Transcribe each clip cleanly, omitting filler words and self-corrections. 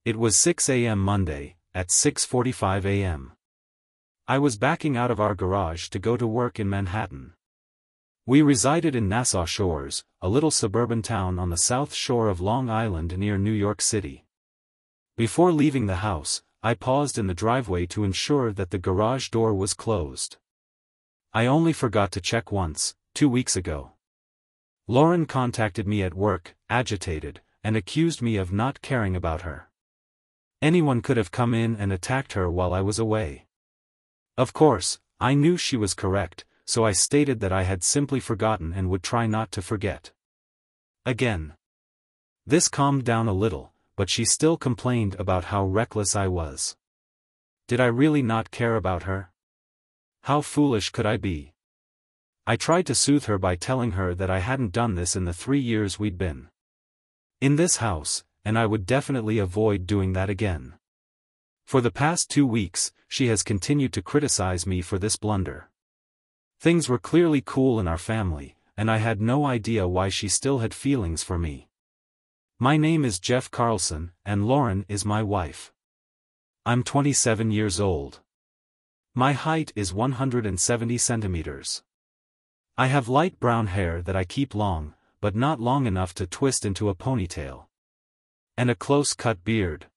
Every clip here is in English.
It was 6 a.m. Monday, at 6:45 a.m. I was backing out of our garage to go to work in Manhattan. We resided in Nassau Shores, a little suburban town on the south shore of Long Island near New York City. Before leaving the house, I paused in the driveway to ensure that the garage door was closed. I only forgot to check once, 2 weeks ago. Lauren contacted me at work, agitated, and accused me of not caring about her. Anyone could have come in and attacked her while I was away. Of course, I knew she was correct, so I stated that I had simply forgotten and would try not to forget again. This calmed down a little, but she still complained about how reckless I was. Did I really not care about her? How foolish could I be? I tried to soothe her by telling her that I hadn't done this in the 3 years we'd been in this house, and I would definitely avoid doing that again. For the past 2 weeks, she has continued to criticize me for this blunder. Things were clearly cool in our family, and I had no idea why she still had feelings for me. My name is Jeff Carlson, and Lauren is my wife. I'm 27 years old. My height is 170 centimeters. I have light brown hair that I keep long, but not long enough to twist into a ponytail. And a close-cut beard.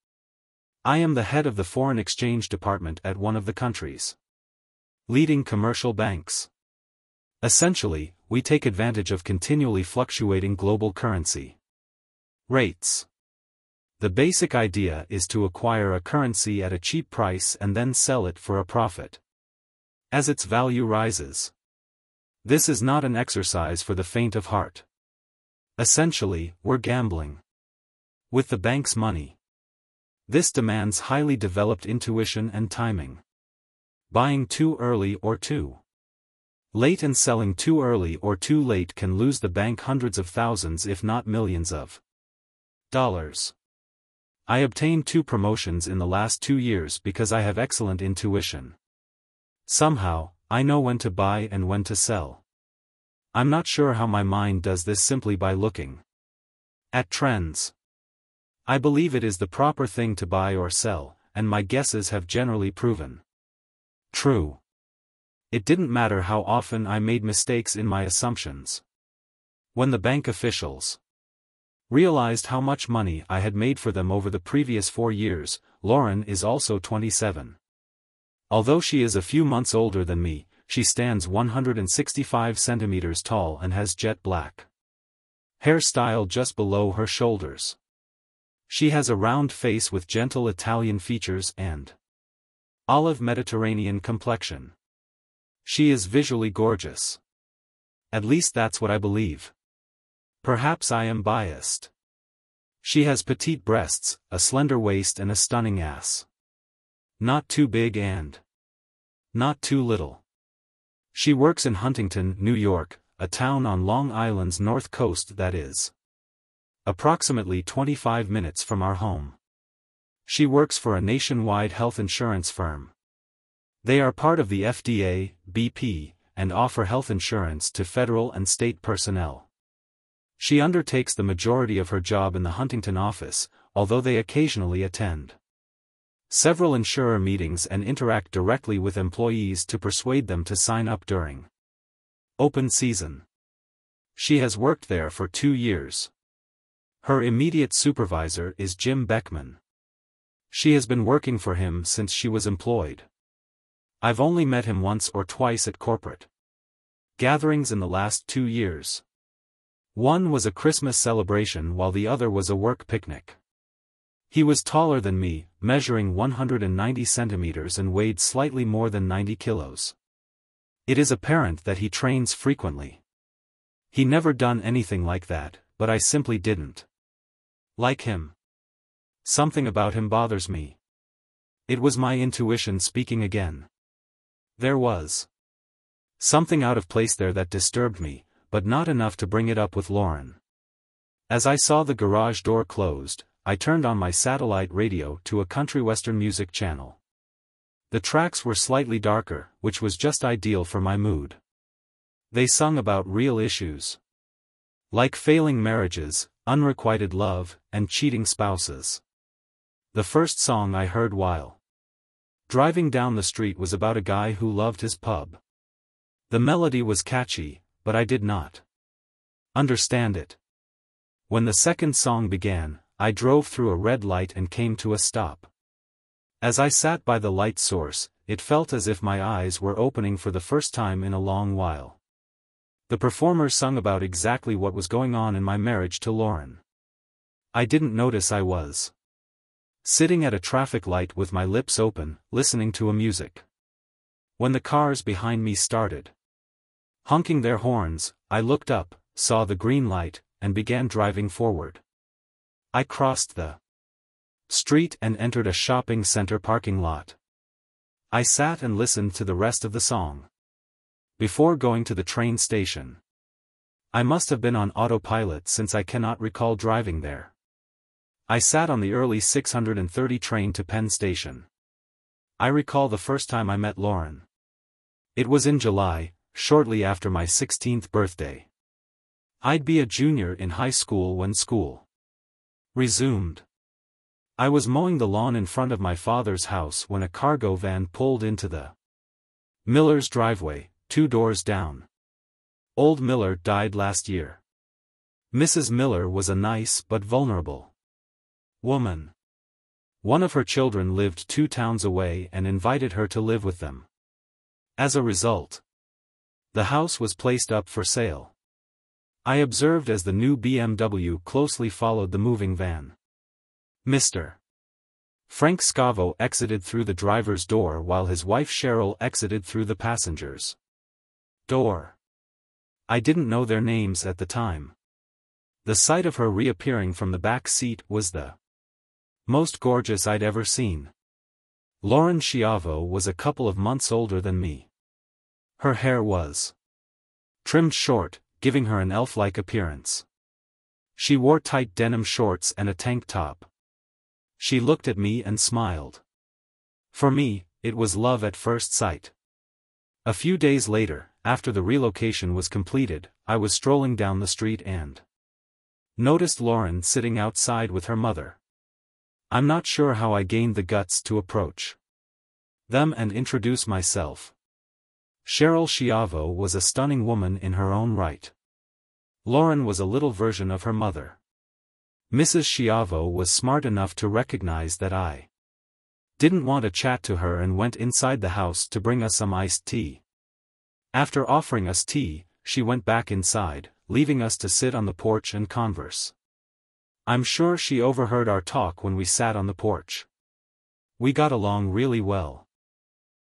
I am the head of the foreign exchange department at one of the country's leading commercial banks. Essentially, we take advantage of continually fluctuating global currency rates. The basic idea is to acquire a currency at a cheap price and then sell it for a profit as its value rises. This is not an exercise for the faint of heart. Essentially, we're gambling with the bank's money. This demands highly developed intuition and timing. Buying too early or too late and selling too early or too late can lose the bank hundreds of thousands if not millions of dollars. I obtained 2 promotions in the last 2 years because I have excellent intuition. Somehow, I know when to buy and when to sell. I'm not sure how my mind does this simply by looking at trends. I believe it is the proper thing to buy or sell, and my guesses have generally proven true. It didn't matter how often I made mistakes in my assumptions. When the bank officials realized how much money I had made for them over the previous 4 years, Lauren is also 27. Although she is a few months older than me, she stands 165 centimeters tall and has jet black hairstyle just below her shoulders. She has a round face with gentle Italian features and olive Mediterranean complexion. She is visually gorgeous. At least that's what I believe. Perhaps I am biased. She has petite breasts, a slender waist and a stunning ass. Not too big and not too little. She works in Huntington, New York, a town on Long Island's north coast that is approximately 25 minutes from our home. She works for a nationwide health insurance firm. They are part of the FDA, BP, and offer health insurance to federal and state personnel. She undertakes the majority of her job in the Huntington office, although they occasionally attend several insurer meetings and interact directly with employees to persuade them to sign up during open season. She has worked there for 2 years. Her immediate supervisor is Jim Beckman. She has been working for him since she was employed. I've only met him once or twice at corporate gatherings in the last 2 years. One was a Christmas celebration while the other was a work picnic. He was taller than me, measuring 190 centimeters and weighed slightly more than 90 kilos. It is apparent that he trains frequently. He never done anything like that, but I simply didn't like him. Something about him bothers me. It was my intuition speaking again. There was something out of place there that disturbed me, but not enough to bring it up with Lauren. As I saw the garage door closed, I turned on my satellite radio to a country western music channel. The tracks were slightly darker, which was just ideal for my mood. They sung about real issues like failing marriages, unrequited love, and cheating spouses. The first song I heard while driving down the street was about a guy who loved his pub. The melody was catchy, but I did not understand it. When the second song began, I drove through a red light and came to a stop. As I sat by the light source, it felt as if my eyes were opening for the first time in a long while. The performer sung about exactly what was going on in my marriage to Lauren. I didn't notice I was sitting at a traffic light with my lips open, listening to a music. When the cars behind me started honking their horns, I looked up, saw the green light, and began driving forward. I crossed the street and entered a shopping center parking lot. I sat and listened to the rest of the song before going to the train station. I must have been on autopilot since I cannot recall driving there. I sat on the early 6:30 train to Penn Station. I recall the first time I met Lauren. It was in July, shortly after my 16th birthday. I'd be a junior in high school when school resumed. I was mowing the lawn in front of my father's house when a cargo van pulled into the Miller's driveway, 2 doors down. Old Miller died last year. Mrs. Miller was a nice but vulnerable woman. One of her children lived 2 towns away and invited her to live with them. As a result, the house was placed up for sale. I observed as the new BMW closely followed the moving van. Mr. Frank Scavo exited through the driver's door while his wife Cheryl exited through the passenger's door. I didn't know their names at the time. The sight of her reappearing from the back seat was the most gorgeous I'd ever seen. Lauren Schiavo was a couple of months older than me. Her hair was trimmed short, giving her an elf-like appearance. She wore tight denim shorts and a tank top. She looked at me and smiled. For me, it was love at first sight. A few days later, after the relocation was completed, I was strolling down the street and noticed Lauren sitting outside with her mother. I'm not sure how I gained the guts to approach them and introduce myself. Cheryl Schiavo was a stunning woman in her own right. Lauren was a little version of her mother. Mrs. Schiavo was smart enough to recognize that I didn't want to chat to her and went inside the house to bring us some iced tea. After offering us tea, she went back inside, leaving us to sit on the porch and converse. I'm sure she overheard our talk when we sat on the porch. We got along really well.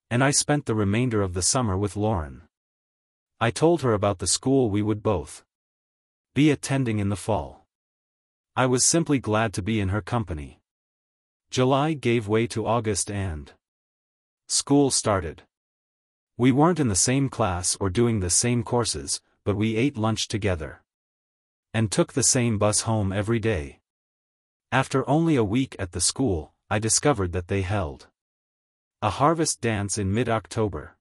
And I spent the remainder of the summer with Lauren. I told her about the school we would both be attending in the fall. I was simply glad to be in her company. July gave way to August and school started. We weren't in the same class or doing the same courses, but we ate lunch together and took the same bus home every day. After only a week at the school, I discovered that they held a harvest dance in mid-October.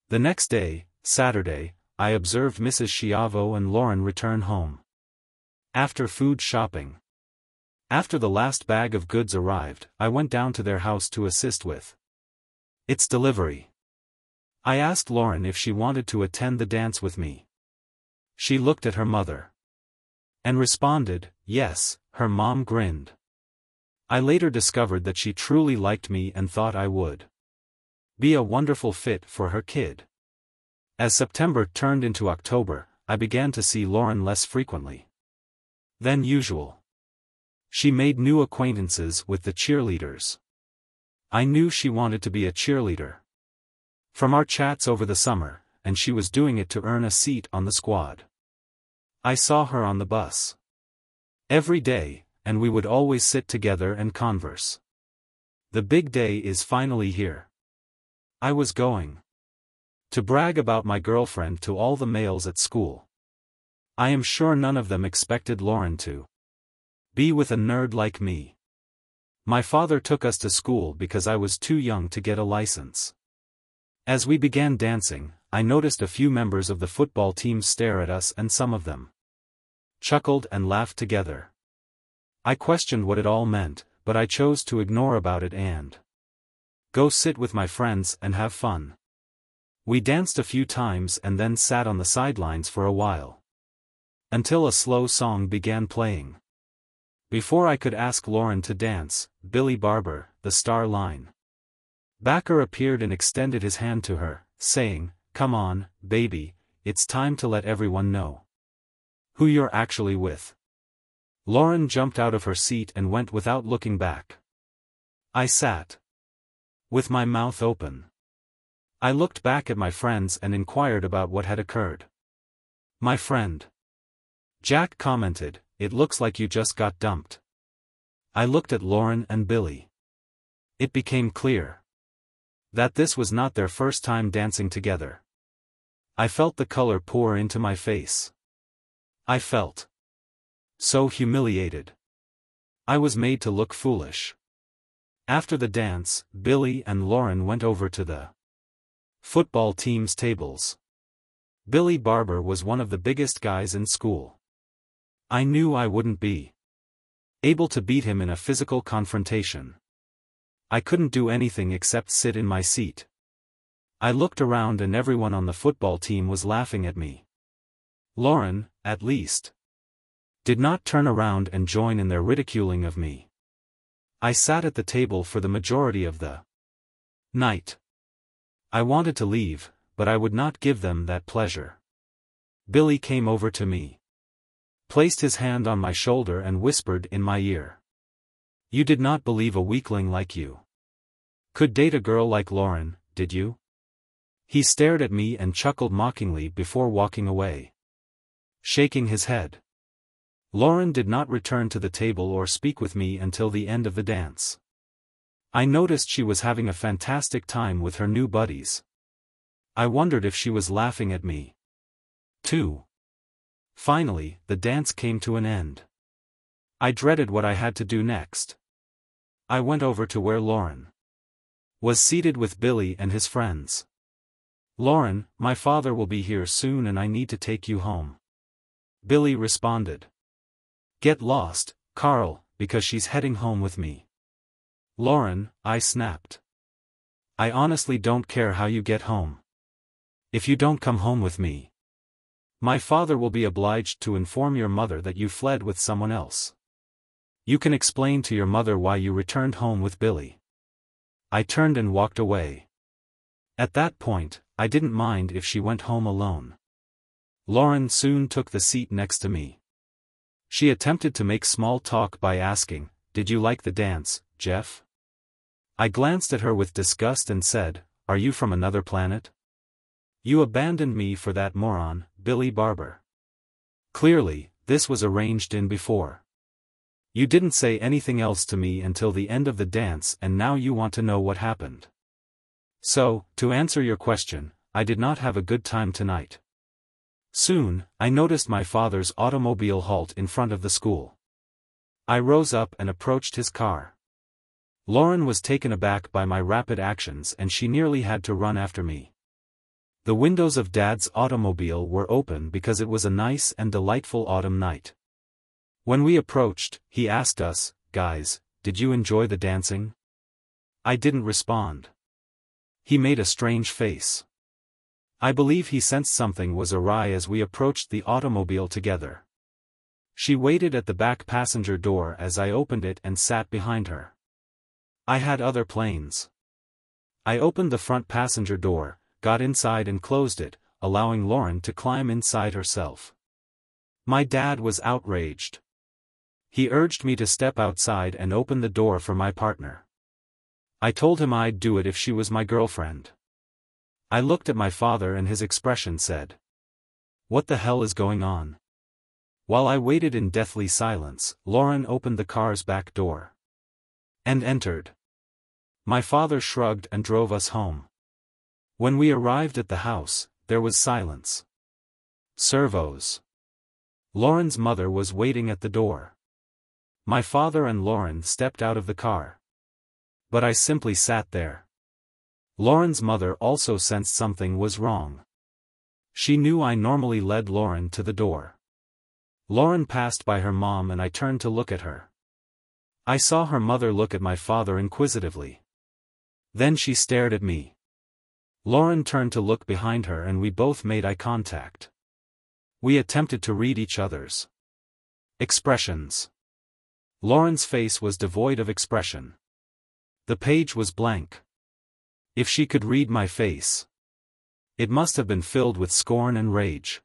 The next day, Saturday, I observed Mrs. Schiavo and Lauren return home after food shopping. After the last bag of goods arrived, I went down to their house to assist with its delivery. I asked Lauren if she wanted to attend the dance with me. She looked at her mother and responded, yes. Her mom grinned. I later discovered that she truly liked me and thought I would be a wonderful fit for her kid. As September turned into October, I began to see Lauren less frequently than usual. She made new acquaintances with the cheerleaders. I knew she wanted to be a cheerleader from our chats over the summer, and she was doing it to earn a seat on the squad. I saw her on the bus every day, and we would always sit together and converse. The big day is finally here. I was going to brag about my girlfriend to all the males at school. I am sure none of them expected Lauren to be with a nerd like me. My father took us to school because I was too young to get a license. As we began dancing, I noticed a few members of the football team stare at us, and some of them chuckled and laughed together. I questioned what it all meant, but I chose to ignore about it and go sit with my friends and have fun. We danced a few times and then sat on the sidelines for a while. Until a slow song began playing. Before I could ask Lauren to dance, Billy Barber, the star line backer, appeared and extended his hand to her, saying, "Come on, baby, it's time to let everyone know who you're actually with." Lauren jumped out of her seat and went without looking back. I sat with my mouth open. I looked back at my friends and inquired about what had occurred. My friend Jack commented, "It looks like you just got dumped." I looked at Lauren and Billy. It became clear that this was not their first time dancing together. I felt the color pour into my face. I felt so humiliated. I was made to look foolish. After the dance, Billy and Lauren went over to the football team's tables. Billy Barber was one of the biggest guys in school. I knew I wouldn't be able to beat him in a physical confrontation. I couldn't do anything except sit in my seat. I looked around and everyone on the football team was laughing at me. Lauren, at least, did not turn around and join in their ridiculing of me. I sat at the table for the majority of the night. I wanted to leave, but I would not give them that pleasure. Billy came over to me, placed his hand on my shoulder and whispered in my ear, "You did not believe a weakling like you could date a girl like Lauren, did you?" He stared at me and chuckled mockingly before walking away, shaking his head. Lauren did not return to the table or speak with me until the end of the dance. I noticed she was having a fantastic time with her new buddies. I wondered if she was laughing at me too. Finally, the dance came to an end. I dreaded what I had to do next. I went over to where Lauren was seated with Billy and his friends. "Lauren, my father will be here soon and I need to take you home," Billy responded. "Get lost, Carl, because she's heading home with me." "Lauren," I snapped, "I honestly don't care how you get home. If you don't come home with me, my father will be obliged to inform your mother that you fled with someone else. You can explain to your mother why you returned home with Billy." I turned and walked away. At that point, I didn't mind if she went home alone. Lauren soon took the seat next to me. She attempted to make small talk by asking, "Did you like the dance, Jeff?" I glanced at her with disgust and said, "Are you from another planet? You abandoned me for that moron, Billy Barber. Clearly, this was arranged in before. You didn't say anything else to me until the end of the dance and now you want to know what happened. So, to answer your question, I did not have a good time tonight." Soon, I noticed my father's automobile halt in front of the school. I rose up and approached his car. Lauren was taken aback by my rapid actions and she nearly had to run after me. The windows of Dad's automobile were open because it was a nice and delightful autumn night. When we approached, he asked us, "Guys, did you enjoy the dancing?" I didn't respond. He made a strange face. I believe he sensed something was awry as we approached the automobile together. She waited at the back passenger door as I opened it and sat behind her. I had other plans. I opened the front passenger door, got inside and closed it, allowing Lauren to climb inside herself. My dad was outraged. He urged me to step outside and open the door for my partner. I told him I'd do it if she was my girlfriend. I looked at my father and his expression said, "What the hell is going on?" While I waited in deathly silence, Lauren opened the car's back door and entered. My father shrugged and drove us home. When we arrived at the house, there was silence. Servos. Lauren's mother was waiting at the door. My father and Lauren stepped out of the car. But I simply sat there. Lauren's mother also sensed something was wrong. She knew I normally led Lauren to the door. Lauren passed by her mom and I turned to look at her. I saw her mother look at my father inquisitively. Then she stared at me. Lauren turned to look behind her and we both made eye contact. We attempted to read each other's expressions. Lauren's face was devoid of expression. The page was blank. If she could read my face, it must have been filled with scorn and rage.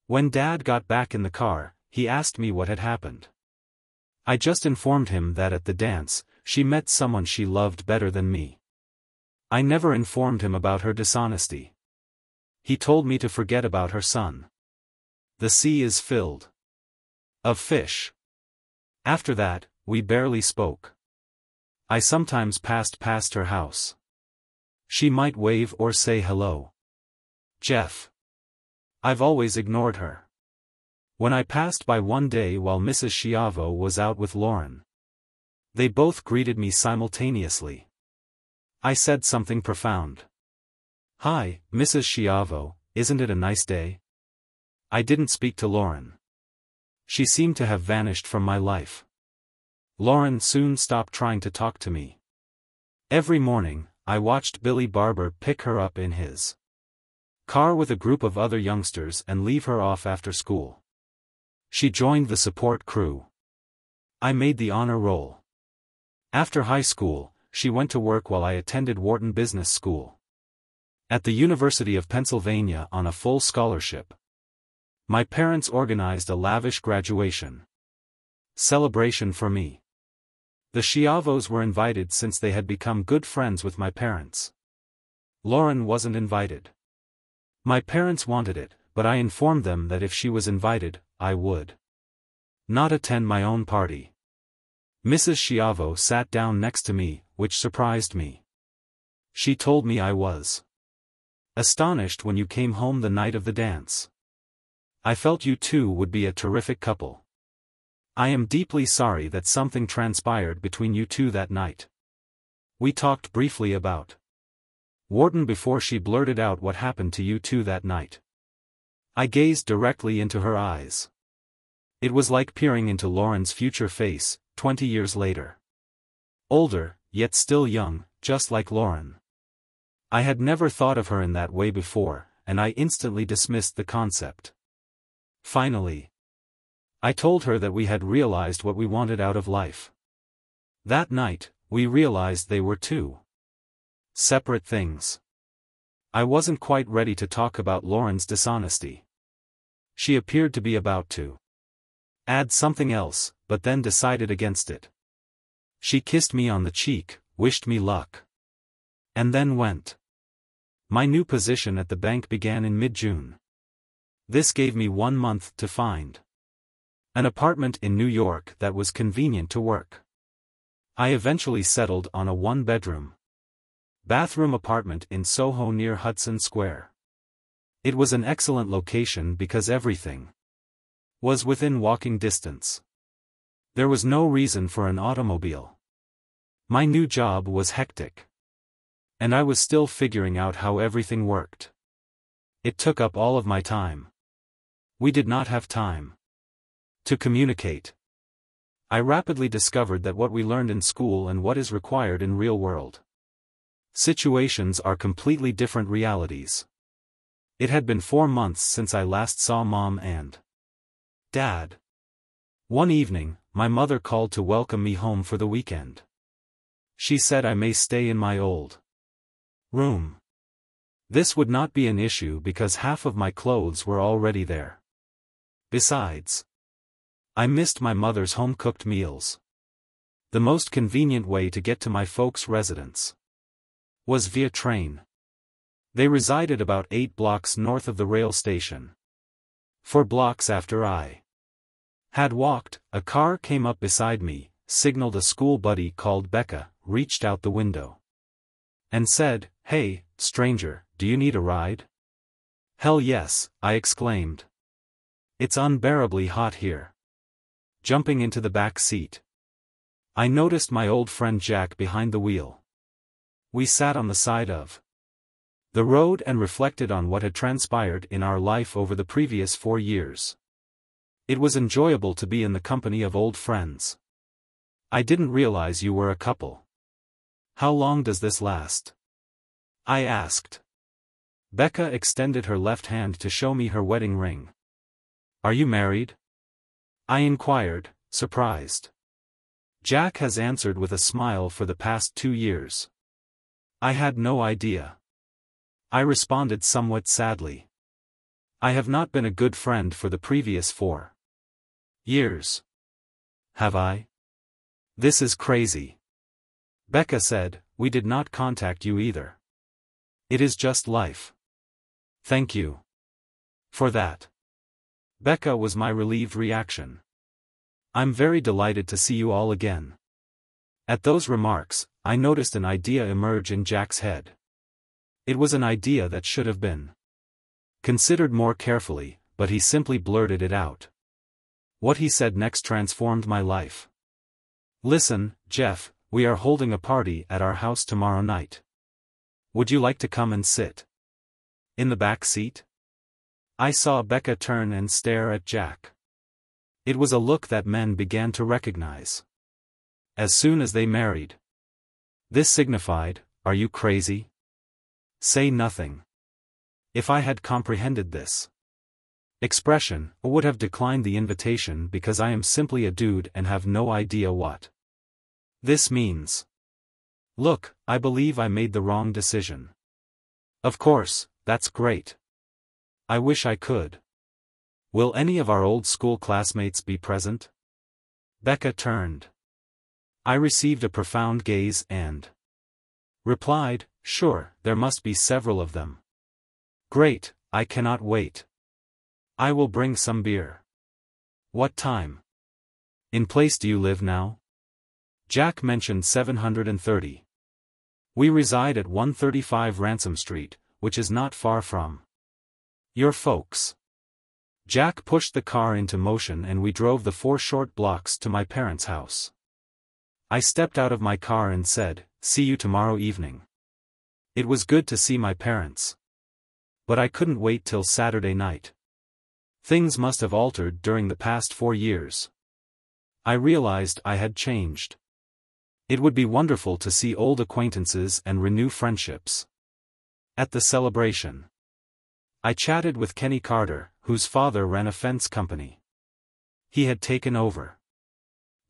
When Dad got back in the car, he asked me what had happened. I just informed him that at the dance, she met someone she loved better than me. I never informed him about her dishonesty. He told me to forget about her son. The sea is filled of fish. After that, we barely spoke. I sometimes passed past her house. She might wave or say hello. Jeff. I've always ignored her. When I passed by one day while Mrs. Schiavo was out with Lauren, they both greeted me simultaneously. I said something profound. "Hi, Mrs. Schiavo, isn't it a nice day?" I didn't speak to Lauren. She seemed to have vanished from my life. Lauren soon stopped trying to talk to me. Every morning, I watched Billy Barber pick her up in his car with a group of other youngsters and leave her off after school. She joined the support crew. I made the honor roll. After high school, she went to work while I attended Wharton Business School at the University of Pennsylvania on a full scholarship. My parents organized a lavish graduation celebration for me. The Schiavos were invited since they had become good friends with my parents. Lauren wasn't invited. My parents wanted it, but I informed them that if she was invited, I would not attend my own party. Mrs. Schiavo sat down next to me, which surprised me. She told me I was astonished when you came home the night of the dance. I felt you two would be a terrific couple. I am deeply sorry that something transpired between you two that night. We talked briefly about Wharton before she blurted out what happened to you two that night. I gazed directly into her eyes. It was like peering into Lauren's future face, 20 years later. Older, yet still young, just like Lauren. I had never thought of her in that way before, and I instantly dismissed the concept. Finally, I told her that we had realized what we wanted out of life. That night, we realized they were two separate things. I wasn't quite ready to talk about Lauren's dishonesty. She appeared to be about to add something else, but then decided against it. She kissed me on the cheek, wished me luck, and then went. My new position at the bank began in mid-June. This gave me 1 month to find an apartment in New York that was convenient to work. I eventually settled on a 1-bedroom bathroom apartment in Soho near Hudson Square. It was an excellent location because everything was within walking distance. There was no reason for an automobile. My new job was hectic, and I was still figuring out how everything worked. It took up all of my time. We did not have time to communicate. I rapidly discovered that what we learned in school and what is required in real-world situations are completely different realities. It had been 4 months since I last saw Mom and Dad. One evening, my mother called to welcome me home for the weekend. She said I may stay in my old room. This would not be an issue because half of my clothes were already there. Besides, I missed my mother's home-cooked meals. The most convenient way to get to my folks' residence was via train. They resided about 8 blocks north of the rail station. 4 blocks after I had walked, a car came up beside me, signaled a school buddy called Becca, reached out the window, and said, "Hey, stranger, do you need a ride?" "Hell yes," I exclaimed. "It's unbearably hot here." Jumping into the back seat, I noticed my old friend Jack behind the wheel. We sat on the side of the road and reflected on what had transpired in our life over the previous 4 years. It was enjoyable to be in the company of old friends. I didn't realize you were a couple. How long does this last? I asked. Becca extended her left hand to show me her wedding ring. Are you married? I inquired, surprised. Jack has answered with a smile for the past 2 years. I had no idea. I responded somewhat sadly. I have not been a good friend for the previous 4 years. Have I? This is crazy. Becca said, we did not contact you either. It is just life. Thank you for that. Becca was my relieved reaction. I'm very delighted to see you all again. At those remarks, I noticed an idea emerge in Jack's head. It was an idea that should have been considered more carefully, but he simply blurted it out. What he said next transformed my life. Listen, Jeff, we are holding a party at our house tomorrow night. Would you like to come and sit in the back seat? I saw Becca turn and stare at Jack. It was a look that men began to recognize as soon as they married. This signified, are you crazy? Say nothing. If I had comprehended this expression, I would have declined the invitation because I am simply a dude and have no idea what this means. Look, I believe I made the wrong decision. Of course, that's great. I wish I could. Will any of our old school classmates be present? Becca turned. I received a profound gaze and replied, sure, there must be several of them. Great, I cannot wait. I will bring some beer. What time? In place do you live now? Jack mentioned 730. We reside at 135 Ransom Street, which is not far from your folks. Jack pushed the car into motion and we drove the 4 short blocks to my parents' house. I stepped out of my car and said, see you tomorrow evening. It was good to see my parents. But I couldn't wait till Saturday night. Things must have altered during the past 4 years. I realized I had changed. It would be wonderful to see old acquaintances and renew friendships. At the celebration, I chatted with Kenny Carter, whose father ran a fence company. He had taken over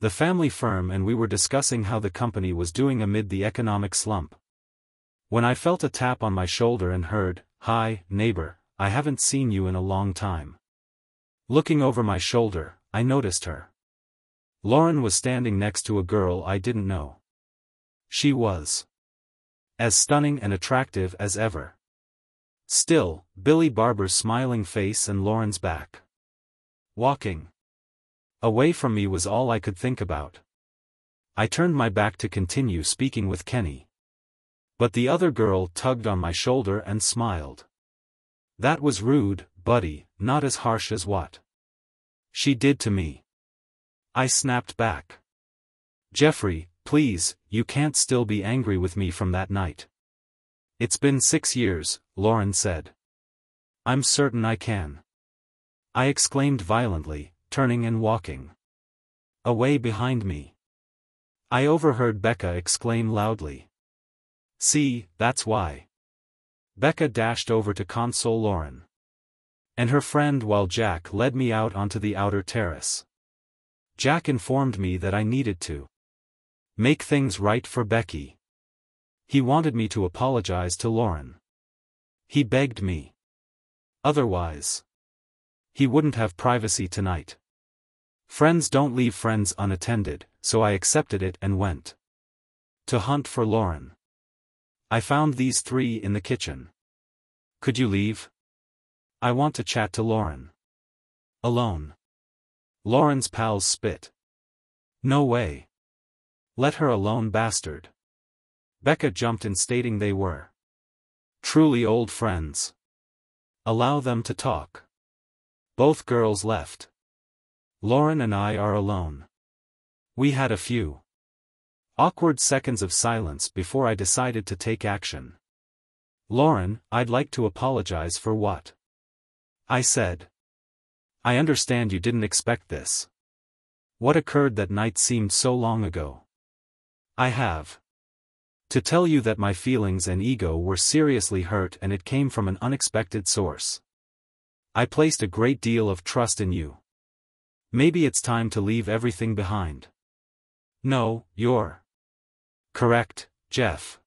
the family firm and we were discussing how the company was doing amid the economic slump. When I felt a tap on my shoulder and heard, hi, neighbor, I haven't seen you in a long time. Looking over my shoulder, I noticed her. Lauren was standing next to a girl I didn't know. She was as stunning and attractive as ever. Still, Billy Barber's smiling face and Lauren's back walking away from me was all I could think about. I turned my back to continue speaking with Kenny. But the other girl tugged on my shoulder and smiled. That was rude, buddy, not as harsh as what she did to me. I snapped back. Jeffrey, please, you can't still be angry with me from that night. It's been 6 years, Lauren said. I'm certain I can. I exclaimed violently, turning and walking away behind me. I overheard Becca exclaim loudly. See, that's why. Becca dashed over to console Lauren and her friend while Jack led me out onto the outer terrace. Jack informed me that I needed to make things right for Becky. He wanted me to apologize to Lauren. He begged me. Otherwise, he wouldn't have privacy tonight. Friends don't leave friends unattended, so I accepted it and went to hunt for Lauren. I found these 3 in the kitchen. Could you leave? I want to chat to Lauren. Alone. Lauren's pals spit. No way. Let her alone, bastard. Becca jumped in, stating they were truly old friends. Allow them to talk. Both girls left. Lauren and I are alone. We had a few awkward seconds of silence before I decided to take action. Lauren, I'd like to apologize for what I said. I understand you didn't expect this. What occurred that night seemed so long ago. I have to tell you that my feelings and ego were seriously hurt, and it came from an unexpected source. I placed a great deal of trust in you. Maybe it's time to leave everything behind. No, you're correct, Jeff.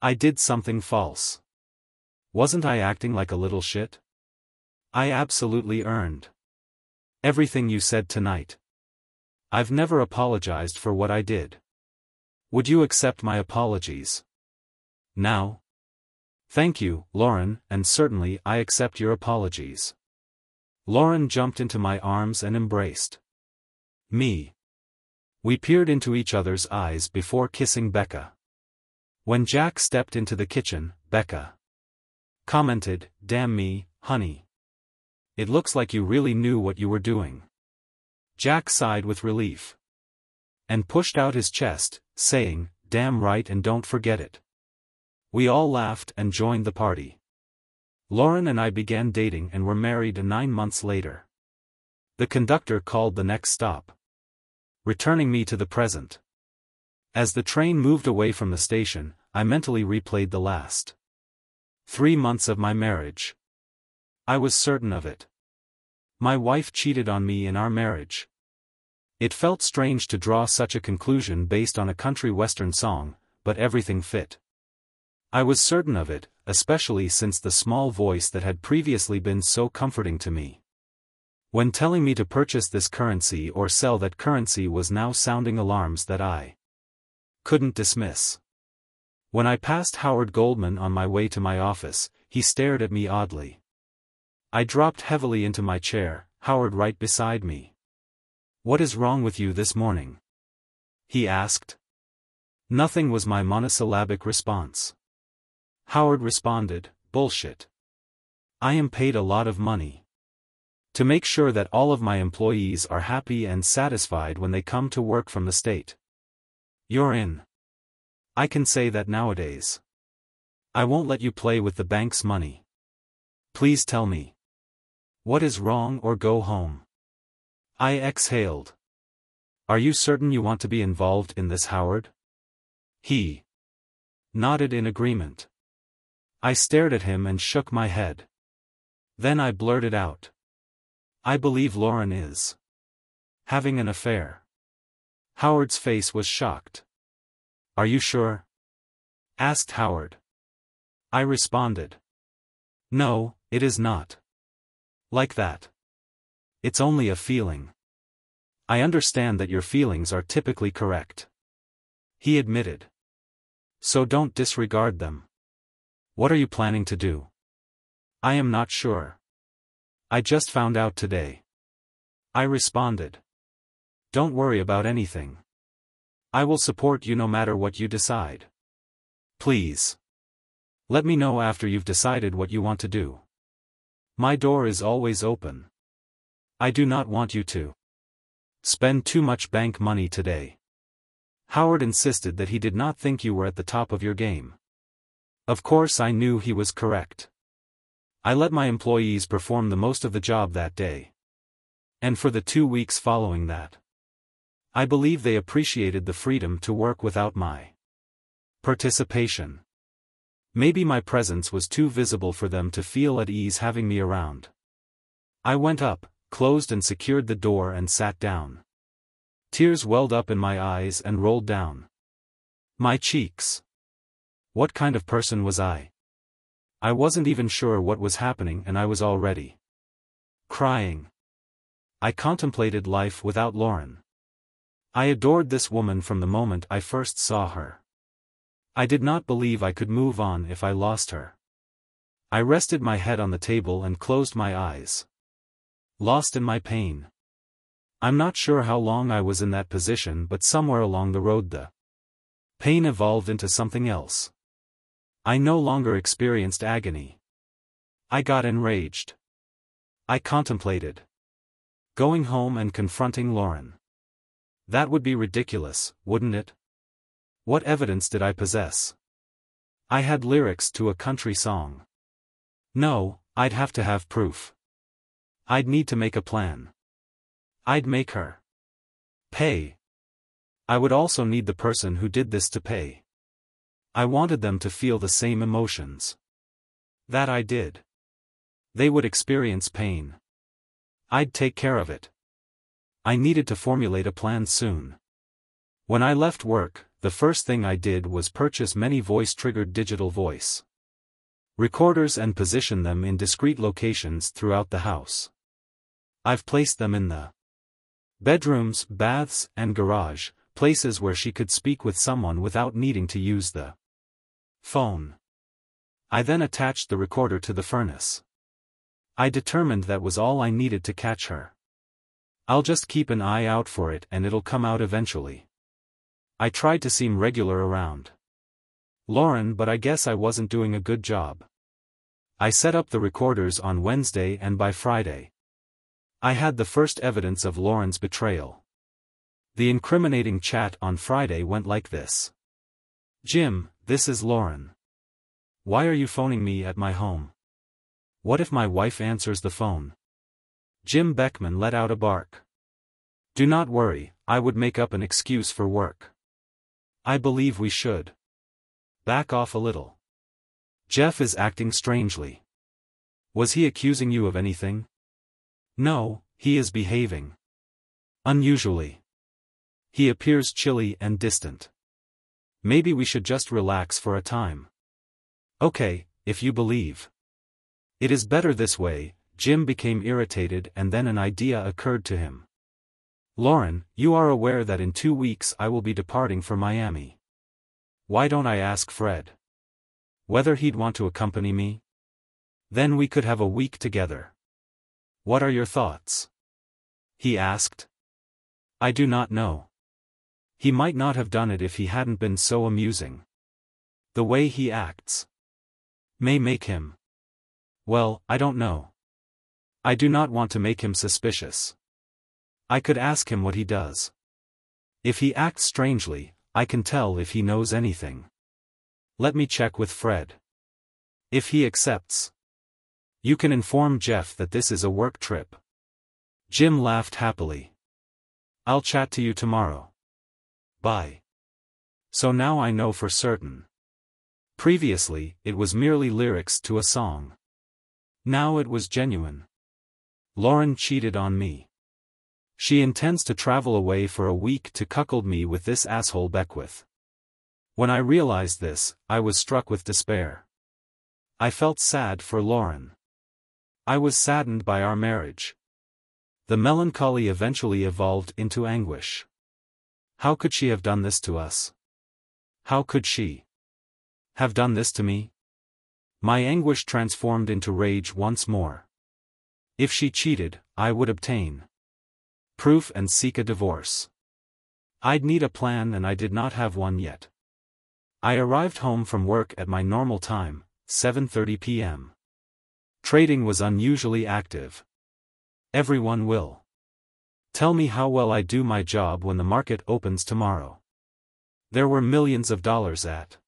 I did something false. Wasn't I acting like a little shit? I absolutely earned everything you said tonight. I've never apologized for what I did. Would you accept my apologies now? Thank you, Lauren, and certainly I accept your apologies. Lauren jumped into my arms and embraced me. We peered into each other's eyes before kissing Becca. When Jack stepped into the kitchen, Becca commented, "Damn me, honey. It looks like you really knew what you were doing." Jack sighed with relief and pushed out his chest, saying, "Damn right, and don't forget it." We all laughed and joined the party. Lauren and I began dating and were married 9 months later. The conductor called the next stop, returning me to the present. As the train moved away from the station, I mentally replayed the last 3 months of my marriage. I was certain of it. My wife cheated on me in our marriage. It felt strange to draw such a conclusion based on a country western song, but everything fit. I was certain of it, especially since the small voice that had previously been so comforting to me, when telling me to purchase this currency or sell that currency, was now sounding alarms that I couldn't dismiss. When I passed Howard Goldman on my way to my office, he stared at me oddly. I dropped heavily into my chair, Howard right beside me. "What is wrong with you this morning?" he asked. Nothing was my monosyllabic response. Howard responded, "Bullshit. I am paid a lot of money to make sure that all of my employees are happy and satisfied when they come to work from the state. You're in. I can say that nowadays. I won't let you play with the bank's money. Please tell me what is wrong or go home." I exhaled. "Are you certain you want to be involved in this, Howard?" He nodded in agreement. I stared at him and shook my head. Then I blurted out, "I believe Lauren is having an affair." Howard's face was shocked. "Are you sure?" asked Howard. I responded, "No, it is not like that. It's only a feeling. I understand that your feelings are typically correct," he admitted. "So don't disregard them. What are you planning to do?" "I am not sure. I just found out today," I responded. "Don't worry about anything. I will support you no matter what you decide. Please let me know after you've decided what you want to do. My door is always open. I do not want you to spend too much bank money today." Howard insisted that he did not think you were at the top of your game. Of course I knew he was correct. I let my employees perform the most of the job that day. And for the 2 weeks following that, I believe they appreciated the freedom to work without my participation. Maybe my presence was too visible for them to feel at ease having me around. I went up, closed and secured the door and sat down. Tears welled up in my eyes and rolled down my cheeks. What kind of person was I? I wasn't even sure what was happening and I was already crying. I contemplated life without Lauren. I adored this woman from the moment I first saw her. I did not believe I could move on if I lost her. I rested my head on the table and closed my eyes, lost in my pain. I'm not sure how long I was in that position, but somewhere along the road the pain evolved into something else. I no longer experienced agony. I got enraged. I contemplated going home and confronting Lauren. That would be ridiculous, wouldn't it? What evidence did I possess? I had lyrics to a country song. No, I'd have to have proof. I'd need to make a plan. I'd make her Pay. I would also need the person who did this to pay. I wanted them to feel the same emotions. That I did. They would experience pain. I'd take care of it. I needed to formulate a plan soon. When I left work, the first thing I did was purchase many voice-triggered digital voice recorders and position them in discrete locations throughout the house. I've placed them in the bedrooms, baths, and garage, places where she could speak with someone without needing to use the phone. I then attached the recorder to the furnace. I determined that was all I needed to catch her. I'll just keep an eye out for it and it'll come out eventually. I tried to seem regular around Lauren, but I guess I wasn't doing a good job. I set up the recorders on Wednesday and by Friday, I had the first evidence of Lauren's betrayal. The incriminating chat on Friday went like this. Jim, this is Lauren. Why are you phoning me at my home? What if my wife answers the phone? Jim Beckman let out a bark. Do not worry, I would make up an excuse for work. I believe we should back off a little. Jeff is acting strangely. Was he accusing you of anything? No, he is behaving unusually. He appears chilly and distant. Maybe we should just relax for a time. Okay, if you believe. It is better this way. Jim became irritated and then an idea occurred to him. Lauren, you are aware that in 2 weeks I will be departing for Miami. Why don't I ask Fred whether he'd want to accompany me? Then we could have a week together. What are your thoughts? He asked. I do not know. He might not have done it if he hadn't been so amusing. The way he acts may make him. Well, I don't know. I do not want to make him suspicious. I could ask him what he does. If he acts strangely, I can tell if he knows anything. Let me check with Fred. If he accepts, you can inform Jeff that this is a work trip. Jim laughed happily. I'll chat to you tomorrow. Bye. So now I know for certain. Previously, it was merely lyrics to a song. Now it was genuine. Lauren cheated on me. She intends to travel away for a week to cuckold me with this asshole Beckwith. When I realized this, I was struck with despair. I felt sad for Lauren. I was saddened by our marriage. The melancholy eventually evolved into anguish. How could she have done this to us? How could she have done this to me? My anguish transformed into rage once more. If she cheated, I would obtain proof and seek a divorce. I'd need a plan and I did not have one yet. I arrived home from work at my normal time, 7:30 p.m. Trading was unusually active. Everyone will tell me how well I do my job when the market opens tomorrow. There were millions of dollars at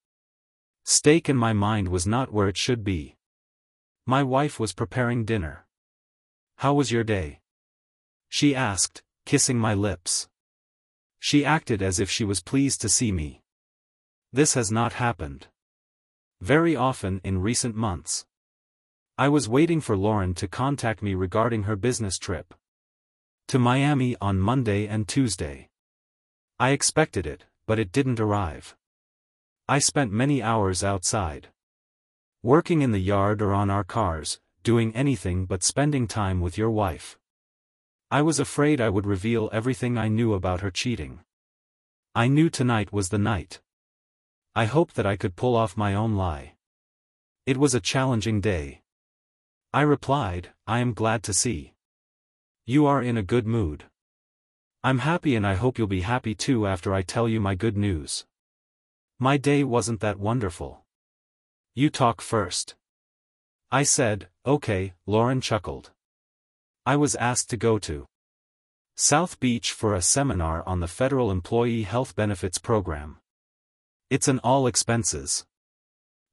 stake and my mind was not where it should be. My wife was preparing dinner. How was your day? She asked, kissing my lips. She acted as if she was pleased to see me. This has not happened very often in recent months. I was waiting for Lauren to contact me regarding her business trip to Miami on Monday and Tuesday. I expected it, but it didn't arrive. I spent many hours outside, working in the yard or on our cars, doing anything but spending time with your wife. I was afraid I would reveal everything I knew about her cheating. I knew tonight was the night. I hoped that I could pull off my own lie. It was a challenging day. I replied, I am glad to see you are in a good mood. I'm happy and I hope you'll be happy too after I tell you my good news. My day wasn't that wonderful. You talk first. I said, okay. Lauren chuckled. I was asked to go to South Beach for a seminar on the Federal Employee Health Benefits Program. It's an all-expenses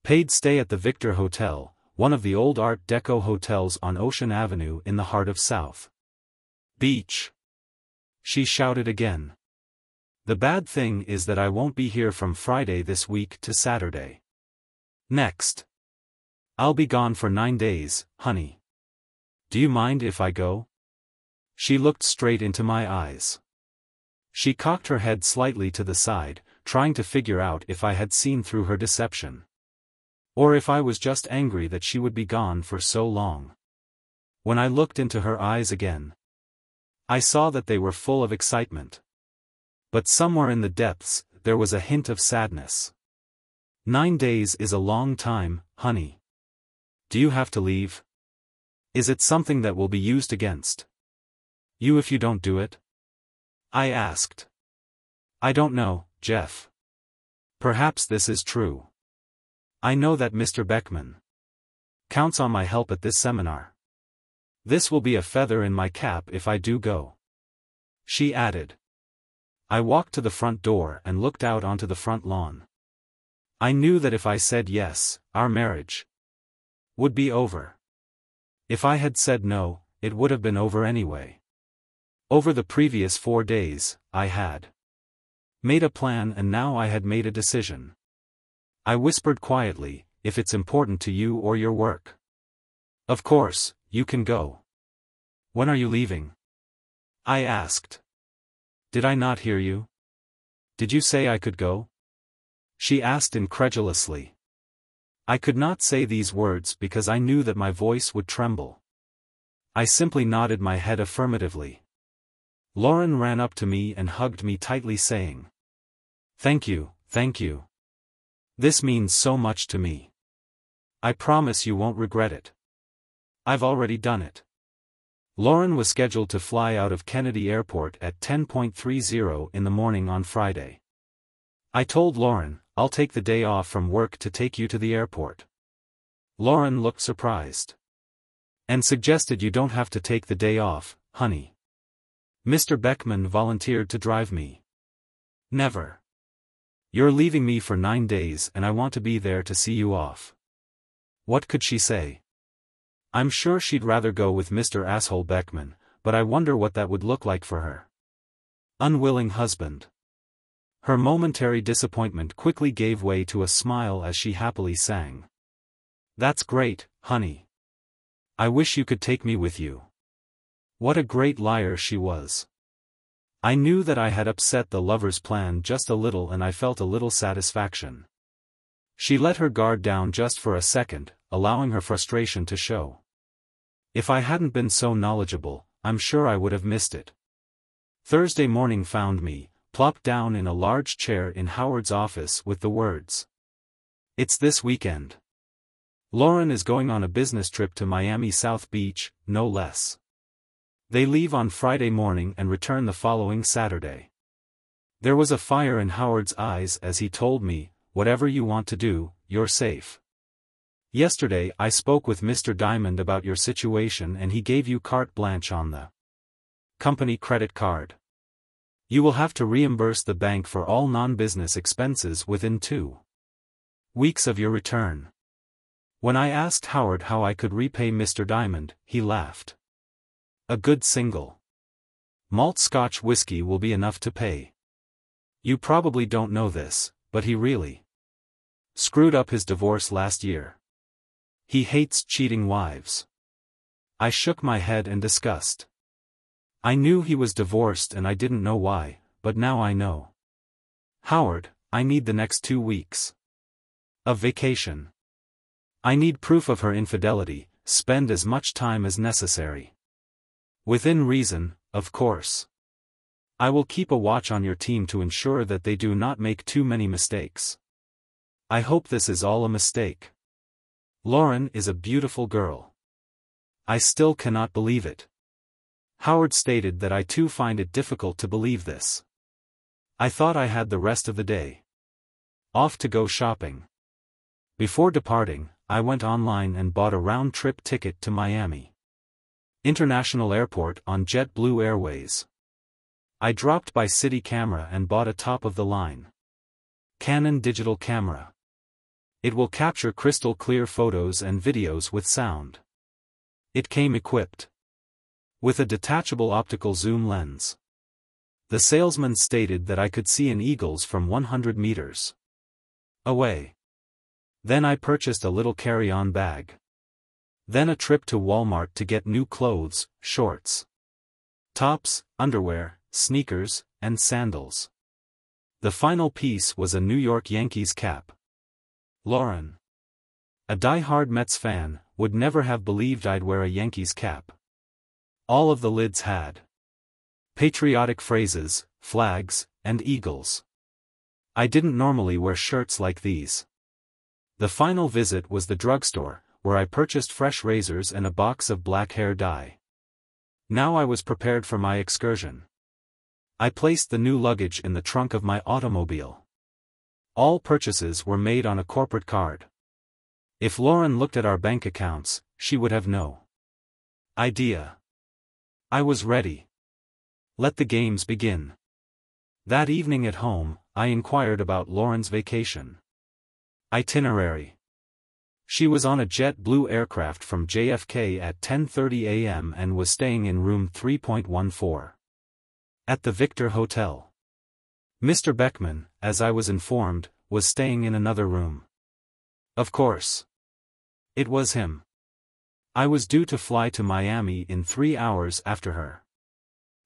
paid stay at the Victor Hotel, one of the old Art Deco hotels on Ocean Avenue in the heart of South Beach. She shouted again. The bad thing is that I won't be here from Friday this week to Saturday next. I'll be gone for 9 days, honey. Do you mind if I go? She looked straight into my eyes. She cocked her head slightly to the side, trying to figure out if I had seen through her deception. Or if I was just angry that she would be gone for so long. When I looked into her eyes again, I saw that they were full of excitement. But somewhere in the depths, there was a hint of sadness. 9 days is a long time, honey. Do you have to leave? Is it something that will be used against you if you don't do it? I asked. I don't know, Jeff. Perhaps this is true. I know that Mr. Beckman counts on my help at this seminar. This will be a feather in my cap if I do go. She added. I walked to the front door and looked out onto the front lawn. I knew that if I said yes, our marriage would be over. If I had said no, it would have been over anyway. Over the previous 4 days, I had made a plan and now I had made a decision. I whispered quietly, if it's important to you or your work. Of course, you can go. When are you leaving? I asked. Did I not hear you? Did you say I could go? She asked incredulously. I could not say these words because I knew that my voice would tremble. I simply nodded my head affirmatively. Lauren ran up to me and hugged me tightly saying, "Thank you, thank you. This means so much to me. I promise you won't regret it. I've already done it." Lauren was scheduled to fly out of Kennedy Airport at 10:30 in the morning on Friday. I told Lauren, I'll take the day off from work to take you to the airport. Lauren looked surprised. And suggested you don't have to take the day off, honey. Mr. Beckman volunteered to drive me. Never. You're leaving me for 9 days and I want to be there to see you off. What could she say? I'm sure she'd rather go with Mr. Asshole Beckman, but I wonder what that would look like for her. Unwilling husband. Her momentary disappointment quickly gave way to a smile as she happily sang. That's great, honey. I wish you could take me with you. What a great liar she was. I knew that I had upset the lover's plan just a little and I felt a little satisfaction. She let her guard down just for a second, allowing her frustration to show. If I hadn't been so knowledgeable, I'm sure I would have missed it. Thursday morning found me, plopped down in a large chair in Howard's office with the words, "It's this weekend. Lauren is going on a business trip to Miami South Beach, no less. They leave on Friday morning and return the following Saturday." There was a fire in Howard's eyes as he told me, "Whatever you want to do, you're safe. Yesterday I spoke with Mr. Diamond about your situation and he gave you carte blanche on the company credit card. You will have to reimburse the bank for all non-business expenses within 2 weeks of your return." When I asked Howard how I could repay Mr. Diamond, he laughed. "A good single malt Scotch whiskey will be enough to pay. You probably don't know this, but he really screwed up his divorce last year. He hates cheating wives." I shook my head in disgust. I knew he was divorced and I didn't know why, but now I know. "Howard, I need the next 2 weeks of vacation. I need proof of her infidelity, spend as much time as necessary. Within reason, of course. I will keep a watch on your team to ensure that they do not make too many mistakes. I hope this is all a mistake. Lauren is a beautiful girl. I still cannot believe it." Howard stated that I too find it difficult to believe this. I thought I had the rest of the day off to go shopping. Before departing, I went online and bought a round-trip ticket to Miami International Airport on JetBlue Airways. I dropped by City Camera and bought a top-of-the-line Canon digital camera. It will capture crystal clear photos and videos with sound. It came equipped with a detachable optical zoom lens. The salesman stated that I could see an eagle's from 100 meters away. Then I purchased a little carry-on bag. Then a trip to Walmart to get new clothes, shorts, tops, underwear, sneakers, and sandals. The final piece was a New York Yankees cap. Lauren, a die-hard Mets fan, would never have believed I'd wear a Yankees cap. All of the lids had patriotic phrases, flags, and eagles. I didn't normally wear shirts like these. The final visit was the drugstore, where I purchased fresh razors and a box of black hair dye. Now I was prepared for my excursion. I placed the new luggage in the trunk of my automobile. All purchases were made on a corporate card. If Lauren looked at our bank accounts, she would have no idea. I was ready. Let the games begin. That evening at home, I inquired about Lauren's vacation itinerary. She was on a JetBlue aircraft from JFK at 10:30 a.m. and was staying in room 3.14 at the Victor Hotel. Mr. Beckman, as I was informed, was staying in another room. Of course, it was him. I was due to fly to Miami in 3 hours after her.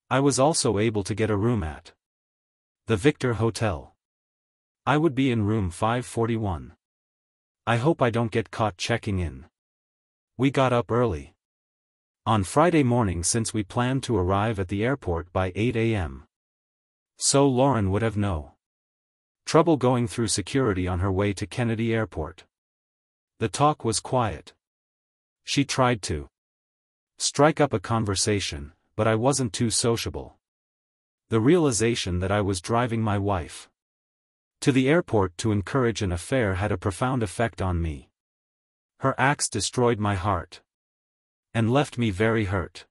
I was also able to get a room at the Victor Hotel. I would be in room 541. I hope I don't get caught checking in. We got up early on Friday morning since we planned to arrive at the airport by 8 a.m. So Lauren would have no trouble going through security on her way to Kennedy Airport. The talk was quiet. She tried to strike up a conversation, but I wasn't too sociable. The realization that I was driving my wife to the airport to encourage an affair had a profound effect on me. Her acts destroyed my heart and left me very hurt.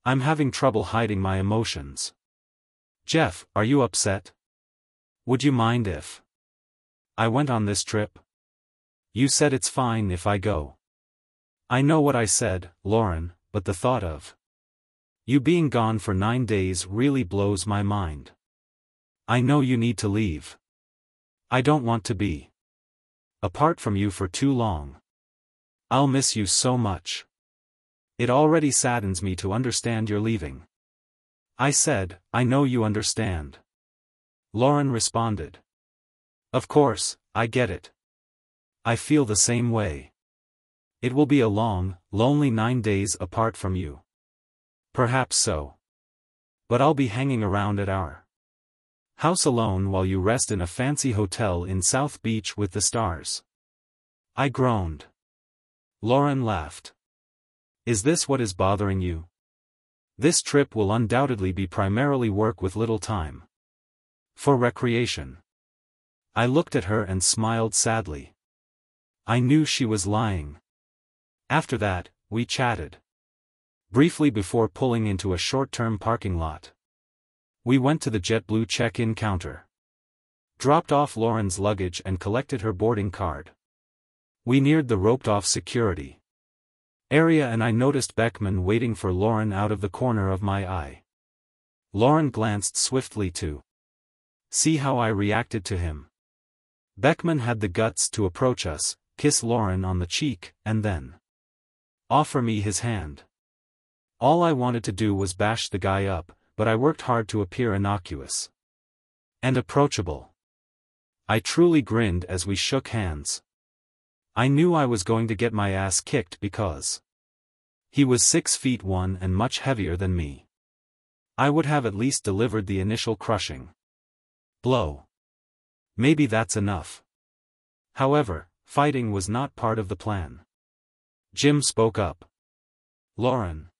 I'm having trouble hiding my emotions. Jeff, are you upset? Would you mind if I went on this trip? You said it's fine if I go. I know what I said, Lauren, but the thought of you being gone for 9 days really blows my mind. I know you need to leave. I don't want to be apart from you for too long. I'll miss you so much. It already saddens me to understand you're leaving. I said, I know you understand. Lauren responded. Of course, I get it. I feel the same way. It will be a long, lonely 9 days apart from you. Perhaps so. But I'll be hanging around at our house alone while you rest in a fancy hotel in South Beach with the stars. I groaned. Lauren laughed. Is this what is bothering you? This trip will undoubtedly be primarily work with little time for recreation. I looked at her and smiled sadly. I knew she was lying. After that, we chatted briefly before pulling into a short-term parking lot. We went to the JetBlue check-in counter, dropped off Lauren's luggage and collected her boarding card. We neared the roped-off security area and I noticed Beckman waiting for Lauren out of the corner of my eye. Lauren glanced swiftly to see how I reacted to him. Beckman had the guts to approach us, kiss Lauren on the cheek, and then offer me his hand. All I wanted to do was bash the guy up, but I worked hard to appear innocuous and approachable. I truly grinned as we shook hands. I knew I was going to get my ass kicked because he was 6'1" and much heavier than me. I would have at least delivered the initial crushing blow. Maybe that's enough. However, fighting was not part of the plan. Jim spoke up. Lauren,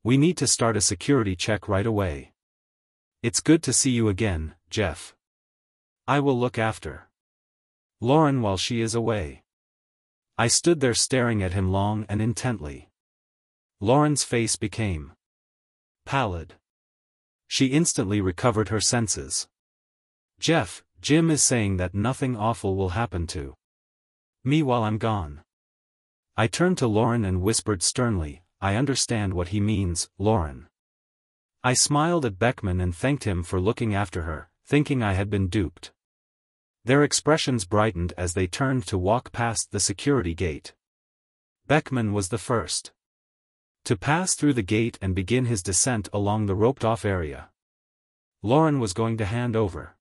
we need to start a security check right away. It's good to see you again, Jeff. I will look after Lauren while she is away. I stood there staring at him long and intently. Lauren's face became pallid. She instantly recovered her senses. Jeff, Jim is saying that nothing awful will happen to me while I'm gone. I turned to Lauren and whispered sternly, I understand what he means, Lauren. I smiled at Beckman and thanked him for looking after her, thinking I had been duped. Their expressions brightened as they turned to walk past the security gate. Beckman was the first to pass through the gate and begin his descent along the roped-off area. Lauren was going to hand over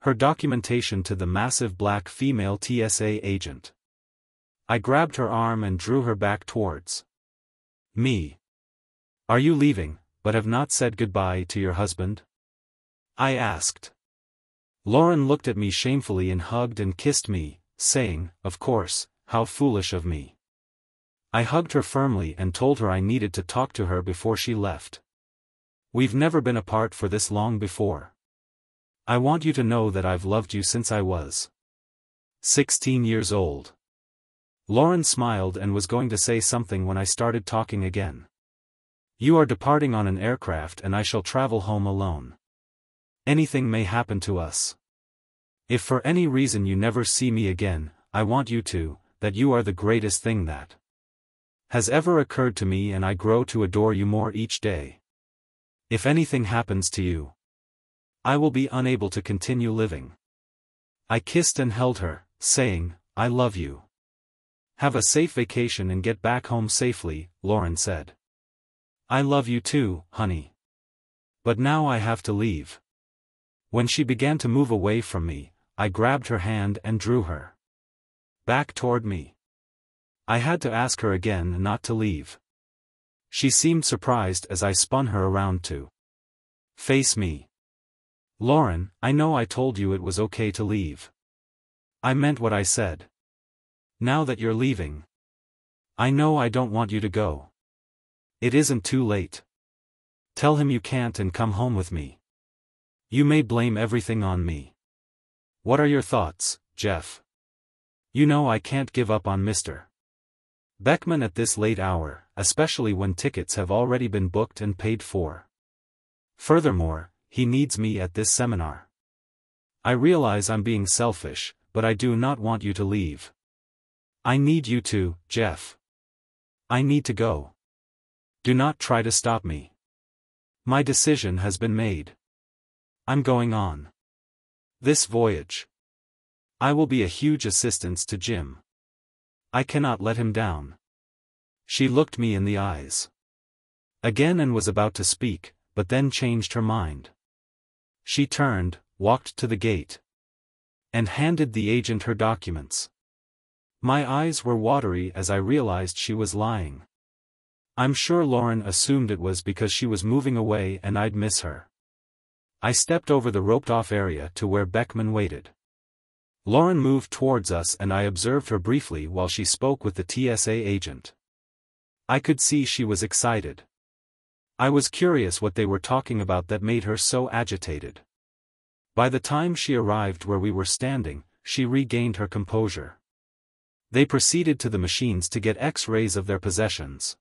her documentation to the massive black female TSA agent. I grabbed her arm and drew her back towards me. "Are you leaving, but have not said goodbye to your husband?" I asked. Lauren looked at me shamefully and hugged and kissed me, saying, "Of course, how foolish of me." I hugged her firmly and told her I needed to talk to her before she left. "We've never been apart for this long before. I want you to know that I've loved you since I was 16 years old." Lauren smiled and was going to say something when I started talking again. "You are departing on an aircraft and I shall travel home alone. Anything may happen to us. If for any reason you never see me again, I want you to, that you are the greatest thing that has ever occurred to me, and I grow to adore you more each day. If anything happens to you, I will be unable to continue living." I kissed and held her, saying, "I love you. Have a safe vacation and get back home safely," Lauren said. "I love you too, honey. But now I have to leave." When she began to move away from me, I grabbed her hand and drew her back toward me. I had to ask her again not to leave. She seemed surprised as I spun her around to face me. "Lauren, I know I told you it was okay to leave. I meant what I said. Now that you're leaving, I know I don't want you to go. It isn't too late. Tell him you can't and come home with me. You may blame everything on me. What are your thoughts, Jeff? You know I can't give up on Mr. Beckman at this late hour, especially when tickets have already been booked and paid for. Furthermore, he needs me at this seminar. I realize I'm being selfish, but I do not want you to leave. I need you to, Jeff. I need to go. Do not try to stop me. My decision has been made. I'm going on this voyage. I will be a huge assistance to Jim. I cannot let him down." She looked me in the eyes again and was about to speak, but then changed her mind. She turned, walked to the gate, and handed the agent her documents. My eyes were watery as I realized she was lying. I'm sure Lauren assumed it was because she was moving away and I'd miss her. I stepped over the roped-off area to where Beckman waited. Lauren moved towards us and I observed her briefly while she spoke with the TSA agent. I could see she was excited. I was curious what they were talking about that made her so agitated. By the time she arrived where we were standing, she regained her composure. They proceeded to the machines to get X-rays of their possessions.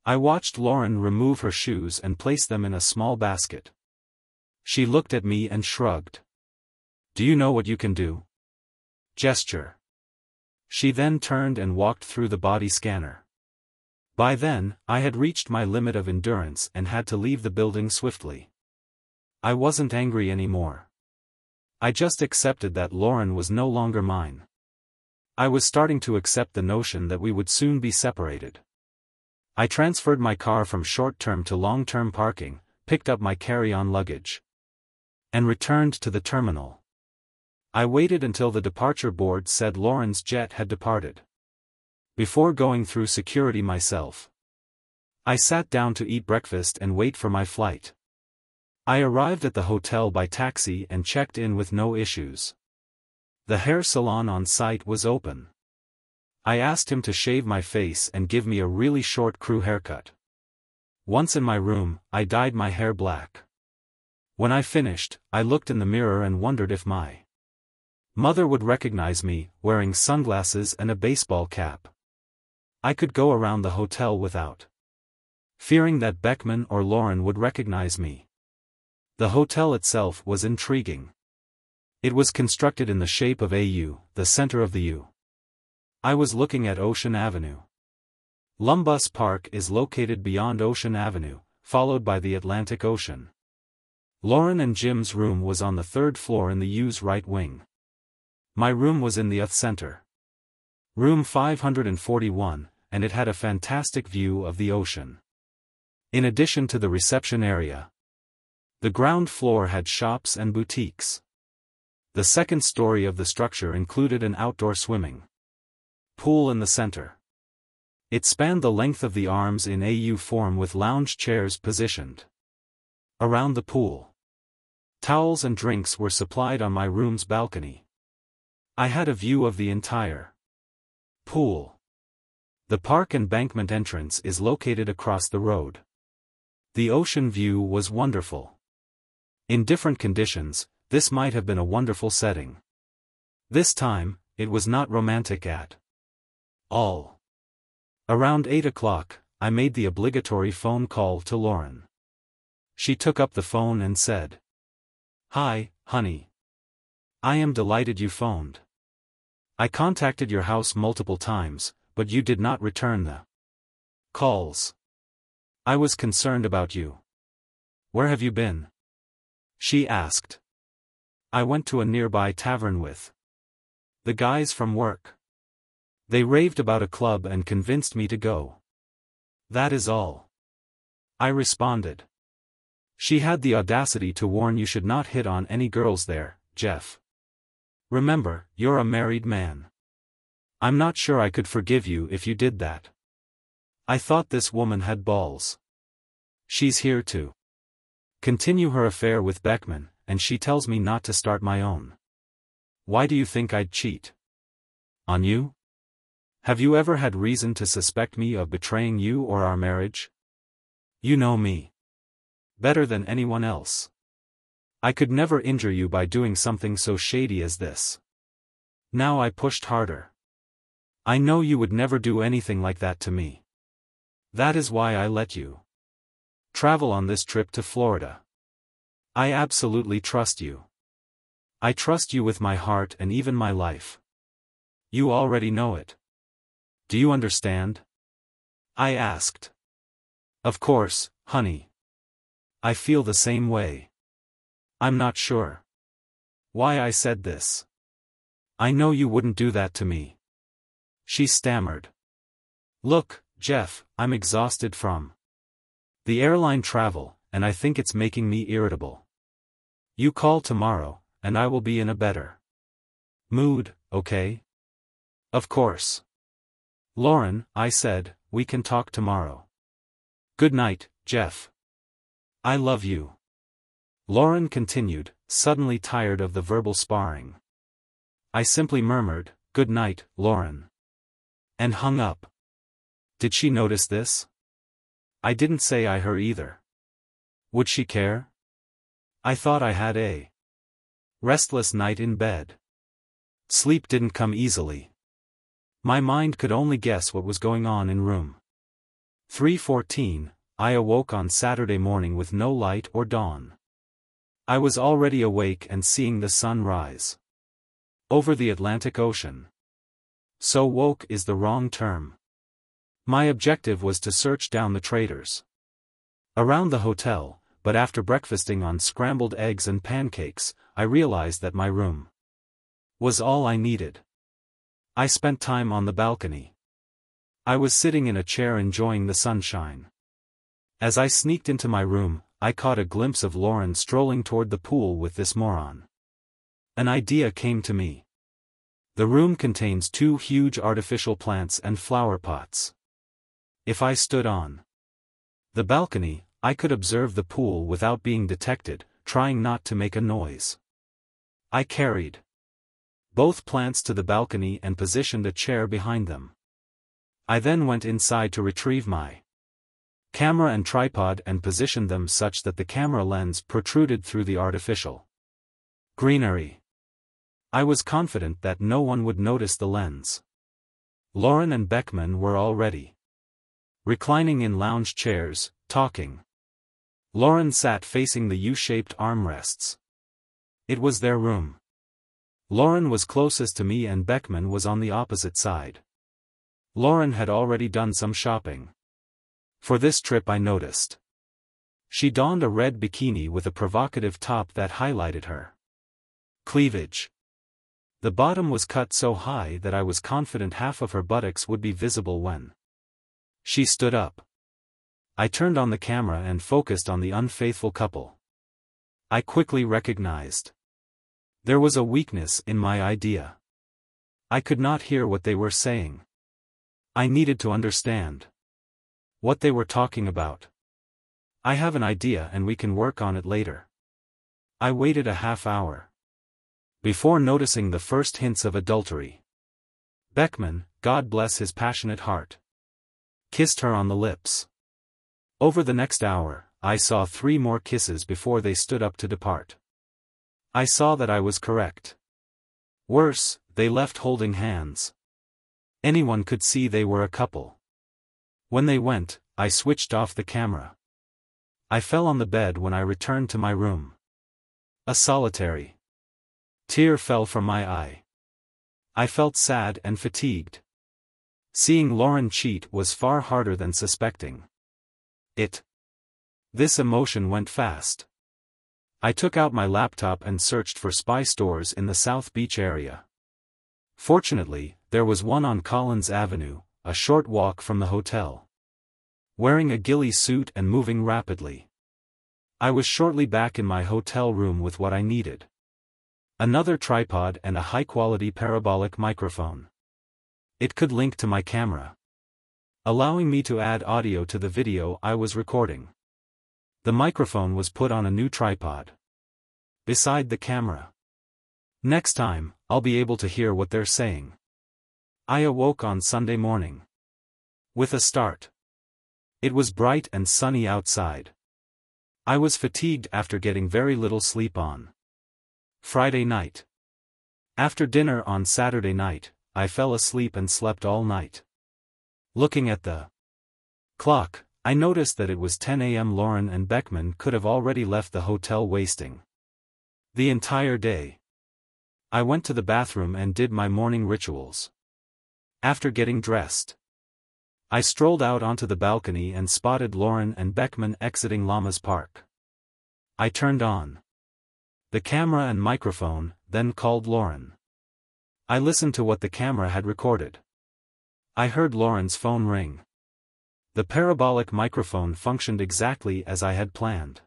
I watched Lauren remove her shoes and place them in a small basket. She looked at me and shrugged. "Do you know what you can do?" Gesture. She then turned and walked through the body scanner. By then, I had reached my limit of endurance and had to leave the building swiftly. I wasn't angry anymore. I just accepted that Lauren was no longer mine. I was starting to accept the notion that we would soon be separated. I transferred my car from short-term to long-term parking, picked up my carry-on luggage, and returned to the terminal. I waited until the departure board said Lauren's jet had departed before going through security myself. I sat down to eat breakfast and wait for my flight. I arrived at the hotel by taxi and checked in with no issues. The hair salon on site was open. I asked him to shave my face and give me a really short crew haircut. Once in my room, I dyed my hair black. When I finished, I looked in the mirror and wondered if my mother would recognize me, wearing sunglasses and a baseball cap. I could go around the hotel without fearing that Beckman or Lauren would recognize me. The hotel itself was intriguing. It was constructed in the shape of a U, the center of the U. I was looking at Ocean Avenue. Lumbus Park is located beyond Ocean Avenue, followed by the Atlantic Ocean. Lauren and Jim's room was on the third floor in the U's right wing. My room was in the center. Room 541, and it had a fantastic view of the ocean. In addition to the reception area, the ground floor had shops and boutiques. The second story of the structure included an outdoor swimming pool in the center. It spanned the length of the arms in a U form with lounge chairs positioned around the pool. Towels and drinks were supplied on my room's balcony. I had a view of the entire pool. The park embankment entrance is located across the road. The ocean view was wonderful. In different conditions, this might have been a wonderful setting. This time, it was not romantic at all. Around 8 o'clock, I made the obligatory phone call to Lauren. She took up the phone and said, "Hi, honey. I am delighted you phoned. I contacted your house multiple times, but you did not return the calls. I was concerned about you. Where have you been?" she asked. "I went to a nearby tavern with the guys from work. They raved about a club and convinced me to go. That is all," I responded. "She had the audacity to warn you should not hit on any girls there, Jeff. Remember, you're a married man. I'm not sure I could forgive you if you did that. I thought this woman had balls. She's here to continue her affair with Beckman, and she tells me not to start my own. Why do you think I'd cheat on you? Have you ever had reason to suspect me of betraying you or our marriage? You know me better than anyone else. I could never injure you by doing something so shady as this." Now I pushed harder. "I know you would never do anything like that to me. That is why I let you travel on this trip to Florida. I absolutely trust you. I trust you with my heart and even my life. You already know it. Do you understand?" I asked. "Of course, honey. I feel the same way. I'm not sure why I said this. I know you wouldn't do that to me," she stammered. "Look, Jeff, I'm exhausted from the airline travel, and I think it's making me irritable. You call tomorrow, and I will be in a better mood, okay?" "Of course. Lauren," I said, "we can talk tomorrow. Good night, Jeff. I love you." Lauren continued, suddenly tired of the verbal sparring. I simply murmured, "Good night, Lauren," and hung up. Did she notice this? I didn't say her either. Would she care? I thought I had a restless night in bed. Sleep didn't come easily. My mind could only guess what was going on in room 314. I awoke on Saturday morning with no light or dawn. I was already awake and seeing the sun rise over the Atlantic Ocean. So woke is the wrong term. My objective was to search down the traders around the hotel, but after breakfasting on scrambled eggs and pancakes, I realized that my room was all I needed. I spent time on the balcony. I was sitting in a chair enjoying the sunshine. As I sneaked into my room, I caught a glimpse of Lauren strolling toward the pool with this moron. An idea came to me. The room contains 2 huge artificial plants and flower pots. If I stood on the balcony, I could observe the pool without being detected, trying not to make a noise. I carried both plants to the balcony and positioned a chair behind them. I then went inside to retrieve my camera and tripod and positioned them such that the camera lens protruded through the artificial greenery. I was confident that no one would notice the lens. Lauren and Beckman were already reclining in lounge chairs, talking. Lauren sat facing the U-shaped armrests. It was their room. Lauren was closest to me and Beckman was on the opposite side. Lauren had already done some shopping for this trip, I noticed. She donned a red bikini with a provocative top that highlighted her cleavage. The bottom was cut so high that I was confident half of her buttocks would be visible when she stood up. I turned on the camera and focused on the unfaithful couple. I quickly recognized there was a weakness in my idea. I could not hear what they were saying. I needed to understand what they were talking about. I have an idea and we can work on it later. I waited a half hour before noticing the first hints of adultery. Beckman, God bless his passionate heart, kissed her on the lips. Over the next hour, I saw 3 more kisses before they stood up to depart. I saw that I was correct. Worse, they left holding hands. Anyone could see they were a couple. When they went, I switched off the camera. I fell on the bed when I returned to my room. A solitary tear fell from my eye. I felt sad and fatigued. Seeing Lauren cheat was far harder than suspecting it. This emotion went fast. I took out my laptop and searched for spy stores in the South Beach area. Fortunately, there was one on Collins Avenue, a short walk from the hotel. Wearing a ghillie suit and moving rapidly, I was shortly back in my hotel room with what I needed: another tripod and a high-quality parabolic microphone. It could link to my camera, allowing me to add audio to the video I was recording. The microphone was put on a new tripod beside the camera. Next time, I'll be able to hear what they're saying. I awoke on Sunday morning with a start. It was bright and sunny outside. I was fatigued after getting very little sleep on Friday night. After dinner on Saturday night, I fell asleep and slept all night. Looking at the clock, I noticed that it was 10 a.m. Lauren and Beckman could have already left the hotel wasting the entire day. I went to the bathroom and did my morning rituals. After getting dressed, I strolled out onto the balcony and spotted Lauren and Beckman exiting Llamas Park. I turned on the camera and microphone, then called Lauren. I listened to what the camera had recorded. I heard Lauren's phone ring. The parabolic microphone functioned exactly as I had planned.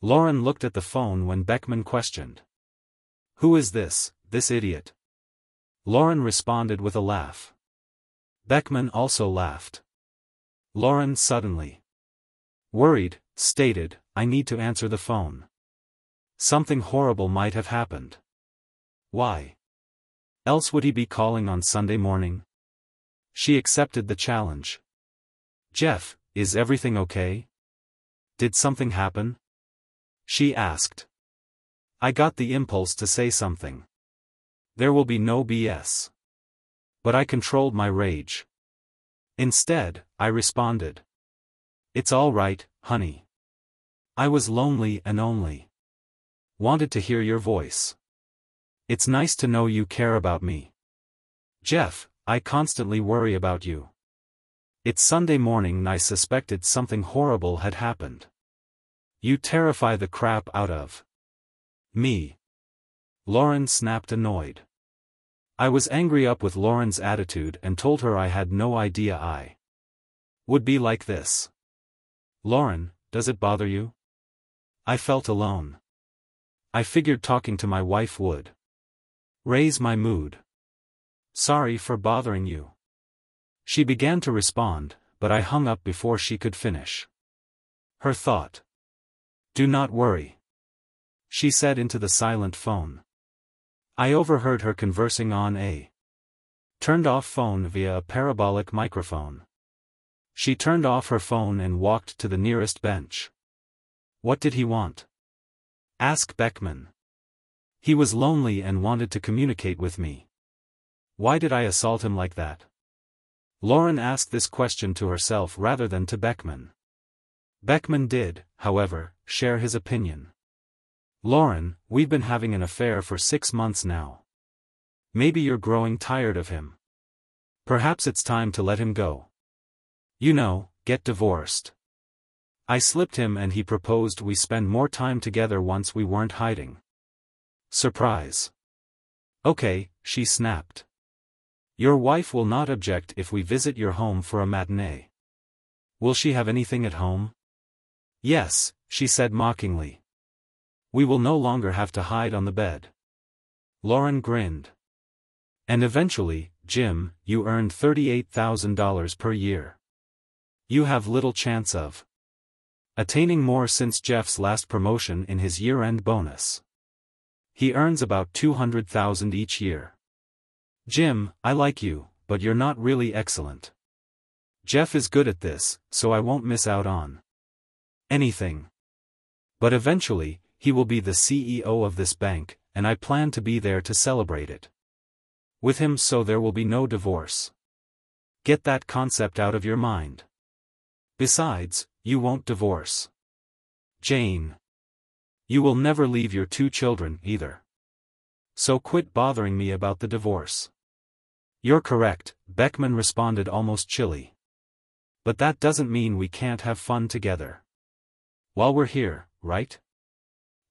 Lauren looked at the phone when Beckman questioned, "Who is this idiot?" Lauren responded with a laugh. Beckman also laughed. Lauren suddenly worried, stated, "I need to answer the phone. Something horrible might have happened." Why else would he be calling on Sunday morning? She accepted the challenge. "Jeff, is everything okay? Did something happen?" she asked. I got the impulse to say something. There will be no BS. But I controlled my rage. Instead, I responded, "It's all right, honey. I was lonely and only wanted to hear your voice. It's nice to know you care about me. Jeff, I constantly worry about you. It's Sunday morning and I suspected something horrible had happened. You terrify the crap out of me." Lauren snapped, annoyed. I was angry up with Lauren's attitude and told her I had no idea I would be like this. "Lauren, does it bother you?" I felt alone. I figured talking to my wife would raise my mood. "Sorry for bothering you." She began to respond, but I hung up before she could finish her thought. "Do not worry," she said into the silent phone. I overheard her conversing on a turned-off phone via a parabolic microphone. She turned off her phone and walked to the nearest bench. "What did he want?" asked Beckman. "He was lonely and wanted to communicate with me." "Why did I assault him like that?" Lauren asked this question to herself rather than to Beckman. Beckman did, however, share his opinion. "Lauren, we've been having an affair for 6 months now. Maybe you're growing tired of him. Perhaps it's time to let him go. You know, get divorced." I slipped him and he proposed we spend more time together once we weren't hiding. Surprise. Okay, she snapped. Your wife will not object if we visit your home for a matinee. Will she have anything at home? Yes, she said mockingly. We will no longer have to hide on the bed. Lauren grinned. And eventually, Jim, you earned $38,000 per year. You have little chance of attaining more since Jeff's last promotion in his year-end bonus. He earns about $200,000 each year. Jim, I like you, but you're not really excellent. Jeff is good at this, so I won't miss out on anything. But eventually, he will be the CEO of this bank, and I plan to be there to celebrate it with him, so there will be no divorce. Get that concept out of your mind. Besides, you won't divorce Jane. You will never leave your 2 children, either. So quit bothering me about the divorce. You're correct, Beckman responded almost chilly. But that doesn't mean we can't have fun together. While we're here, right?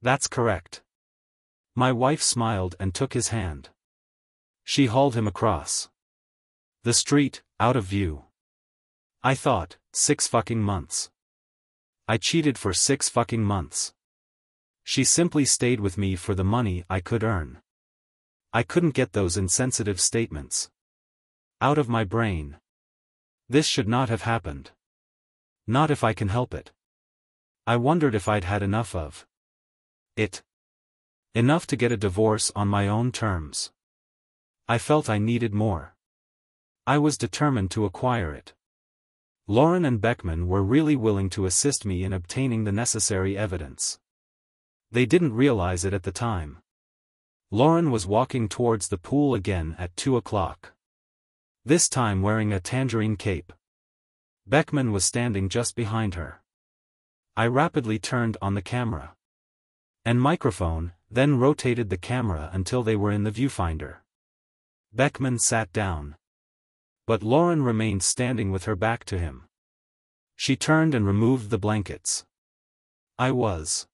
That's correct. My wife smiled and took his hand. She hauled him across the street, out of view. I thought, 6 fucking months. I cheated for 6 fucking months. She simply stayed with me for the money I could earn. I couldn't get those insensitive statements out of my brain. This should not have happened. Not if I can help it. I wondered if I'd had enough of it. Enough to get a divorce on my own terms. I felt I needed more. I was determined to acquire it. Lauren and Beckman were really willing to assist me in obtaining the necessary evidence. They didn't realize it at the time. Lauren was walking towards the pool again at 2 o'clock. This time wearing a tangerine cape. Beckman was standing just behind her. I rapidly turned on the camera and microphone, then rotated the camera until they were in the viewfinder. Beckman sat down. But Lauren remained standing with her back to him. She turned and removed the blankets. I was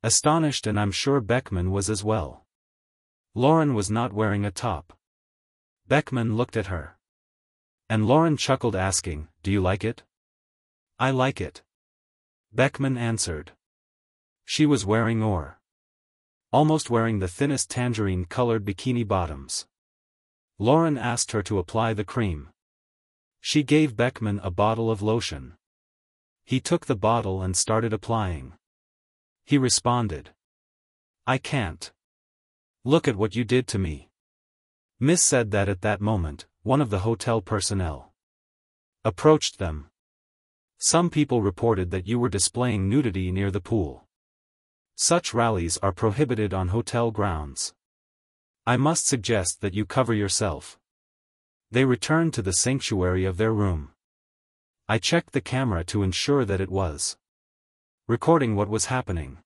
astonished, and I'm sure Beckman was as well. Lauren was not wearing a top. Beckman looked at her. And Lauren chuckled, asking, "Do you like it?" "I like it," Beckman answered. She was wearing almost wearing the thinnest tangerine-colored bikini bottoms. Lauren asked her to apply the cream. She gave Beckman a bottle of lotion. He took the bottle and started applying. He responded, "I can't. Look at what you did to me." Miss said that at that moment, one of the hotel personnel approached them. Some people reported that you were displaying nudity near the pool. Such rallies are prohibited on hotel grounds. I must suggest that you cover yourself. They returned to the sanctuary of their room. I checked the camera to ensure that it was recording what was happening.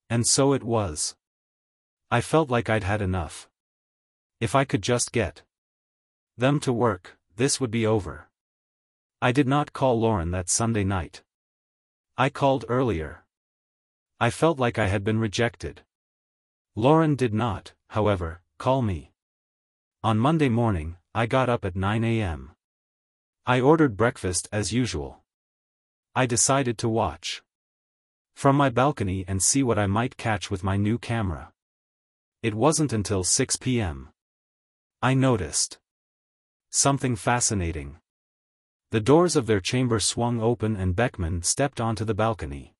And so it was. I felt like I'd had enough. If I could just get them to work, this would be over. I did not call Lauren that Sunday night. I called earlier. I felt like I had been rejected. Lauren did not, however, call me. On Monday morning, I got up at 9 a.m. I ordered breakfast as usual. I decided to watch from my balcony and see what I might catch with my new camera. It wasn't until 6 p.m. I noticed something fascinating. The doors of their chamber swung open and Beckman stepped onto the balcony.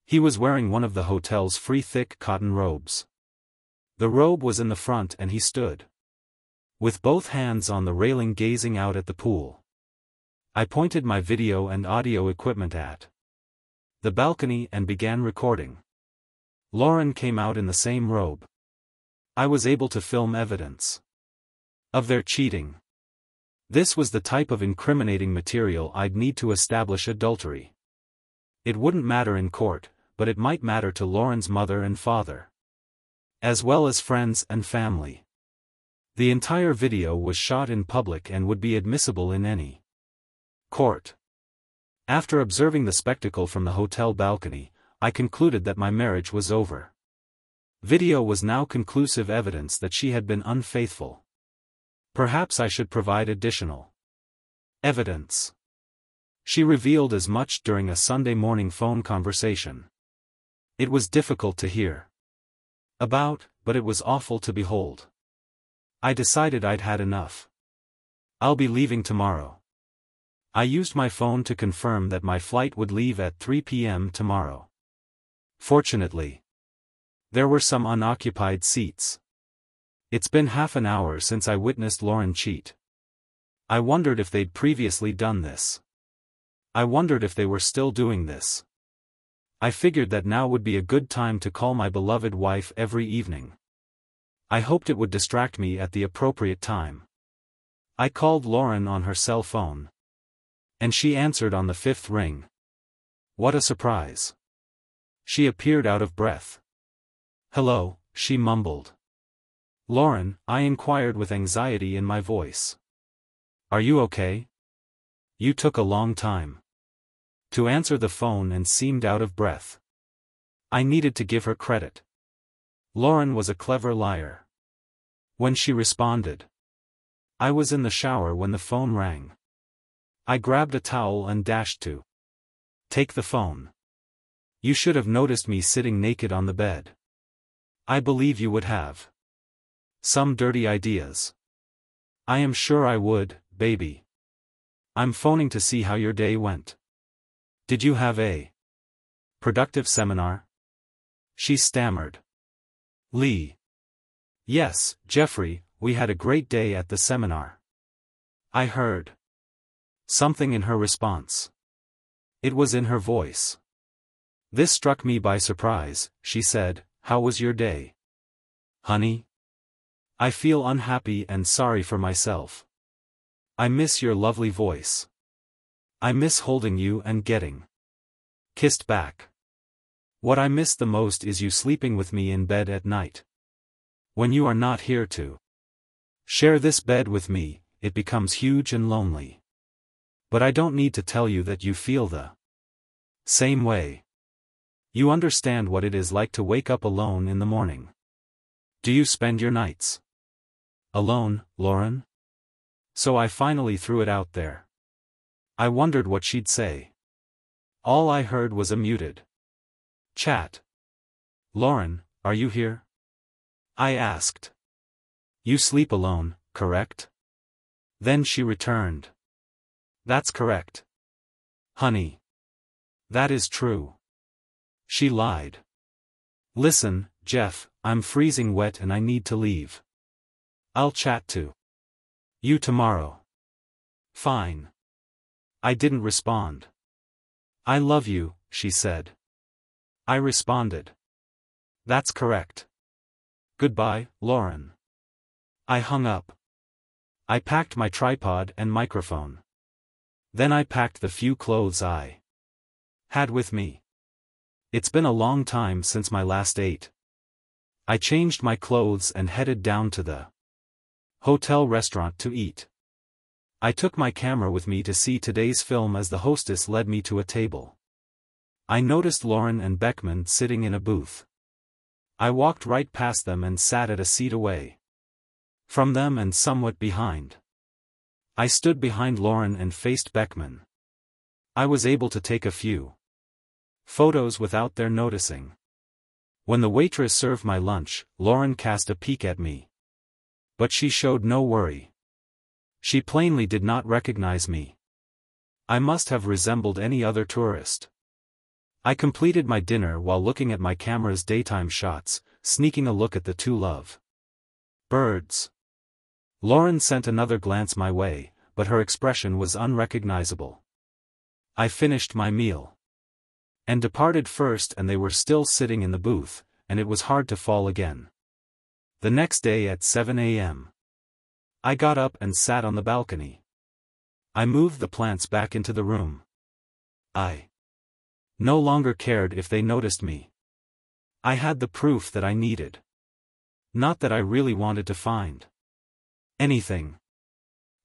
He was wearing one of the hotel's free thick cotton robes. The robe was in the front and he stood with both hands on the railing gazing out at the pool. I pointed my video and audio equipment at the balcony and began recording. Lauren came out in the same robe. I was able to film evidence of their cheating. This was the type of incriminating material I'd need to establish adultery. It wouldn't matter in court, but it might matter to Lauren's mother and father, as well as friends and family. The entire video was shot in public and would be admissible in any court. After observing the spectacle from the hotel balcony, I concluded that my marriage was over. Video was now conclusive evidence that she had been unfaithful. Perhaps I should provide additional evidence. She revealed as much during a Sunday morning phone conversation. It was difficult to hear about, but it was awful to behold. I decided I'd had enough. I'll be leaving tomorrow. I used my phone to confirm that my flight would leave at 3 p.m. tomorrow. Fortunately, there were some unoccupied seats. It's been half an hour since I witnessed Lauren cheat. I wondered if they'd previously done this. I wondered if they were still doing this. I figured that now would be a good time to call my beloved wife every evening. I hoped it would distract me at the appropriate time. I called Lauren on her cell phone. And she answered on the 5th ring. What a surprise. She appeared out of breath. Hello, she mumbled. Lauren, I inquired with anxiety in my voice. Are you okay? You took a long time to answer the phone and seemed out of breath. I needed to give her credit. Lauren was a clever liar. When she responded, I was in the shower when the phone rang. I grabbed a towel and dashed to take the phone. You should have noticed me sitting naked on the bed. I believe you would have some dirty ideas. I am sure I would, baby. I'm phoning to see how your day went. Did you have a productive seminar? She stammered. Lee. Yes, Jeffrey, we had a great day at the seminar. I heard something in her response. It was in her voice. This struck me by surprise. She said, How was your day? Honey? I feel unhappy and sorry for myself. I miss your lovely voice. I miss holding you and getting kissed back. What I miss the most is you sleeping with me in bed at night. When you are not here to share this bed with me, it becomes huge and lonely. But I don't need to tell you that you feel the same way. You understand what it is like to wake up alone in the morning. Do you spend your nights alone, Lauren? So I finally threw it out there. I wondered what she'd say. All I heard was a muted chat. Lauren, are you here? I asked. You sleep alone, correct? Then she returned. That's correct. Honey. That is true. She lied. Listen, Jeff, I'm freezing wet and I need to leave. I'll chat to you tomorrow. Fine. I didn't respond. I love you, she said. I responded. That's correct. Goodbye, Lauren. I hung up. I packed my tripod and microphone. Then I packed the few clothes I had with me. It's been a long time since my last ate. I changed my clothes and headed down to the hotel restaurant to eat. I took my camera with me to see today's film as the hostess led me to a table. I noticed Lauren and Beckman sitting in a booth. I walked right past them and sat at a seat away from them and somewhat behind. I stood behind Lauren and faced Beckman. I was able to take a few photos without their noticing. When the waitress served my lunch, Lauren cast a peek at me. But she showed no worry. She plainly did not recognize me. I must have resembled any other tourist. I completed my dinner while looking at my camera's daytime shots, sneaking a look at the two love birds. Lauren sent another glance my way, but her expression was unrecognizable. I finished my meal and departed first, and they were still sitting in the booth, and it was hard to fall again. The next day at 7 a.m. I got up and sat on the balcony. I moved the plants back into the room. I no longer cared if they noticed me. I had the proof that I needed. Not that I really wanted to find anything.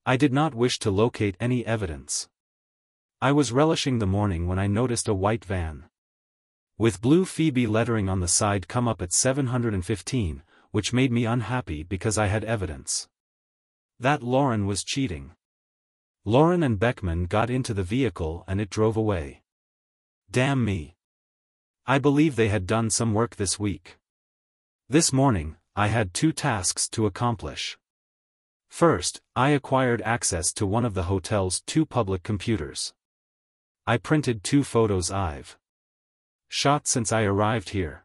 I did not wish to locate any evidence. I was relishing the morning when I noticed a white van with blue Phoebe lettering on the side come up at 715, which made me unhappy because I had evidence that Lauren was cheating. Lauren and Beckman got into the vehicle and it drove away. Damn me. I believe they had done some work this week. This morning, I had 2 tasks to accomplish. First, I acquired access to one of the hotel's 2 public computers. I printed 2 photos I've shot since I arrived here.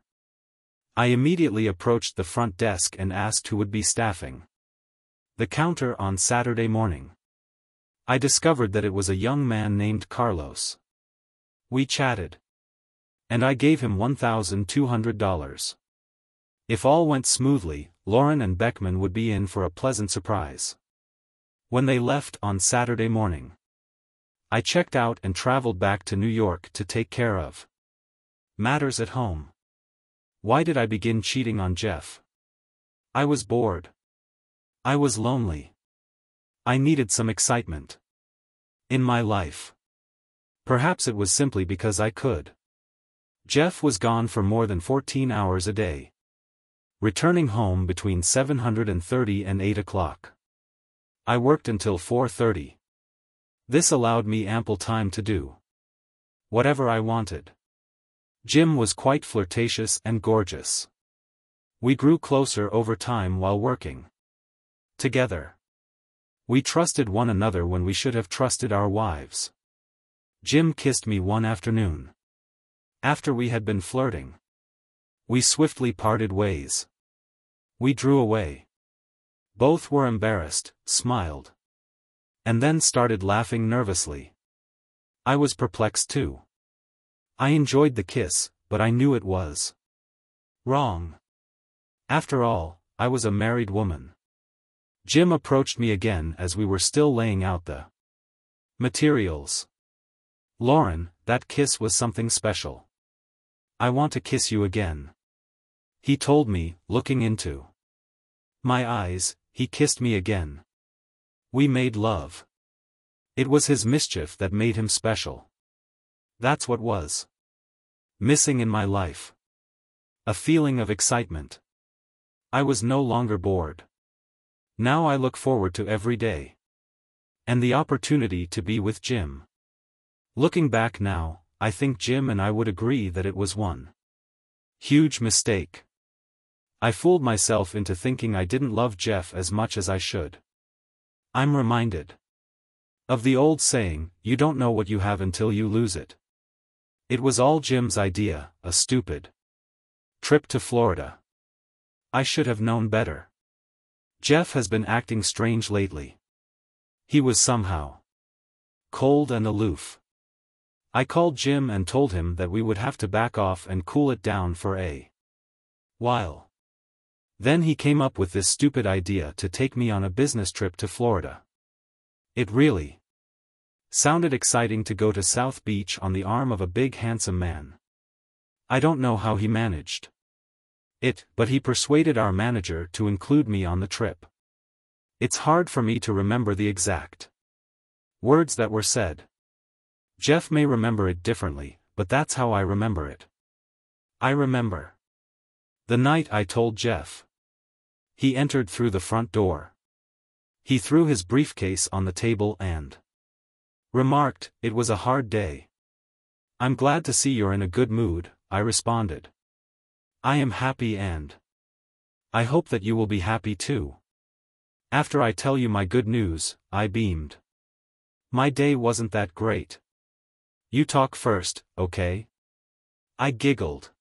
I immediately approached the front desk and asked who would be staffing the counter on Saturday morning. I discovered that it was a young man named Carlos. We chatted, and I gave him $1,200. If all went smoothly, Lauren and Beckman would be in for a pleasant surprise. When they left on Saturday morning, I checked out and traveled back to New York to take care of matters at home. Why did I begin cheating on Jeff? I was bored. I was lonely. I needed some excitement in my life. Perhaps it was simply because I could. Jeff was gone for more than 14 hours a day, returning home between 7:30 and 8 o'clock. I worked until 4:30. This allowed me ample time to do whatever I wanted. Jim was quite flirtatious and gorgeous. We grew closer over time while working together. We trusted one another when we should have trusted our wives. Jim kissed me one afternoon after we had been flirting. We swiftly parted ways. We drew away. Both were embarrassed, smiled, and then started laughing nervously. I was perplexed too. I enjoyed the kiss, but I knew it was wrong. After all, I was a married woman. Jim approached me again as we were still laying out the materials. Lauren, that kiss was something special. I want to kiss you again, he told me, looking into my eyes. He kissed me again. We made love. It was his mischief that made him special. That's what was missing in my life. A feeling of excitement. I was no longer bored. Now I look forward to every day and the opportunity to be with Jim. Looking back now, I think Jim and I would agree that it was one huge mistake. I fooled myself into thinking I didn't love Jeff as much as I should. I'm reminded of the old saying, you don't know what you have until you lose it. It was all Jim's idea, a stupid trip to Florida. I should have known better. Jeff has been acting strange lately. He was somehow cold and aloof. I called Jim and told him that we would have to back off and cool it down for a while. Then he came up with this stupid idea to take me on a business trip to Florida. It really sounded exciting to go to South Beach on the arm of a big handsome man. I don't know how he managed it, but he persuaded our manager to include me on the trip. It's hard for me to remember the exact words that were said. Jeff may remember it differently, but that's how I remember it. I remember the night I told Jeff. He entered through the front door. He threw his briefcase on the table and remarked, "It was a hard day." "I'm glad to see you're in a good mood," I responded. "I am happy and I hope that you will be happy too." "After I tell you my good news," I beamed. "My day wasn't that great." "You talk first, okay?" I giggled.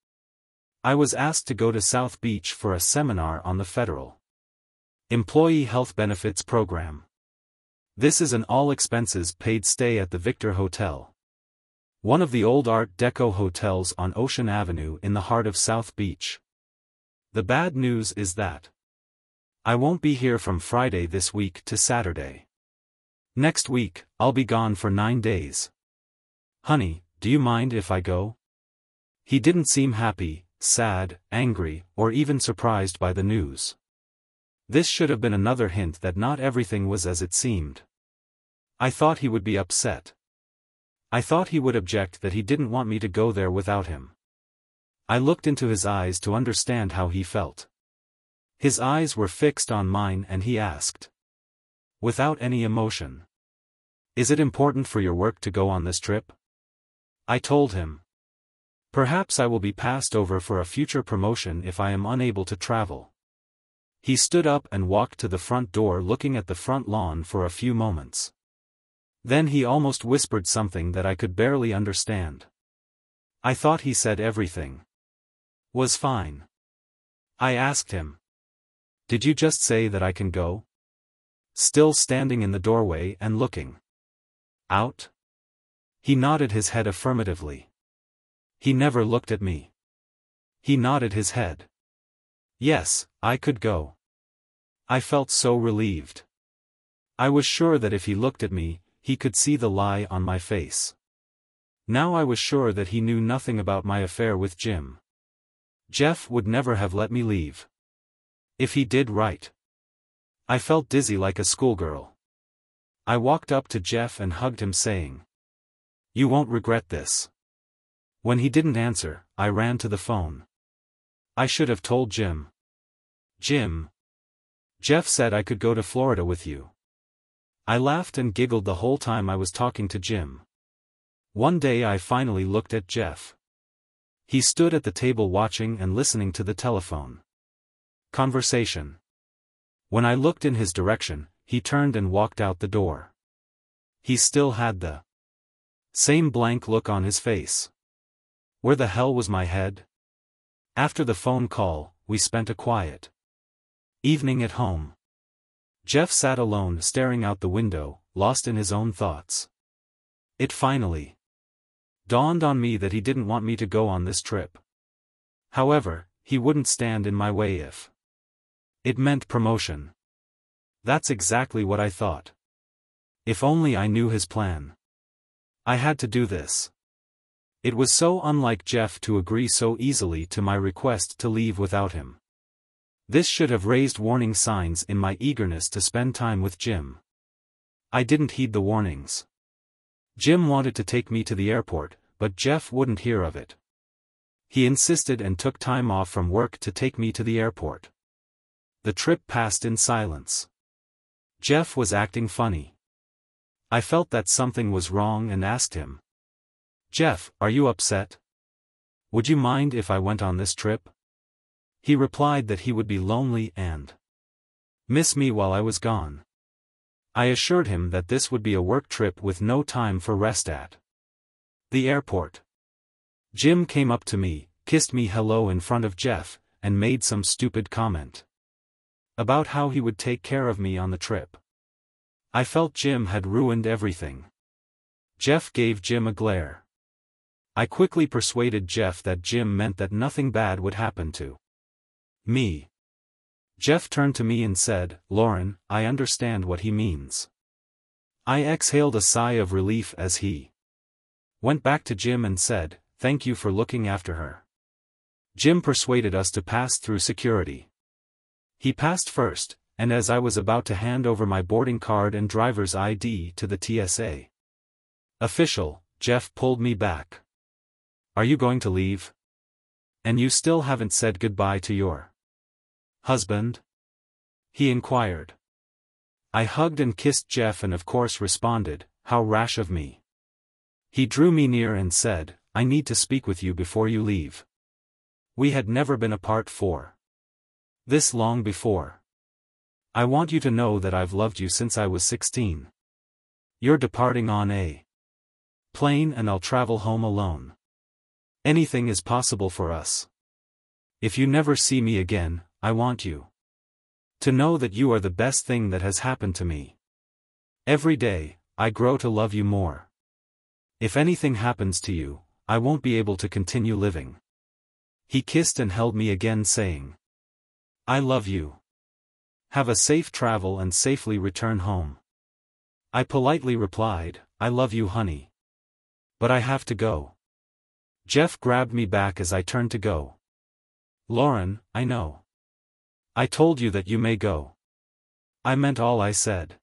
I was asked to go to South Beach for a seminar on the federal Employee Health Benefits Program. This is an all-expenses-paid stay at the Victor Hotel, one of the old Art Deco hotels on Ocean Avenue in the heart of South Beach. The bad news is that I won't be here from Friday this week to Saturday. Next week, I'll be gone for 9 days. "Honey, do you mind if I go?" He didn't seem happy, sad, angry, or even surprised by the news. This should have been another hint that not everything was as it seemed. I thought he would be upset. I thought he would object that he didn't want me to go there without him. I looked into his eyes to understand how he felt. His eyes were fixed on mine and he asked, without any emotion, "Is it important for your work to go on this trip?" I told him, "Perhaps I will be passed over for a future promotion if I am unable to travel." He stood up and walked to the front door, looking at the front lawn for a few moments. Then he almost whispered something that I could barely understand. I thought he said everything was fine. I asked him, "Did you just say that I can go?" Still standing in the doorway and looking out. He nodded his head affirmatively. He never looked at me. He nodded his head. Yes, I could go. I felt so relieved. I was sure that if he looked at me, he could see the lie on my face. Now I was sure that he knew nothing about my affair with Jim. Jeff would never have let me leave. If he did, right. I felt dizzy like a schoolgirl. I walked up to Jeff and hugged him, saying, "You won't regret this." When he didn't answer, I ran to the phone. I should have told Jim. "Jim. Jeff said I could go to Florida with you." I laughed and giggled the whole time I was talking to Jim. One day I finally looked at Jeff. He stood at the table watching and listening to the telephone conversation. When I looked in his direction, he turned and walked out the door. He still had the same blank look on his face. Where the hell was my head? After the phone call, we spent a quiet evening at home. Jeff sat alone staring out the window, lost in his own thoughts. It finally dawned on me that he didn't want me to go on this trip. However, he wouldn't stand in my way if it meant promotion. That's exactly what I thought. If only I knew his plan. I had to do this. It was so unlike Jeff to agree so easily to my request to leave without him. This should have raised warning signs in my eagerness to spend time with Jim. I didn't heed the warnings. Jim wanted to take me to the airport, but Jeff wouldn't hear of it. He insisted and took time off from work to take me to the airport. The trip passed in silence. Jeff was acting funny. I felt that something was wrong and asked him, "Jeff, are you upset? Would you mind if I went on this trip?" He replied that he would be lonely and miss me while I was gone. I assured him that this would be a work trip with no time for rest at the airport. Jim came up to me, kissed me hello in front of Jeff, and made some stupid comment about how he would take care of me on the trip. I felt Jim had ruined everything. Jeff gave Jim a glare. I quickly persuaded Jeff that Jim meant that nothing bad would happen to me. Jeff turned to me and said, "Lauren, I understand what he means." I exhaled a sigh of relief as he went back to Jim and said, "Thank you for looking after her." Jim persuaded us to pass through security. He passed first, and as I was about to hand over my boarding card and driver's ID to the TSA official, Jeff pulled me back. "Are you going to leave? And you still haven't said goodbye to your husband?" he inquired. I hugged and kissed Jeff and of course responded, "How rash of me." He drew me near and said, "I need to speak with you before you leave. We had never been apart for this long before. I want you to know that I've loved you since I was 16. You're departing on a plane and I'll travel home alone. Anything is possible for us. If you never see me again, I want you to know that you are the best thing that has happened to me. Every day, I grow to love you more. If anything happens to you, I won't be able to continue living." He kissed and held me again saying, "I love you. Have a safe travel and safely return home." I politely replied, "I love you, honey. But I have to go." Jeff grabbed me back as I turned to go. "Lauren, I know. I told you that you may go. I meant all I said.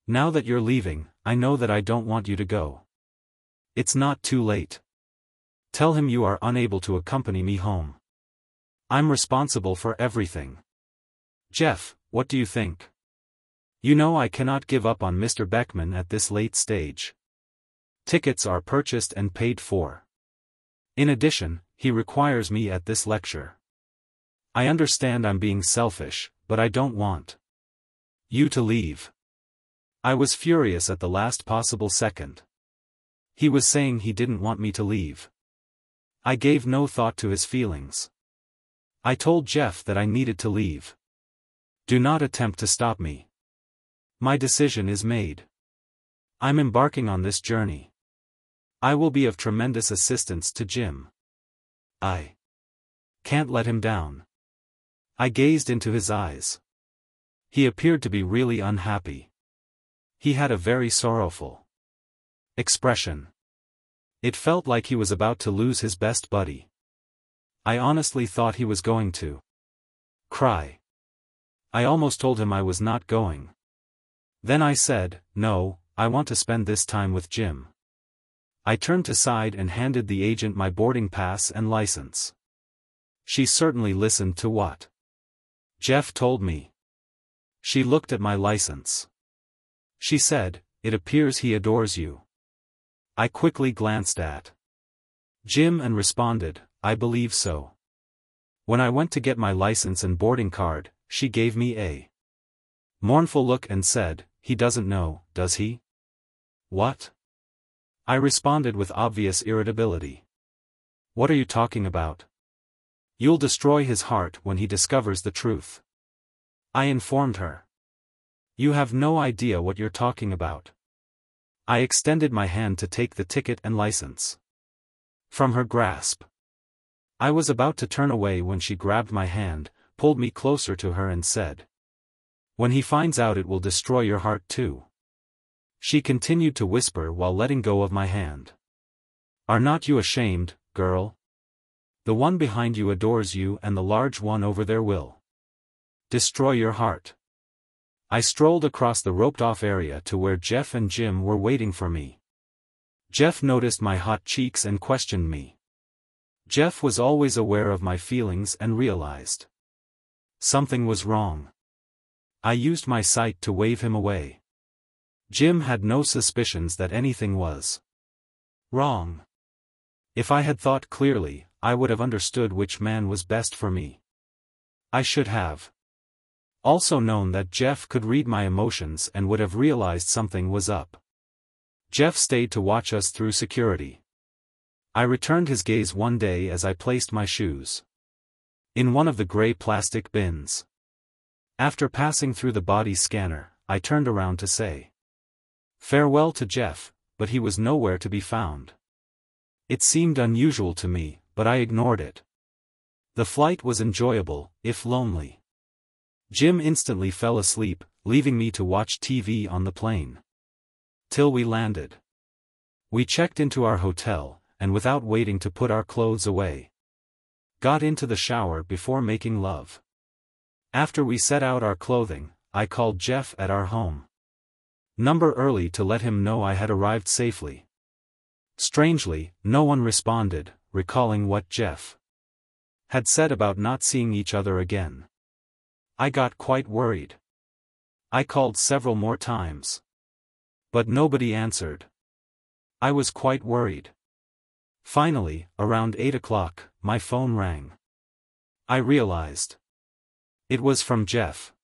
Now that you're leaving, I know that I don't want you to go. It's not too late. Tell him you are unable to accompany me home. I'm responsible for everything. Jeff, what do you think? You know I cannot give up on Mr. Beckman at this late stage. Tickets are purchased and paid for. In addition, he requires me at this lecture. I understand I'm being selfish, but I don't want you to leave. I was furious at the last possible second. He was saying he didn't want me to leave. I gave no thought to his feelings. I told Jeff that I needed to leave. Do not attempt to stop me. My decision is made. I'm embarking on this journey. I will be of tremendous assistance to Jim. I can't let him down. I gazed into his eyes. He appeared to be really unhappy. He had a very sorrowful expression. It felt like he was about to lose his best buddy. I honestly thought he was going to cry. I almost told him I was not going. Then I said, "No, I want to spend this time with Jim." I turned aside and handed the agent my boarding pass and license. She certainly listened to what Jeff told me. She looked at my license. She said, "It appears he adores you." I quickly glanced at Jim and responded, "I believe so." When I went to get my license and boarding card, she gave me a mournful look and said, "He doesn't know, does he?" "What?" I responded with obvious irritability. "What are you talking about? You'll destroy his heart when he discovers the truth." I informed her. "You have no idea what you're talking about." I extended my hand to take the ticket and license from her grasp. I was about to turn away when she grabbed my hand, pulled me closer to her and said, "When he finds out it will destroy your heart too." She continued to whisper while letting go of my hand. "Are not you ashamed, girl? The one behind you adores you and the large one over there will destroy your heart." I strolled across the roped-off area to where Jeff and Jim were waiting for me. Jeff noticed my hot cheeks and questioned me. Jeff was always aware of my feelings and realized something was wrong. I used my sight to wave him away. Jim had no suspicions that anything was wrong. If I had thought clearly, I would have understood which man was best for me. I should have also known that Jeff could read my emotions and would have realized something was up. Jeff stayed to watch us through security. I returned his gaze one day as I placed my shoes in one of the gray plastic bins. After passing through the body scanner, I turned around to say farewell to Jeff, but he was nowhere to be found. It seemed unusual to me, but I ignored it. The flight was enjoyable, if lonely. Jim instantly fell asleep, leaving me to watch TV on the plane till we landed. We checked into our hotel, and without waiting to put our clothes away, got into the shower before making love. After we set out our clothing, I called Jeff at our home number early to let him know I had arrived safely. Strangely, no one responded, recalling what Jeff had said about not seeing each other again. I got quite worried. I called several more times, but nobody answered. I was quite worried. Finally, around 8 o'clock, my phone rang. I realized it was from Jeff.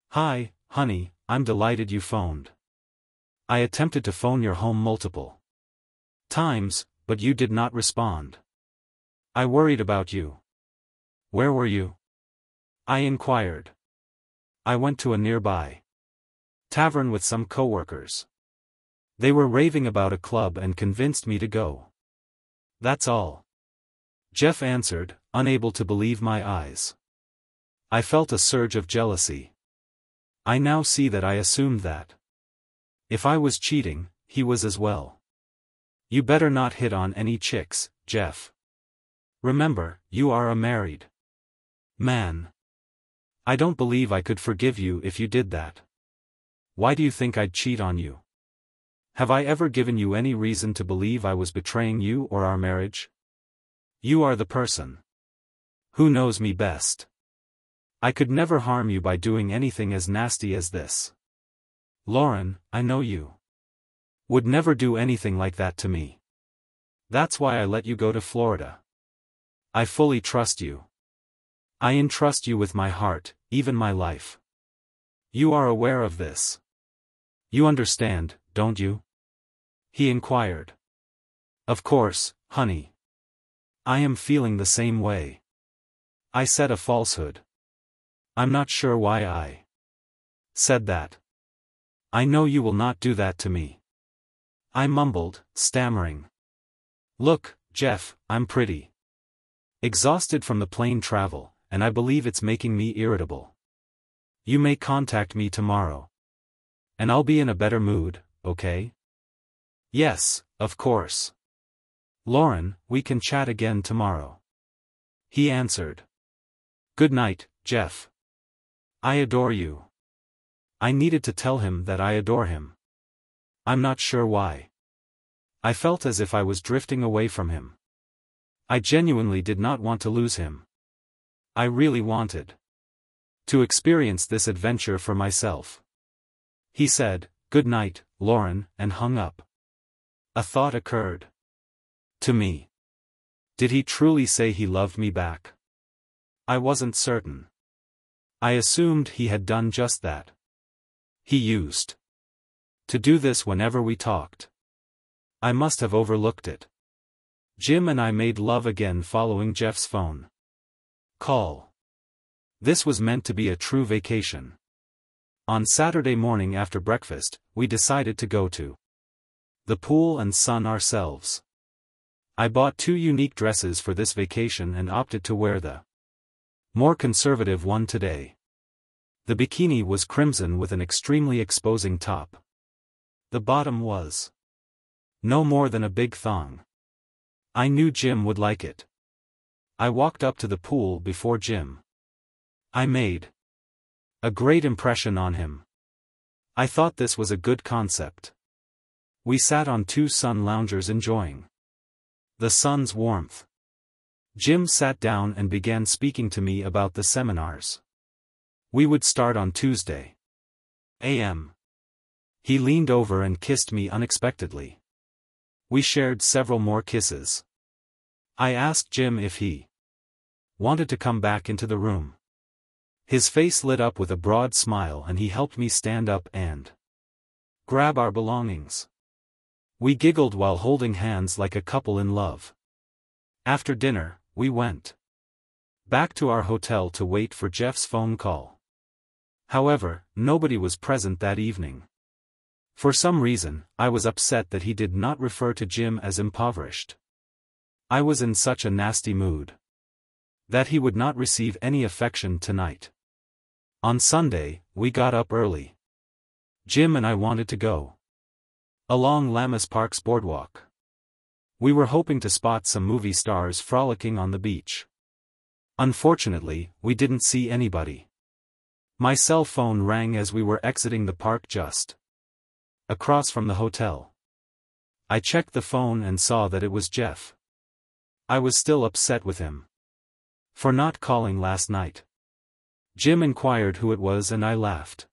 "Hi, honey, I'm delighted you phoned. I attempted to phone your home multiple times, but you did not respond. I worried about you." "Where were you?" I inquired. "I went to a nearby tavern with some coworkers. They were raving about a club and convinced me to go. That's all." Jeff answered, unable to believe my eyes. I felt a surge of jealousy. I now see that I assumed that if I was cheating, he was as well. "You better not hit on any chicks, Jeff. Remember, you are a married man. I don't believe I could forgive you if you did that. Why do you think I'd cheat on you? Have I ever given you any reason to believe I was betraying you or our marriage? You are the person who knows me best. I could never harm you by doing anything as nasty as this. Lauren, I know you would never do anything like that to me. That's why I let you go to Florida. I fully trust you. I entrust you with my heart, even my life. You are aware of this. You understand, don't you? He inquired. Of course, honey. I am feeling the same way. I said a falsehood. I'm not sure why I said that. I know you will not do that to me. I mumbled, stammering. Look, Jeff, I'm pretty exhausted from the plane travel, and I believe it's making me irritable. You may contact me tomorrow. And I'll be in a better mood, okay? Yes, of course. Lauren, we can chat again tomorrow. He answered. Good night, Jeff. I adore you. I needed to tell him that I adore him. I'm not sure why. I felt as if I was drifting away from him. I genuinely did not want to lose him. I really wanted to experience this adventure for myself. He said, Good night, Lauren, and hung up. A thought occurred to me. Did he truly say he loved me back? I wasn't certain. I assumed he had done just that. He used to do this whenever we talked. I must have overlooked it. Jim and I made love again following Jeff's phone call. This was meant to be a true vacation. On Saturday morning after breakfast, we decided to go to the pool and sun ourselves. I bought 2 unique dresses for this vacation and opted to wear the more conservative one today. The bikini was crimson with an extremely exposing top. The bottom was no more than a big thong. I knew Jim would like it. I walked up to the pool before Jim. I made a great impression on him. I thought this was a good concept. We sat on 2 sun loungers enjoying the sun's warmth. Jim sat down and began speaking to me about the seminars we would start on Tuesday a.m. He leaned over and kissed me unexpectedly. We shared several more kisses. I asked Jim if he wanted to come back into the room. His face lit up with a broad smile and he helped me stand up and grab our belongings. We giggled while holding hands like a couple in love. After dinner, we went back to our hotel to wait for Jeff's phone call. However, nobody was present that evening. For some reason, I was upset that he did not refer to Jim as impoverished. I was in such a nasty mood that he would not receive any affection tonight. On Sunday, we got up early. Jim and I wanted to go along Lammas Park's boardwalk. We were hoping to spot some movie stars frolicking on the beach. Unfortunately, we didn't see anybody. My cell phone rang as we were exiting the park just across from the hotel. I checked the phone and saw that it was Jeff. I was still upset with him for not calling last night. Jim inquired who it was and I laughed.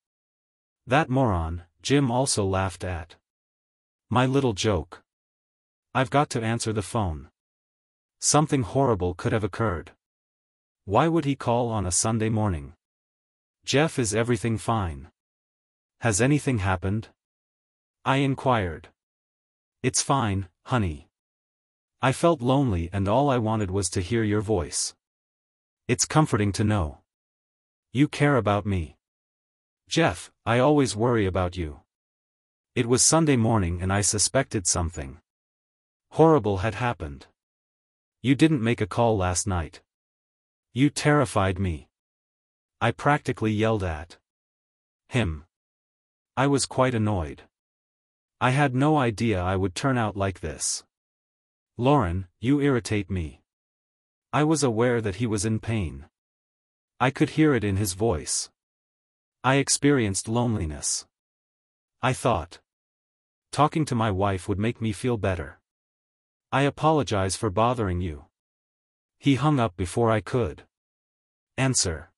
That moron, Jim also laughed at my little joke. I've got to answer the phone. Something horrible could have occurred. Why would he call on a Sunday morning? Jeff, is everything fine? Has anything happened? I inquired. It's fine, honey. I felt lonely and all I wanted was to hear your voice. It's comforting to know you care about me. Jeff, I always worry about you. It was Sunday morning and I suspected something horrible had happened. You didn't make a call last night. You terrified me. I practically yelled at him. I was quite annoyed. I had no idea I would turn out like this. Lauren, you irritate me. I was aware that he was in pain. I could hear it in his voice. I experienced loneliness. I thought Talking to my wife would make me feel better. I apologize for bothering you. He hung up before I could answer.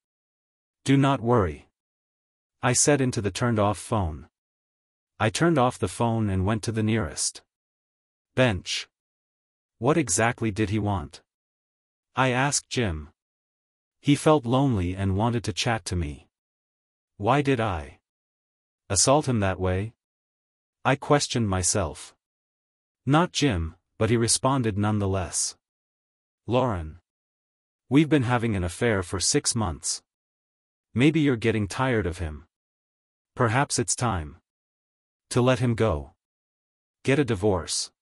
Do not worry, I said into the turned-off phone. I turned off the phone and went to the nearest bench. What exactly did he want? I asked Jim. He felt lonely and wanted to chat to me. Why did I assault him that way? I questioned myself. Not Jim, but he responded nonetheless. Lauren. We've been having an affair for 6 months. Maybe you're getting tired of him. Perhaps it's time to let him go. Get a divorce.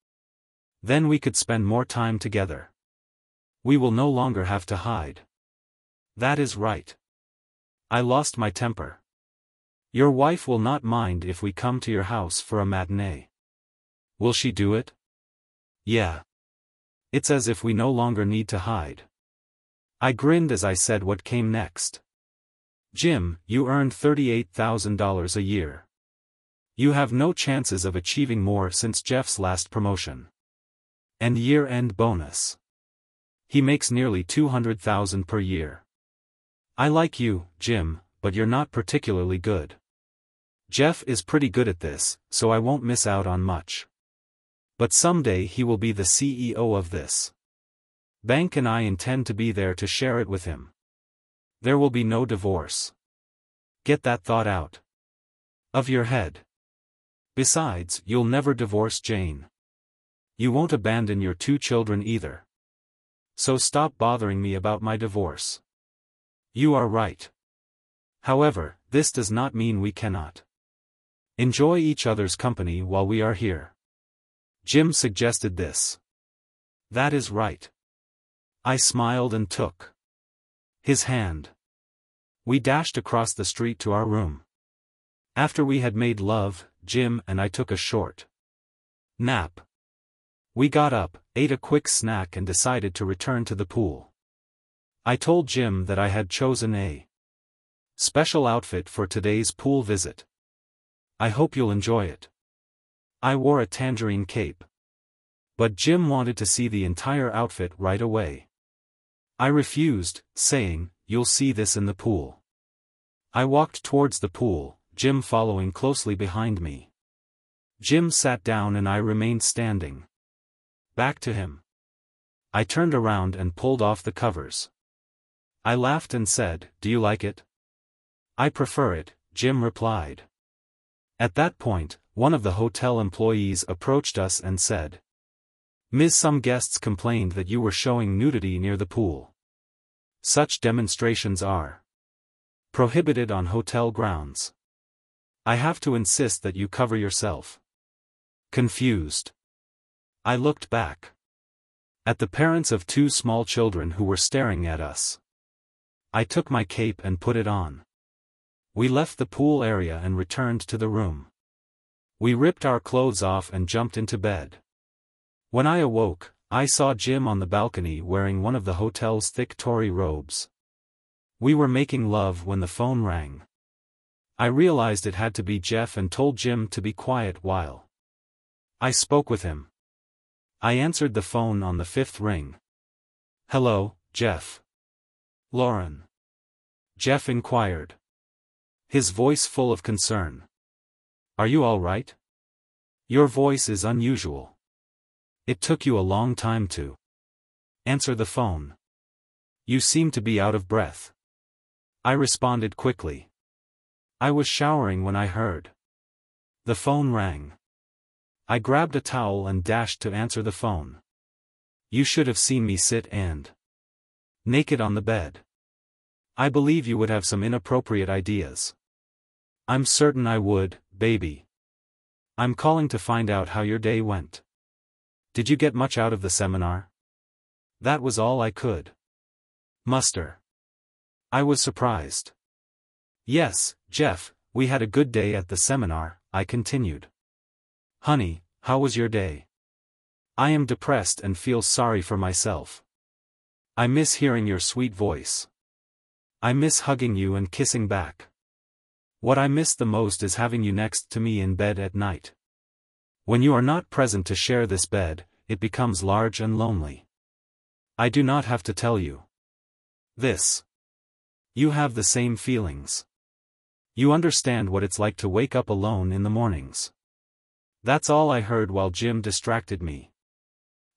Then we could spend more time together. We will no longer have to hide. That is right. I lost my temper. Your wife will not mind if we come to your house for a matinee. Will she do it? Yeah. It's as if we no longer need to hide. I grinned as I said what came next. Jim, you earned $38,000 a year. You have no chances of achieving more since Jeff's last promotion. And year-end bonus. He makes nearly $200,000 per year. I like you, Jim, but you're not particularly good. Jeff is pretty good at this, so I won't miss out on much. But someday he will be the CEO of this bank and I intend to be there to share it with him. There will be no divorce. Get that thought out of your head. Besides, you'll never divorce Jane. You won't abandon your 2 children either. So stop bothering me about my divorce. You are right. However, this does not mean we cannot enjoy each other's company while we are here. Jim suggested this. That is right. I smiled and took his hand. We dashed across the street to our room. After we had made love, Jim and I took a short nap. We got up, ate a quick snack and decided to return to the pool. I told Jim that I had chosen a special outfit for today's pool visit. I hope you'll enjoy it. I wore a tangerine cape. But Jim wanted to see the entire outfit right away. I refused, saying, "You'll see this in the pool." I walked towards the pool, Jim following closely behind me. Jim sat down and I remained standing back to him. I turned around and pulled off the covers. I laughed and said, "Do you like it?" "I prefer it," Jim replied. At that point, one of the hotel employees approached us and said, "Ms. Some guests complained that you were showing nudity near the pool. Such demonstrations are prohibited on hotel grounds. I have to insist that you cover yourself." Confused, I looked back at the parents of 2 small children who were staring at us. I took my cape and put it on. We left the pool area and returned to the room. We ripped our clothes off and jumped into bed. When I awoke, I saw Jim on the balcony wearing one of the hotel's thick Tory robes. We were making love when the phone rang. I realized it had to be Jeff and told Jim to be quiet while I spoke with him. I answered the phone on the 5th ring. "Hello, Jeff." "Lauren?" Jeff inquired, his voice full of concern. "Are you all right? Your voice is unusual. It took you a long time to answer the phone. You seem to be out of breath." I responded quickly. I was showering when I heard the phone rang. I grabbed a towel and dashed to answer the phone. You should have seen me sit and naked on the bed. I believe you would have some inappropriate ideas. I'm certain I would, baby. I'm calling to find out how your day went. Did you get much out of the seminar? That was all I could muster. I was surprised. Yes, Jeff, we had a good day at the seminar, I continued. Honey, how was your day? I am depressed and feel sorry for myself. I miss hearing your sweet voice. I miss hugging you and kissing back. What I miss the most is having you next to me in bed at night. When you are not present to share this bed, it becomes large and lonely. I do not have to tell you this. You have the same feelings. You understand what it's like to wake up alone in the mornings. That's all I heard while Jim distracted me.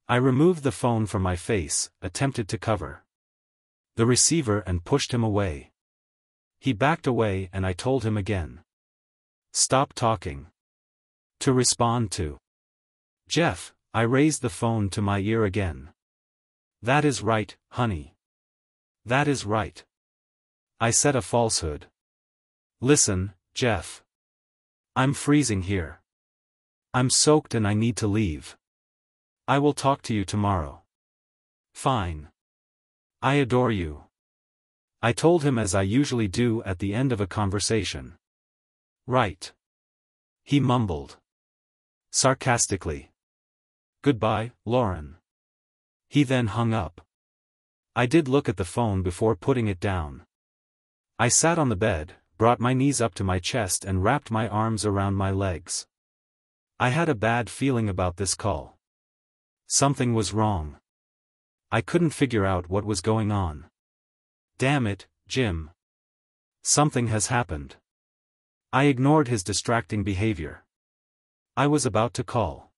I removed the phone from my face, attempted to cover the receiver and pushed him away. He backed away and I told him again. Stop talking. To respond to Jeff, I raised the phone to my ear again. That is right, honey. That is right. I said a falsehood. Listen, Jeff. I'm freezing here. I'm soaked and I need to leave. I will talk to you tomorrow. Fine. I adore you. I told him as I usually do at the end of a conversation. Right. He mumbled. Sarcastically. Goodbye, Lauren. He then hung up. I did look at the phone before putting it down. I sat on the bed, brought my knees up to my chest and wrapped my arms around my legs. I had a bad feeling about this call. Something was wrong. I couldn't figure out what was going on. Damn it, Jim. Something has happened. I ignored his distracting behavior. I was about to call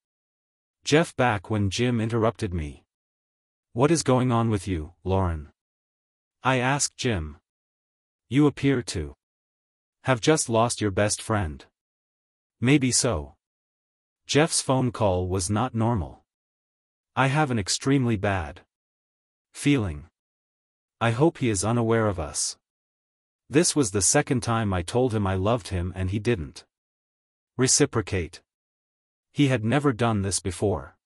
Jeff back when Jim interrupted me. What is going on with you, Lauren? I asked Jim. You appear to have just lost your best friend. Maybe so. Jeff's phone call was not normal. I have an extremely bad feeling. I hope he is unaware of us. This was the second time I told him I loved him and he didn't reciprocate. He had never done this before.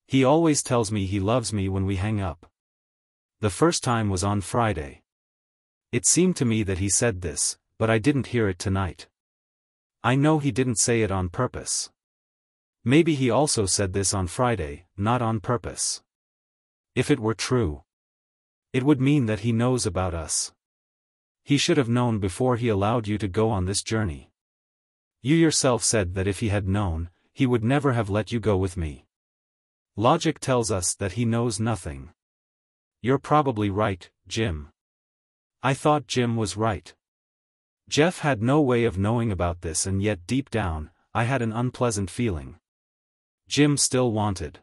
He always tells me he loves me when we hang up. The first time was on Friday. It seemed to me that he said this, but I didn't hear it tonight. I know he didn't say it on purpose. Maybe he also said this on Friday, not on purpose. If it were true, it would mean that he knows about us. He should have known before he allowed you to go on this journey. You yourself said that if he had known, he would never have let you go with me. Logic tells us that he knows nothing. You're probably right, Jim. I thought Jim was right. Jeff had no way of knowing about this and yet deep down, I had an unpleasant feeling. Jim still wanted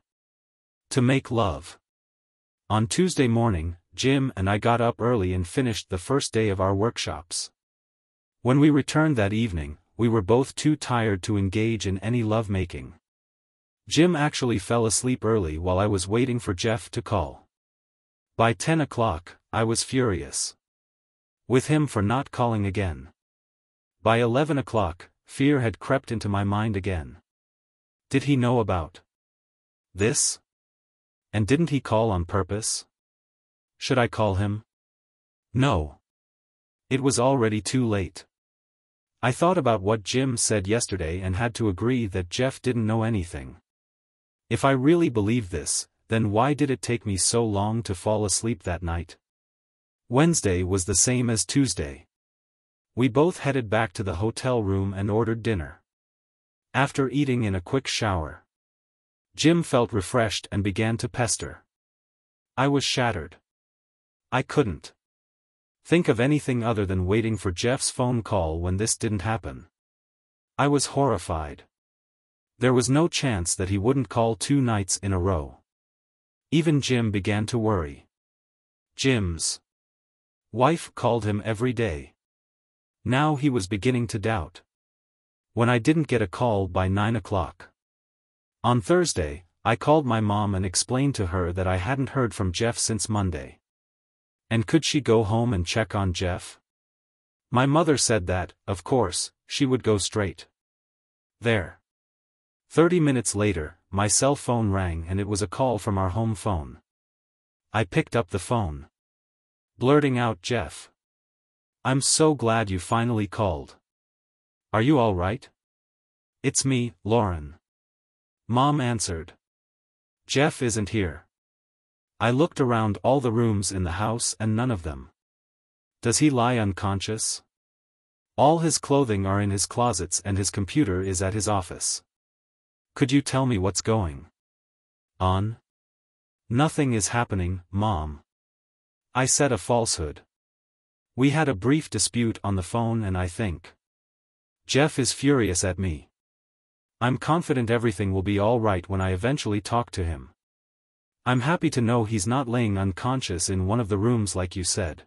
to make love. On Tuesday morning, Jim and I got up early and finished the first day of our workshops. When we returned that evening, we were both too tired to engage in any lovemaking. Jim actually fell asleep early while I was waiting for Jeff to call. By 10 o'clock, I was furious with him for not calling again. By 11 o'clock, fear had crept into my mind again. Did he know about this? And didn't he call on purpose? Should I call him? No. It was already too late. I thought about what Jim said yesterday and had to agree that Jeff didn't know anything. If I really believed this, then why did it take me so long to fall asleep that night? Wednesday was the same as Tuesday. We both headed back to the hotel room and ordered dinner. After eating in a quick shower, Jim felt refreshed and began to pester. I was shattered. I couldn't think of anything other than waiting for Jeff's phone call when this didn't happen. I was horrified. There was no chance that he wouldn't call 2 nights in a row. Even Jim began to worry. Jim's wife called him every day. Now he was beginning to doubt. When I didn't get a call by 9 o'clock. On Thursday, I called my mom and explained to her that I hadn't heard from Jeff since Monday. And could she go home and check on Jeff? My mother said that, of course, she would go straight there. 30 minutes later, my cell phone rang and it was a call from our home phone. I picked up the phone, blurting out Jeff. I'm so glad you finally called. Are you all right? It's me, Lauren. Mom answered. Jeff isn't here. I looked around all the rooms in the house and none of them. Does he lie unconscious? All his clothing are in his closets and his computer is at his office. Could you tell me what's going on? Nothing is happening, Mom. I said a falsehood. We had a brief dispute on the phone and I think Jeff is furious at me. I'm confident everything will be all right when I eventually talk to him. I'm happy to know he's not laying unconscious in one of the rooms like you said.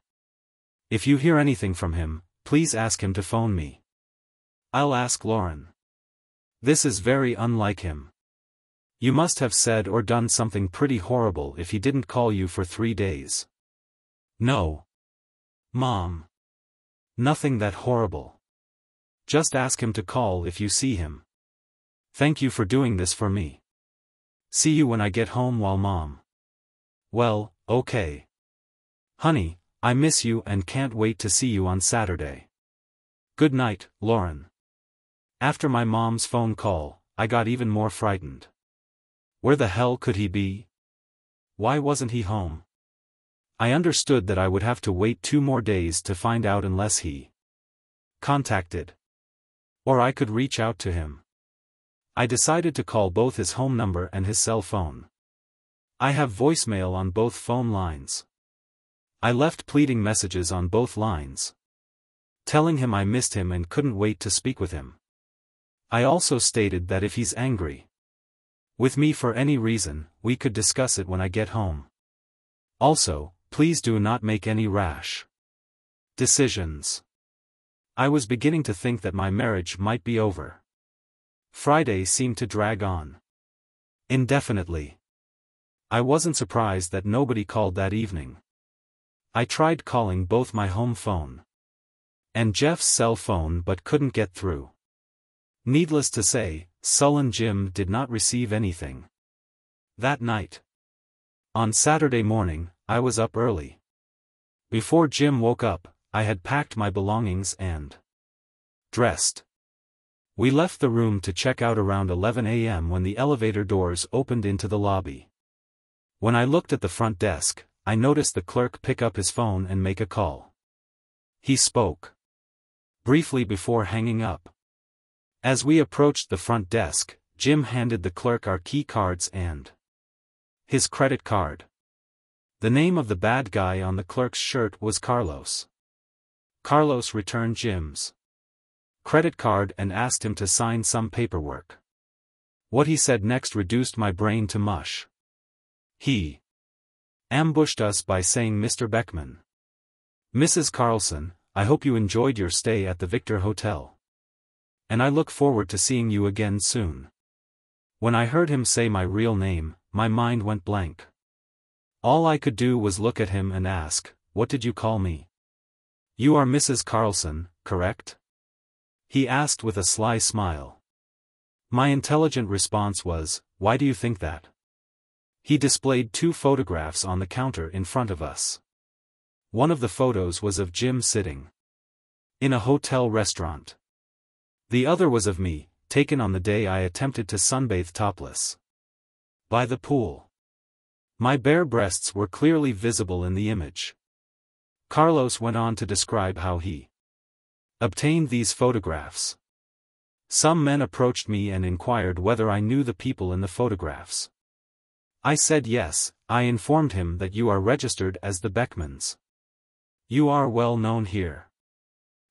If you hear anything from him, please ask him to phone me. I'll ask Lauren. This is very unlike him. You must have said or done something pretty horrible if he didn't call you for 3 days. No. Mom. Nothing that horrible. Just ask him to call if you see him. Thank you for doing this for me. See you when I get home, while Mom. Well, okay. Honey, I miss you and can't wait to see you on Saturday. Good night, Lauren. After my mom's phone call, I got even more frightened. Where the hell could he be? Why wasn't he home? I understood that I would have to wait 2 more days to find out unless he contacted. Or I could reach out to him. I decided to call both his home number and his cell phone. I have voicemail on both phone lines. I left pleading messages on both lines, telling him I missed him and couldn't wait to speak with him. I also stated that if he's angry with me for any reason, we could discuss it when I get home. Also, please do not make any rash decisions. I was beginning to think that my marriage might be over. Friday seemed to drag on indefinitely. I wasn't surprised that nobody called that evening. I tried calling both my home phone and Jeff's cell phone but couldn't get through. Needless to say, sullen Jim did not receive anything that night. On Saturday morning, I was up early. Before Jim woke up, I had packed my belongings and dressed. We left the room to check out around 11 a.m. when the elevator doors opened into the lobby. When I looked at the front desk, I noticed the clerk pick up his phone and make a call. He spoke briefly before hanging up. As we approached the front desk, Jim handed the clerk our key cards and his credit card. The name of the bad guy on the clerk's shirt was Carlos. Carlos returned Jim's credit card and asked him to sign some paperwork. What he said next reduced my brain to mush. He ambushed us by saying, "Mr. Beckman. Mrs. Carlson, I hope you enjoyed your stay at the Victor Hotel. And I look forward to seeing you again soon." When I heard him say my real name, my mind went blank. All I could do was look at him and ask, "What did you call me?" "You are Mrs. Carlson, correct?" he asked with a sly smile. My intelligent response was, "Why do you think that?" He displayed 2 photographs on the counter in front of us. One of the photos was of Jim sitting in a hotel restaurant. The other was of me, taken on the day I attempted to sunbathe topless by the pool. My bare breasts were clearly visible in the image. Carlos went on to describe how he obtained these photographs. Some men approached me and inquired whether I knew the people in the photographs. I said yes. I informed him that you are registered as the Beckmans. You are well known here.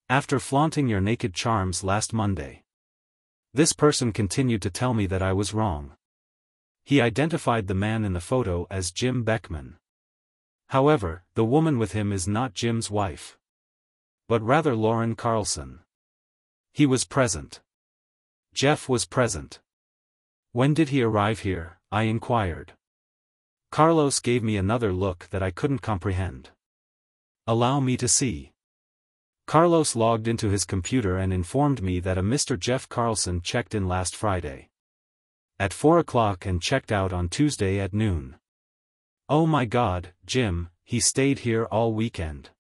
After flaunting your naked charms last Monday. This person continued to tell me that I was wrong. He identified the man in the photo as Jim Beckman. However, the woman with him is not Jim's wife, but rather Lauren Carlson. He was present. Jeff was present. When did he arrive here? I inquired. Carlos gave me another look that I couldn't comprehend. Allow me to see. Carlos logged into his computer and informed me that a Mr. Jeff Carlson checked in last Friday at 4 o'clock and checked out on Tuesday at noon. Oh my God, Jim, he stayed here all weekend.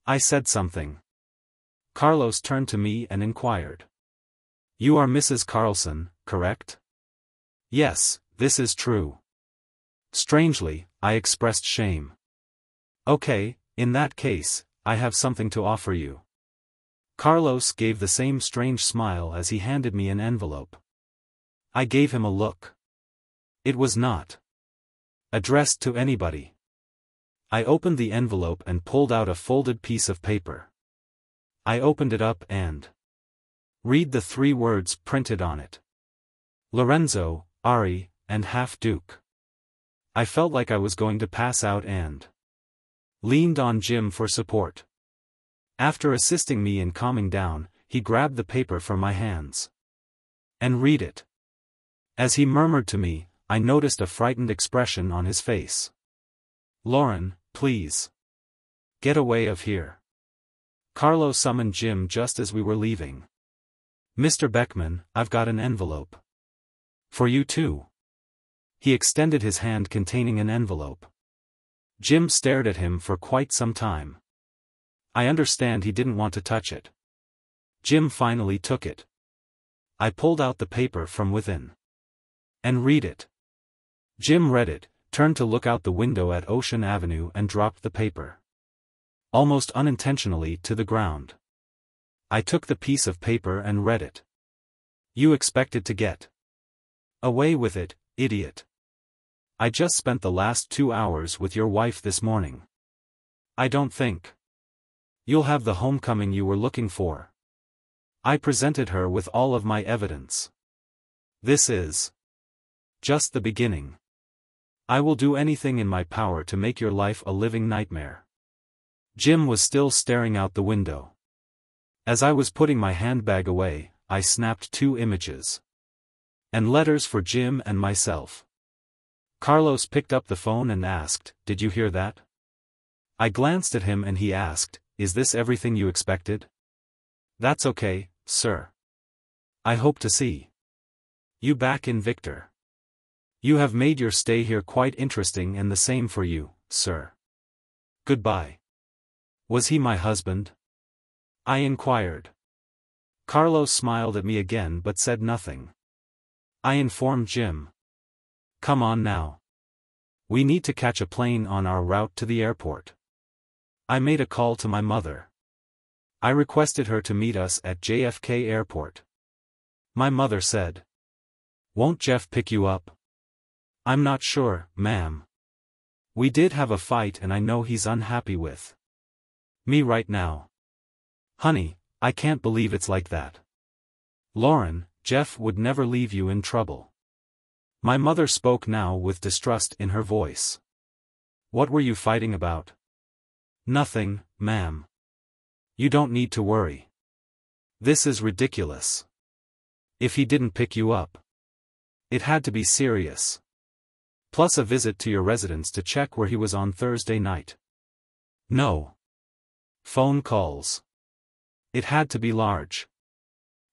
I said something. Carlos turned to me and inquired. You are Mrs. Carlson, correct? Yes, this is true. Strangely, I expressed shame. Okay, in that case, I have something to offer you. Carlos gave the same strange smile as he handed me an envelope. I gave him a look. It was not addressed to anybody. I opened the envelope and pulled out a folded piece of paper. I opened it up and read the 3 words printed on it. Lorenzo, Ari, and Half-Duke. I felt like I was going to pass out and leaned on Jim for support. After assisting me in calming down, he grabbed the paper from my hands and read it. As he murmured to me, I noticed a frightened expression on his face. "Lauren, please. Get away of here." Carlo summoned Jim just as we were leaving. "Mr. Beckman, I've got an envelope. For you too." He extended his hand containing an envelope. Jim stared at him for quite some time. I understand he didn't want to touch it. Jim finally took it. I pulled out the paper from within and read it. Jim read it, turned to look out the window at Ocean Avenue and dropped the paper, almost unintentionally, to the ground. I took the piece of paper and read it. "You expected to get away with it, idiot. I just spent the last 2 hours with your wife this morning. I don't think you'll have the homecoming you were looking for. I presented her with all of my evidence. This is just the beginning. I will do anything in my power to make your life a living nightmare." Jim was still staring out the window. As I was putting my handbag away, I snapped 2 images and letters for Jim and myself. Carlos picked up the phone and asked, "Did you hear that?" I glanced at him and he asked, "Is this everything you expected?" "That's okay, sir. I hope to see you back in Victor. You have made your stay here quite interesting, and the same for you, sir. Goodbye." "Was he my husband?" I inquired. Carlos smiled at me again but said nothing. I informed Jim. "Come on now. We need to catch a plane on our route to the airport." I made a call to my mother. I requested her to meet us at JFK Airport. My mother said, "Won't Jeff pick you up?" "I'm not sure, ma'am. We did have a fight and I know he's unhappy with me right now." "Honey, I can't believe it's like that. Lauren, Jeff would never leave you in trouble." My mother spoke now with distrust in her voice. "What were you fighting about?" "Nothing, ma'am. You don't need to worry. This is ridiculous. If he didn't pick you up, it had to be serious. Plus a visit to your residence to check where he was on Thursday night. No phone calls. It had to be large."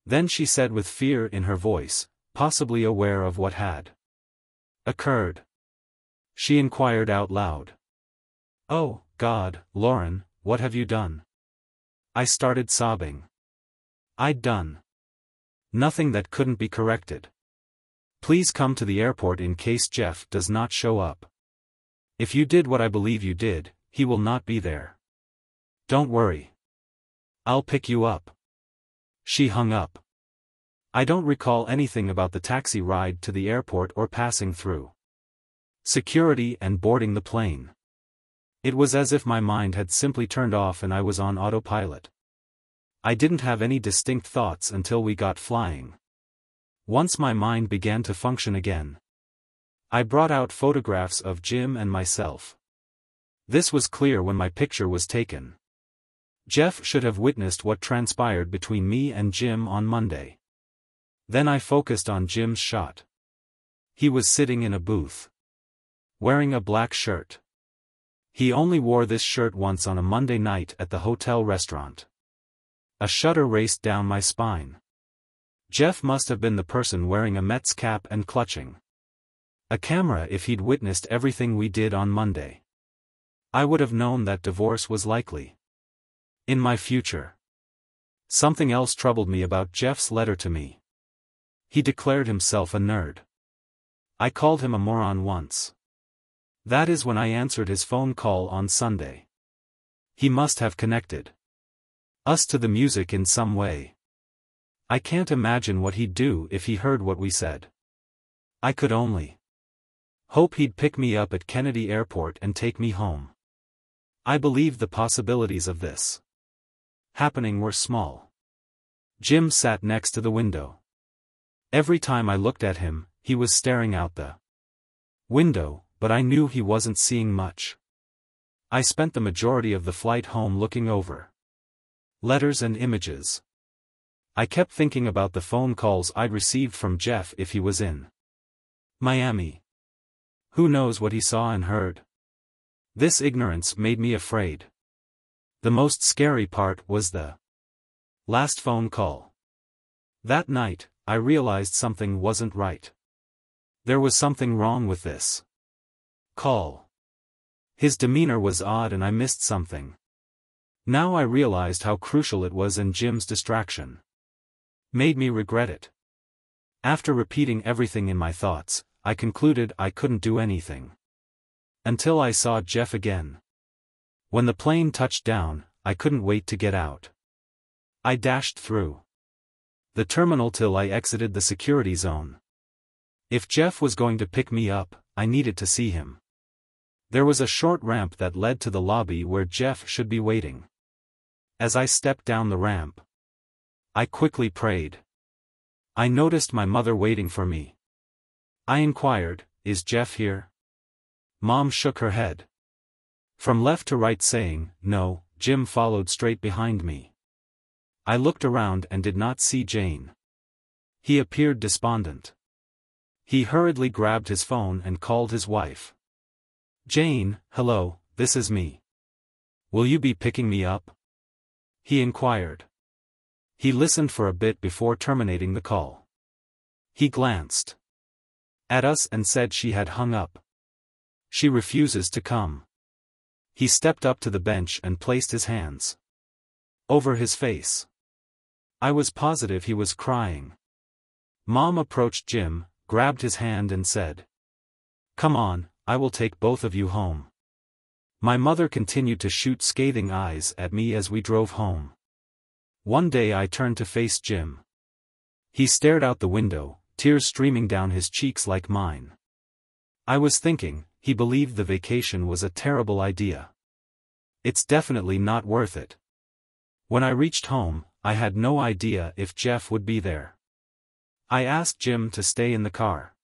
Then she said with fear in her voice, possibly aware of what had occurred. She inquired out loud, "Oh, God, Lauren, what have you done?" I started sobbing. I'd done nothing that couldn't be corrected. "Please come to the airport in case Jeff does not show up. If you did what I believe you did, he will not be there. Don't worry. I'll pick you up." She hung up. I don't recall anything about the taxi ride to the airport or passing through security and boarding the plane. It was as if my mind had simply turned off and I was on autopilot. I didn't have any distinct thoughts until we got flying. Once my mind began to function again, I brought out photographs of Jim and myself. This was clear when my picture was taken. Jeff should have witnessed what transpired between me and Jim on Monday. Then I focused on Jim's shot. He was sitting in a booth, wearing a black shirt. He only wore this shirt once on a Monday night at the hotel restaurant. A shudder raced down my spine. Jeff must have been the person wearing a Mets cap and clutching a camera if he'd witnessed everything we did on Monday. I would have known that divorce was likely in my future. Something else troubled me about Jeff's letter to me. He declared himself a nerd. I called him a moron once. That is when I answered his phone call on Sunday. He must have connected us to the music in some way. I can't imagine what he'd do if he heard what we said. I could only hope he'd pick me up at Kennedy Airport and take me home. I believed the possibilities of this happening were small. Jim sat next to the window. Every time I looked at him, he was staring out the window, but I knew he wasn't seeing much. I spent the majority of the flight home looking over letters and images. I kept thinking about the phone calls I'd received from Jeff if he was in Miami. Who knows what he saw and heard? This ignorance made me afraid. The most scary part was the last phone call. That night, I realized something wasn't right. There was something wrong with this call. His demeanor was odd and I missed something. Now I realized how crucial it was, and Jim's distraction made me regret it. After repeating everything in my thoughts, I concluded I couldn't do anything until I saw Jeff again. When the plane touched down, I couldn't wait to get out. I dashed through the terminal till I exited the security zone. If Jeff was going to pick me up, I needed to see him. There was a short ramp that led to the lobby where Jeff should be waiting. As I stepped down the ramp, I quickly prayed. I noticed my mother waiting for me. I inquired, "Is Jeff here?" Mom shook her head from left to right, saying, "No." Jim followed straight behind me. I looked around and did not see Jane. He appeared despondent. He hurriedly grabbed his phone and called his wife. "Jane, hello, this is me. Will you be picking me up?" he inquired. He listened for a bit before terminating the call. He glanced at us and said she had hung up. "She refuses to come." He stepped up to the bench and placed his hands over his face. I was positive he was crying. Mom approached Jim, grabbed his hand and said, "Come on, I will take both of you home." My mother continued to shoot scathing eyes at me as we drove home. One day I turned to face Jim. He stared out the window, tears streaming down his cheeks like mine. I was thinking, he believed the vacation was a terrible idea. It's definitely not worth it. When I reached home, I had no idea if Jeff would be there. I asked Jim to stay in the car.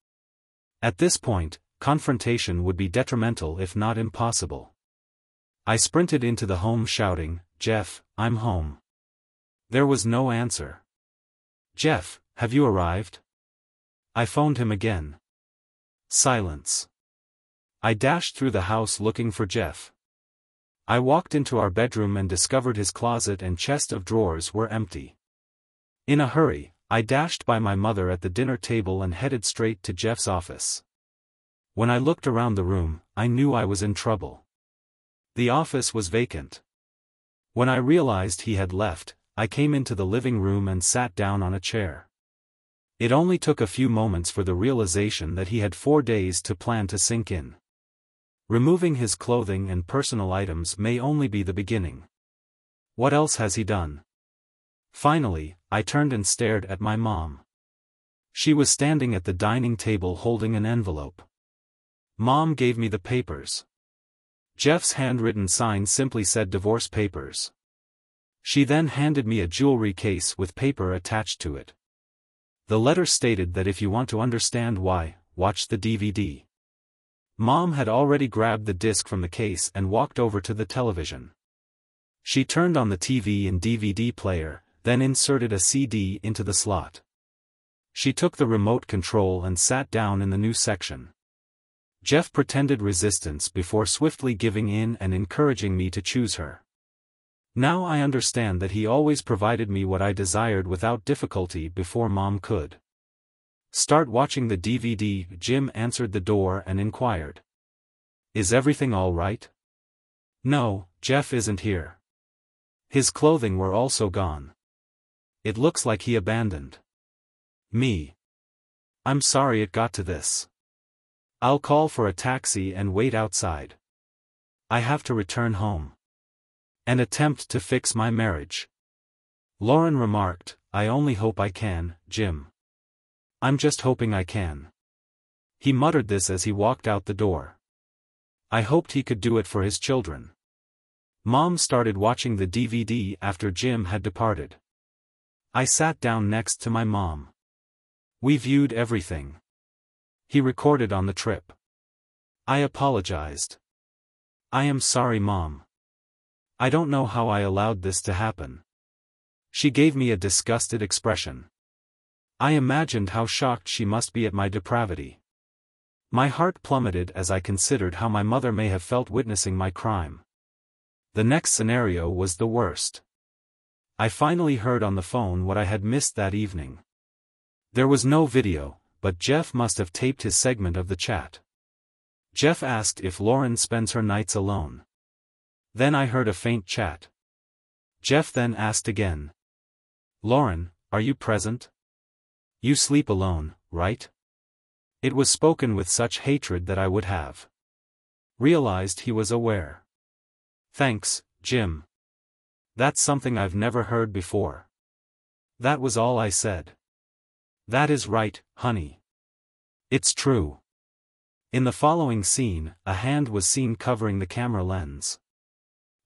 At this point, confrontation would be detrimental if not impossible. I sprinted into the home shouting, "Jeff, I'm home." There was no answer. "Jeff, have you arrived?" I phoned him again. Silence. I dashed through the house looking for Jeff. I walked into our bedroom and discovered his closet and chest of drawers were empty. In a hurry, I dashed by my mother at the dinner table and headed straight to Jeff's office. When I looked around the room, I knew I was in trouble. The office was vacant. When I realized he had left, I came into the living room and sat down on a chair. It only took a few moments for the realization that he had 4 days to plan to sink in. Removing his clothing and personal items may only be the beginning. What else has he done? Finally, I turned and stared at my mom. She was standing at the dining table holding an envelope. Mom gave me the papers. Jeff's handwritten sign simply said "Divorce Papers." She then handed me a jewelry case with paper attached to it. The letter stated that if you want to understand why, watch the DVD. Mom had already grabbed the disc from the case and walked over to the television. She turned on the TV and DVD player, then inserted a CD into the slot. She took the remote control and sat down in the new section. Jeff pretended resistance before swiftly giving in and encouraging me to choose her. Now I understand that he always provided me what I desired without difficulty before Mom could. "Start watching the DVD." Jim answered the door and inquired, "Is everything all right?" "No, Jeff isn't here. His clothing were also gone. It looks like he abandoned me. I'm sorry it got to this. I'll call for a taxi and wait outside. I have to return home and attempt to fix my marriage." Lauren remarked, "I only hope I can, Jim. I'm just hoping I can." He muttered this as he walked out the door. I hoped he could do it for his children. Mom started watching the DVD after Jim had departed. I sat down next to my mom. We viewed everything he recorded on the trip. I apologized. I am sorry, Mom. I don't know how I allowed this to happen. She gave me a disgusted expression. I imagined how shocked she must be at my depravity. My heart plummeted as I considered how my mother may have felt witnessing my crime. The next scenario was the worst. I finally heard on the phone what I had missed that evening. There was no video, but Jeff must have taped his segment of the chat. Jeff asked if Lauren spends her nights alone. Then I heard a faint chat. Jeff then asked again. Lauren, are you present? You sleep alone, right? It was spoken with such hatred that I would have realized he was aware. Thanks, Jim. That's something I've never heard before. That was all I said. That is right, honey. It's true. In the following scene, a hand was seen covering the camera lens,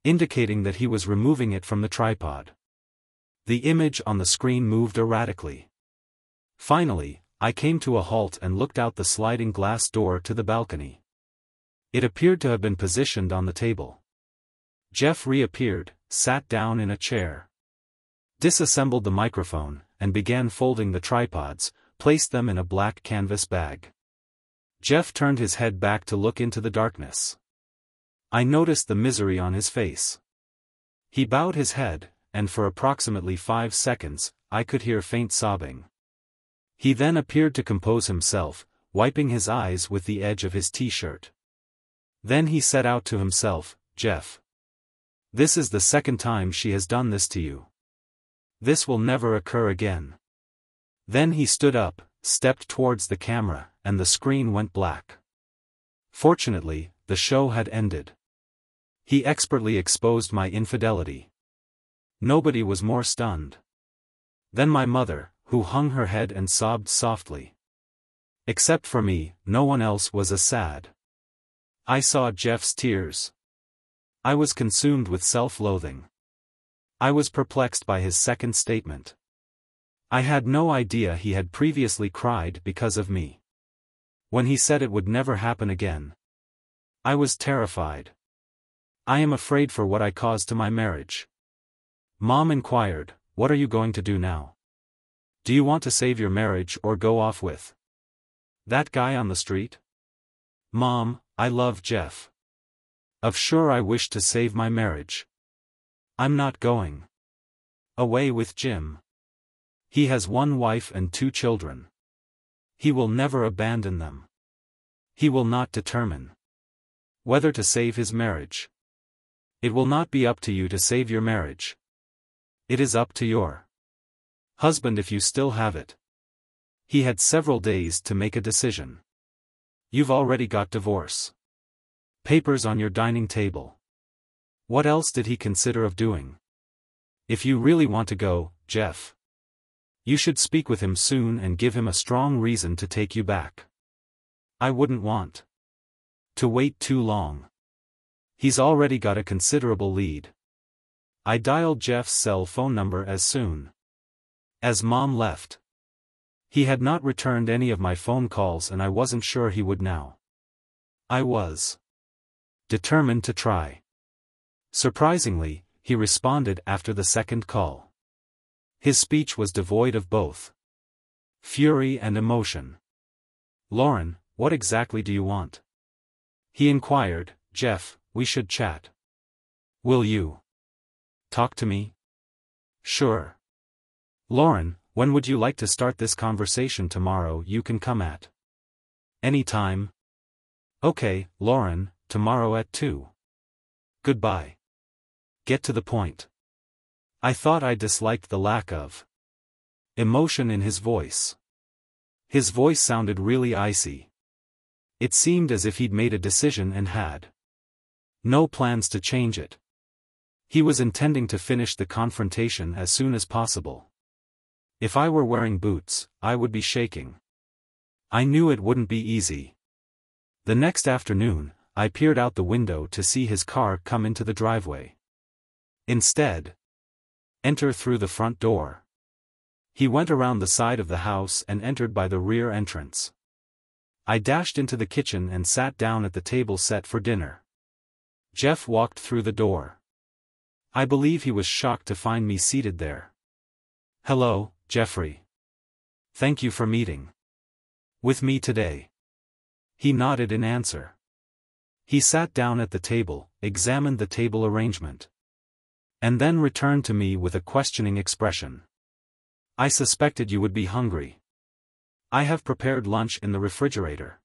indicating that he was removing it from the tripod. The image on the screen moved erratically. Finally, I came to a halt and looked out the sliding glass door to the balcony. It appeared to have been positioned on the table. Jeff reappeared, sat down in a chair, disassembled the microphone, and began folding the tripods, placed them in a black canvas bag. Jeff turned his head back to look into the darkness. I noticed the misery on his face. He bowed his head, and for approximately 5 seconds, I could hear faint sobbing. He then appeared to compose himself, wiping his eyes with the edge of his t-shirt. Then he said out to himself, Jeff. This is the second time she has done this to you. This will never occur again. Then he stood up, stepped towards the camera, and the screen went black. Fortunately, the show had ended. He expertly exposed my infidelity. Nobody was more stunned than my mother, who hung her head and sobbed softly. Except for me, no one else was as sad. I saw Jeff's tears. I was consumed with self-loathing. I was perplexed by his second statement. I had no idea he had previously cried because of me. When he said it would never happen again, I was terrified. I am afraid for what I caused to my marriage. Mom inquired, what are you going to do now? Do you want to save your marriage or go off with that guy on the street? Mom, I love Jeff. Of sure I wish to save my marriage. I'm not going away with Jim. He has 1 wife and 2 children. He will never abandon them. He will not determine whether to save his marriage. It will not be up to you to save your marriage. It is up to your husband if you still have it. He had several days to make a decision. You've already got divorce papers on your dining table. What else did he consider of doing? If you really want to go, Jeff, you should speak with him soon and give him a strong reason to take you back. I wouldn't want to wait too long. He's already got a considerable lead. I dialed Jeff's cell phone number as soon as Mom left. He had not returned any of my phone calls and I wasn't sure he would now. I was determined to try. Surprisingly, he responded after the second call. His speech was devoid of both fury and emotion. Lauren, what exactly do you want? He inquired. Jeff, we should chat. Will you talk to me? Sure. Lauren, when would you like to start this conversation? Tomorrow. You can come at any time. Okay, Lauren, tomorrow at 2. Goodbye. Get to the point. I thought I disliked the lack of emotion in his voice. His voice sounded really icy. It seemed as if he'd made a decision and had no plans to change it. He was intending to finish the confrontation as soon as possible. If I were wearing boots, I would be shaking. I knew it wouldn't be easy. The next afternoon, I peered out the window to see his car come into the driveway. Instead, enter through the front door. He went around the side of the house and entered by the rear entrance. I dashed into the kitchen and sat down at the table set for dinner. Jeff walked through the door. I believe he was shocked to find me seated there. "Hello, Jeffrey. Thank you for meeting with me today." He nodded in answer. He sat down at the table, examined the table arrangement, and then returned to me with a questioning expression. "I suspected you would be hungry. I have prepared lunch in the refrigerator.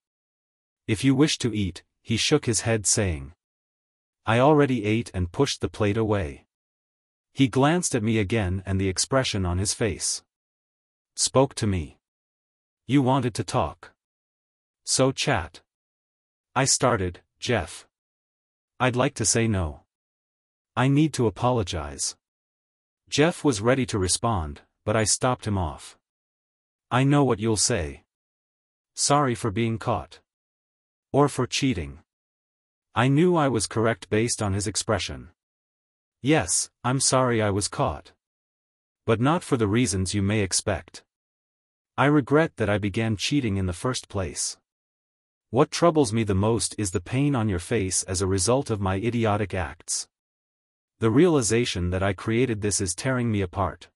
If you wish to eat," he shook his head saying. I already ate and pushed the plate away. He glanced at me again and the expression on his face spoke to me. "You wanted to talk. So chat." I started, "Jeff. I'd like to say no. I need to apologize." Jeff was ready to respond, but I stopped him off. "I know what you'll say. Sorry for being caught. Or for cheating." I knew I was correct based on his expression. "Yes, I'm sorry I was caught. But not for the reasons you may expect. I regret that I began cheating in the first place. What troubles me the most is the pain on your face as a result of my idiotic acts. The realization that I created this is tearing me apart.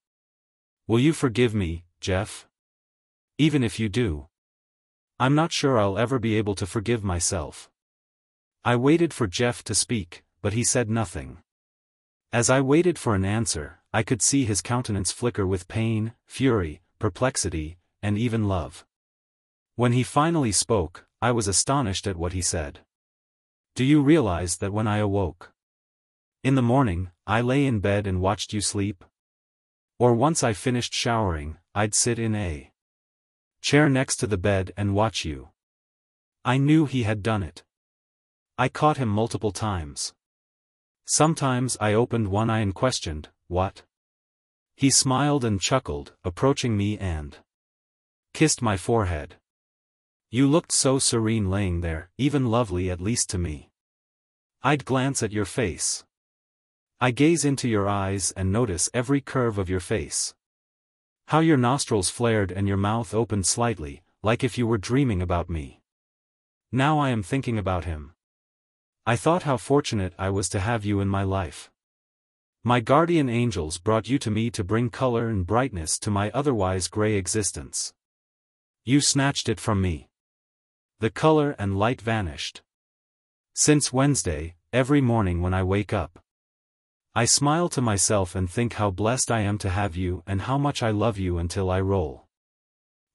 Will you forgive me, Jeff? Even if you do, I'm not sure I'll ever be able to forgive myself." I waited for Jeff to speak, but he said nothing. As I waited for an answer, I could see his countenance flicker with pain, fury, perplexity, and even love. When he finally spoke, I was astonished at what he said. "Do you realize that when I awoke in the morning, I lay in bed and watched you sleep? Or once I finished showering, I'd sit in a chair next to the bed and watch you." I knew he had done it. I caught him multiple times. Sometimes I opened one eye and questioned, "What?" He smiled and chuckled, approaching me and kissed my forehead. "You looked so serene laying there, even lovely at least to me. I'd glance at your face. I gaze into your eyes and notice every curve of your face. How your nostrils flared and your mouth opened slightly, like if you were dreaming about me. Now I am thinking about him. I thought how fortunate I was to have you in my life. My guardian angels brought you to me to bring color and brightness to my otherwise gray existence. You snatched it from me. The color and light vanished. Since Wednesday, every morning when I wake up, I smile to myself and think how blessed I am to have you and how much I love you until I roll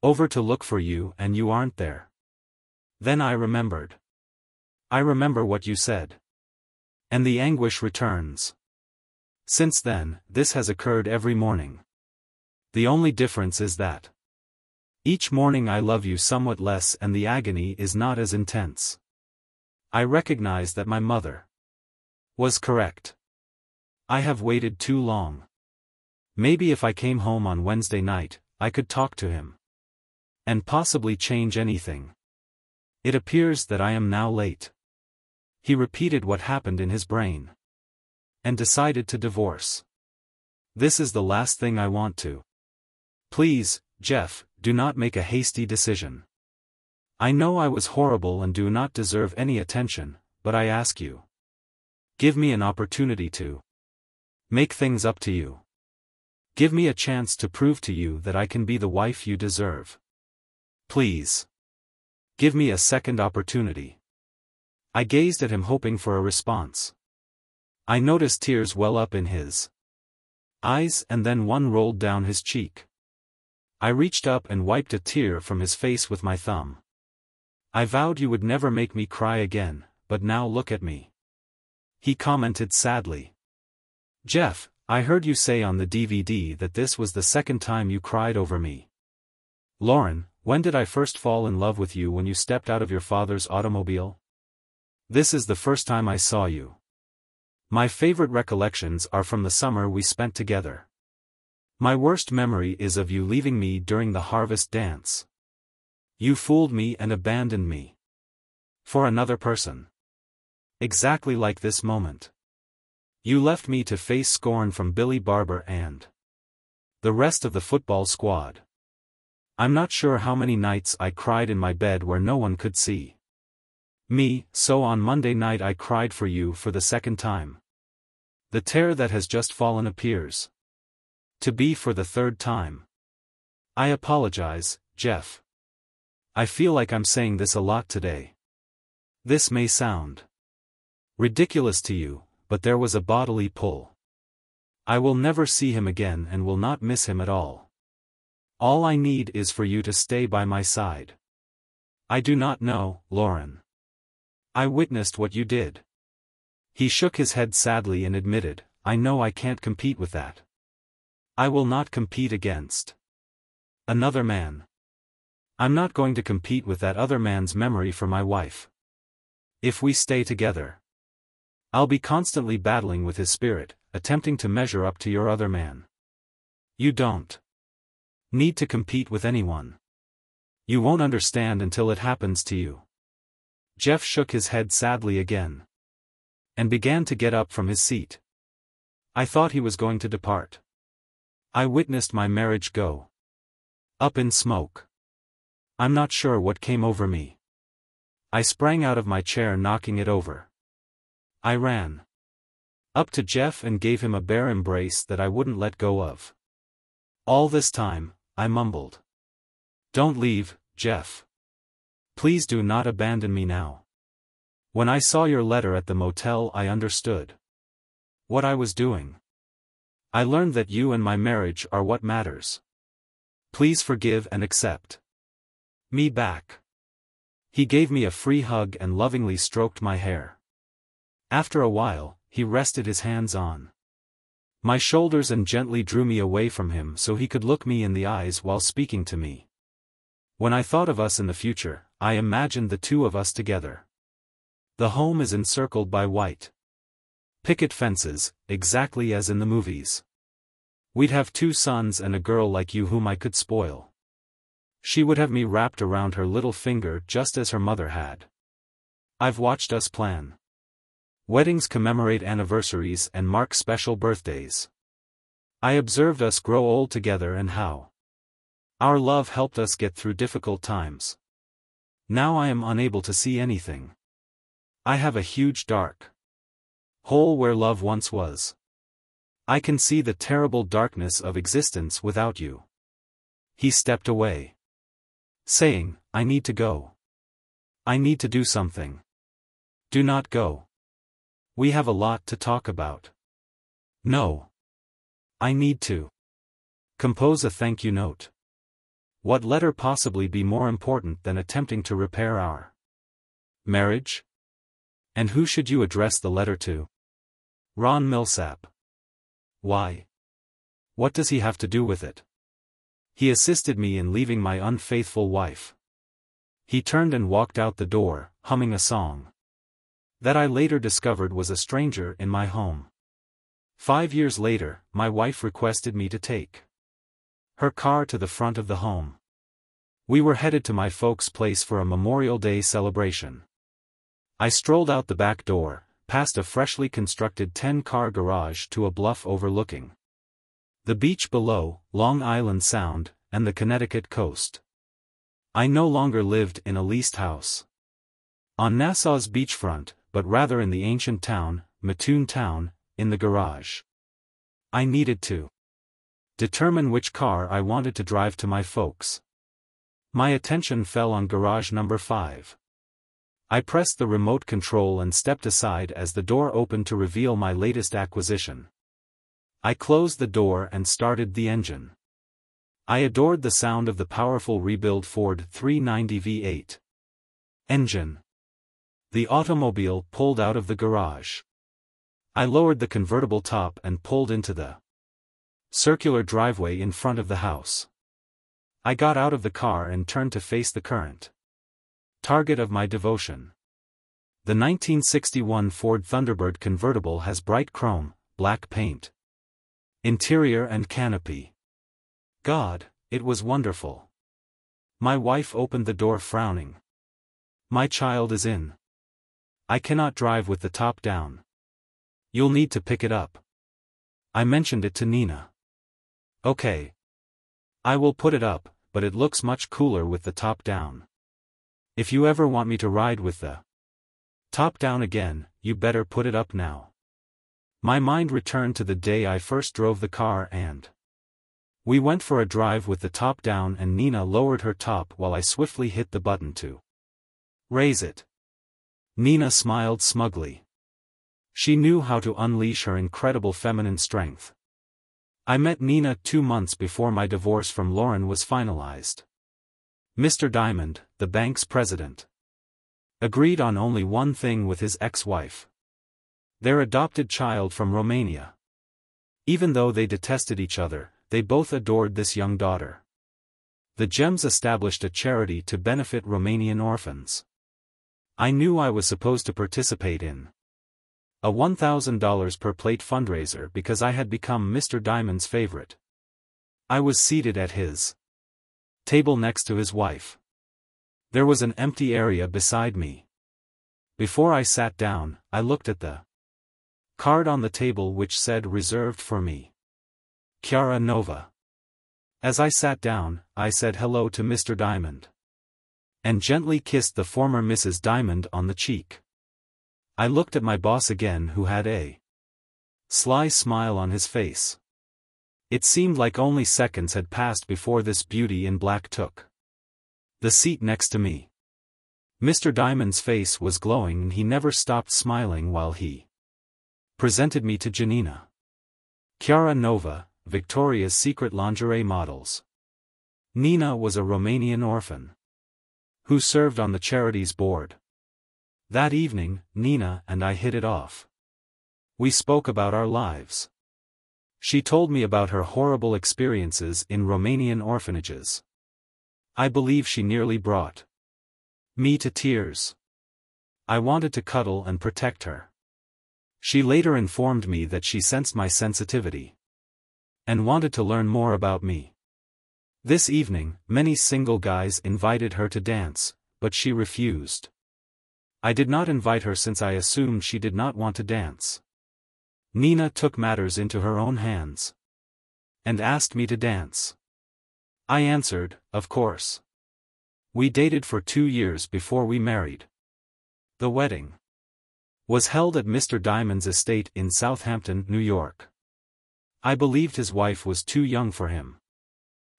over to look for you and you aren't there. Then I remembered. I remember what you said. And the anguish returns. Since then, this has occurred every morning. The only difference is that each morning I love you somewhat less and the agony is not as intense. I recognize that my mother was correct. I have waited too long. Maybe if I came home on Wednesday night, I could talk to him. And possibly change anything. It appears that I am now late. He repeated what happened in his brain. And decided to divorce. This is the last thing I want to. Please, Jeff, do not make a hasty decision. I know I was horrible and do not deserve any attention, but I ask you. Give me an opportunity to make things up to you. Give me a chance to prove to you that I can be the wife you deserve. Please. Give me a second opportunity. I gazed at him hoping for a response. I noticed tears well up in his eyes and then one rolled down his cheek. I reached up and wiped a tear from his face with my thumb. I vowed you would never make me cry again, but now look at me. He commented sadly. Jeff, I heard you say on the DVD that this was the second time you cried over me. Lauren, when did I first fall in love with you? When you stepped out of your father's automobile? This is the first time I saw you. My favorite recollections are from the summer we spent together. My worst memory is of you leaving me during the harvest dance. You fooled me and abandoned me. For another person. Exactly like this moment. You left me to face scorn from Billy Barber and the rest of the football squad. I'm not sure how many nights I cried in my bed where no one could see me, so on Monday night I cried for you for the second time. The tear that has just fallen appears to be for the third time. I apologize, Jeff. I feel like I'm saying this a lot today. This may sound ridiculous to you, but there was a bodily pull. I will never see him again and will not miss him at all. All I need is for you to stay by my side. I do not know, Lauren. I witnessed what you did. He shook his head sadly and admitted, I know I can't compete with that. I will not compete against another man. I'm not going to compete with that other man's memory for my wife. If we stay together, I'll be constantly battling with his spirit, attempting to measure up to your other man. You don't need to compete with anyone. You won't understand until it happens to you. Jeff shook his head sadly again and began to get up from his seat. I thought he was going to depart. I witnessed my marriage go up in smoke. I'm not sure what came over me. I sprang out of my chair, knocking it over. I ran up to Jeff and gave him a bare embrace that I wouldn't let go of. All this time, I mumbled, "Don't leave, Jeff. Please do not abandon me now." When I saw your letter at the motel, I understood what I was doing. I learned that you and my marriage are what matters. Please forgive and accept me back. He gave me a free hug and lovingly stroked my hair. After a while, he rested his hands on my shoulders and gently drew me away from him so he could look me in the eyes while speaking to me. When I thought of us in the future, I imagined the two of us together. The home is encircled by white picket fences, exactly as in the movies. We'd have 2 sons and a girl like you whom I could spoil. She would have me wrapped around her little finger just as her mother had. I've watched us plan weddings, commemorate anniversaries and mark special birthdays. I observed us grow old together and how our love helped us get through difficult times. Now I am unable to see anything. I have a huge dark hole where love once was. I can see the terrible darkness of existence without you. He stepped away, saying, I need to go. I need to do something. Do not go. We have a lot to talk about. No. I need to compose a thank you note. What letter possibly be more important than attempting to repair our marriage? And who should you address the letter to? Ron Millsap. Why? What does he have to do with it? He assisted me in leaving my unfaithful wife. He turned and walked out the door, humming a song that I later discovered was a stranger in my home. 5 years later, my wife requested me to take her car to the front of the home. We were headed to my folks' place for a Memorial Day celebration. I strolled out the back door, past a freshly constructed 10-car garage to a bluff overlooking the beach below, Long Island Sound, and the Connecticut coast. I no longer lived in a leased house on Nassau's beachfront, but rather in the ancient town, Mattoon Town, in the garage. I needed to determine which car I wanted to drive to my folks. My attention fell on garage number 5. I pressed the remote control and stepped aside as the door opened to reveal my latest acquisition. I closed the door and started the engine. I adored the sound of the powerful rebuild Ford 390 V8 engine. The automobile pulled out of the garage. I lowered the convertible top and pulled into the circular driveway in front of the house. I got out of the car and turned to face the current target of my devotion. The 1961 Ford Thunderbird convertible has bright chrome, black paint, interior and canopy. God, it was wonderful. My wife opened the door frowning. My child is in. I cannot drive with the top down. You'll need to pick it up. I mentioned it to Nina. Okay. I will put it up, but it looks much cooler with the top down. If you ever want me to ride with the top down again, you better put it up now. My mind returned to the day I first drove the car and we went for a drive with the top down and Nina lowered her top while I swiftly hit the button to raise it. Nina smiled smugly. She knew how to unleash her incredible feminine strength. I met Nina 2 months before my divorce from Lauren was finalized. Mr. Diamond, the bank's president, agreed on only one thing with his ex-wife: their adopted child from Romania. Even though they detested each other, they both adored this young daughter. The Gems established a charity to benefit Romanian orphans. I knew I was supposed to participate in a $1,000 per plate fundraiser because I had become Mr. Diamond's favorite. I was seated at his table next to his wife. There was an empty area beside me. Before I sat down, I looked at the card on the table which said "Reserved for me. Chiara Nova." As I sat down, I said hello to Mr. Diamond and gently kissed the former Mrs. Diamond on the cheek. I looked at my boss again, who had a sly smile on his face. It seemed like only seconds had passed before this beauty in black took the seat next to me. Mr. Diamond's face was glowing and he never stopped smiling while he presented me to Janina. Chiara Nova, Victoria's Secret lingerie models. Nina was a Romanian orphan who served on the charity's board. That evening, Nina and I hit it off. We spoke about our lives. She told me about her horrible experiences in Romanian orphanages. I believe she nearly brought me to tears. I wanted to cuddle and protect her. She later informed me that she sensed my sensitivity and wanted to learn more about me. This evening, many single guys invited her to dance, but she refused. I did not invite her since I assumed she did not want to dance. Nina took matters into her own hands and asked me to dance. I answered, of course. We dated for 2 years before we married. The wedding was held at Mr. Diamond's estate in Southampton, New York. I believed his wife was too young for him.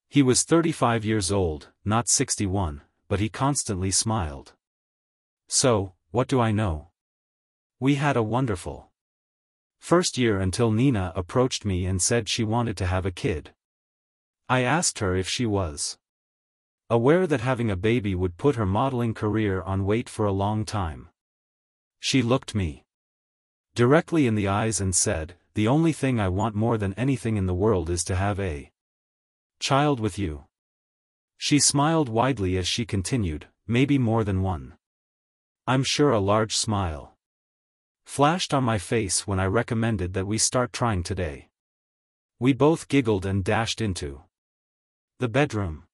He was 35 years old, not 61, but he constantly smiled. So, what do I know? We had a wonderful first year until Nina approached me and said she wanted to have a kid. I asked her if she was aware that having a baby would put her modeling career on wait for a long time. She looked me directly in the eyes and said, "The only thing I want more than anything in the world is to have a child with you." She smiled widely as she continued, "Maybe more than one." I'm sure a large smile flashed on my face when I recommended that we start trying today. We both giggled and dashed into the bedroom.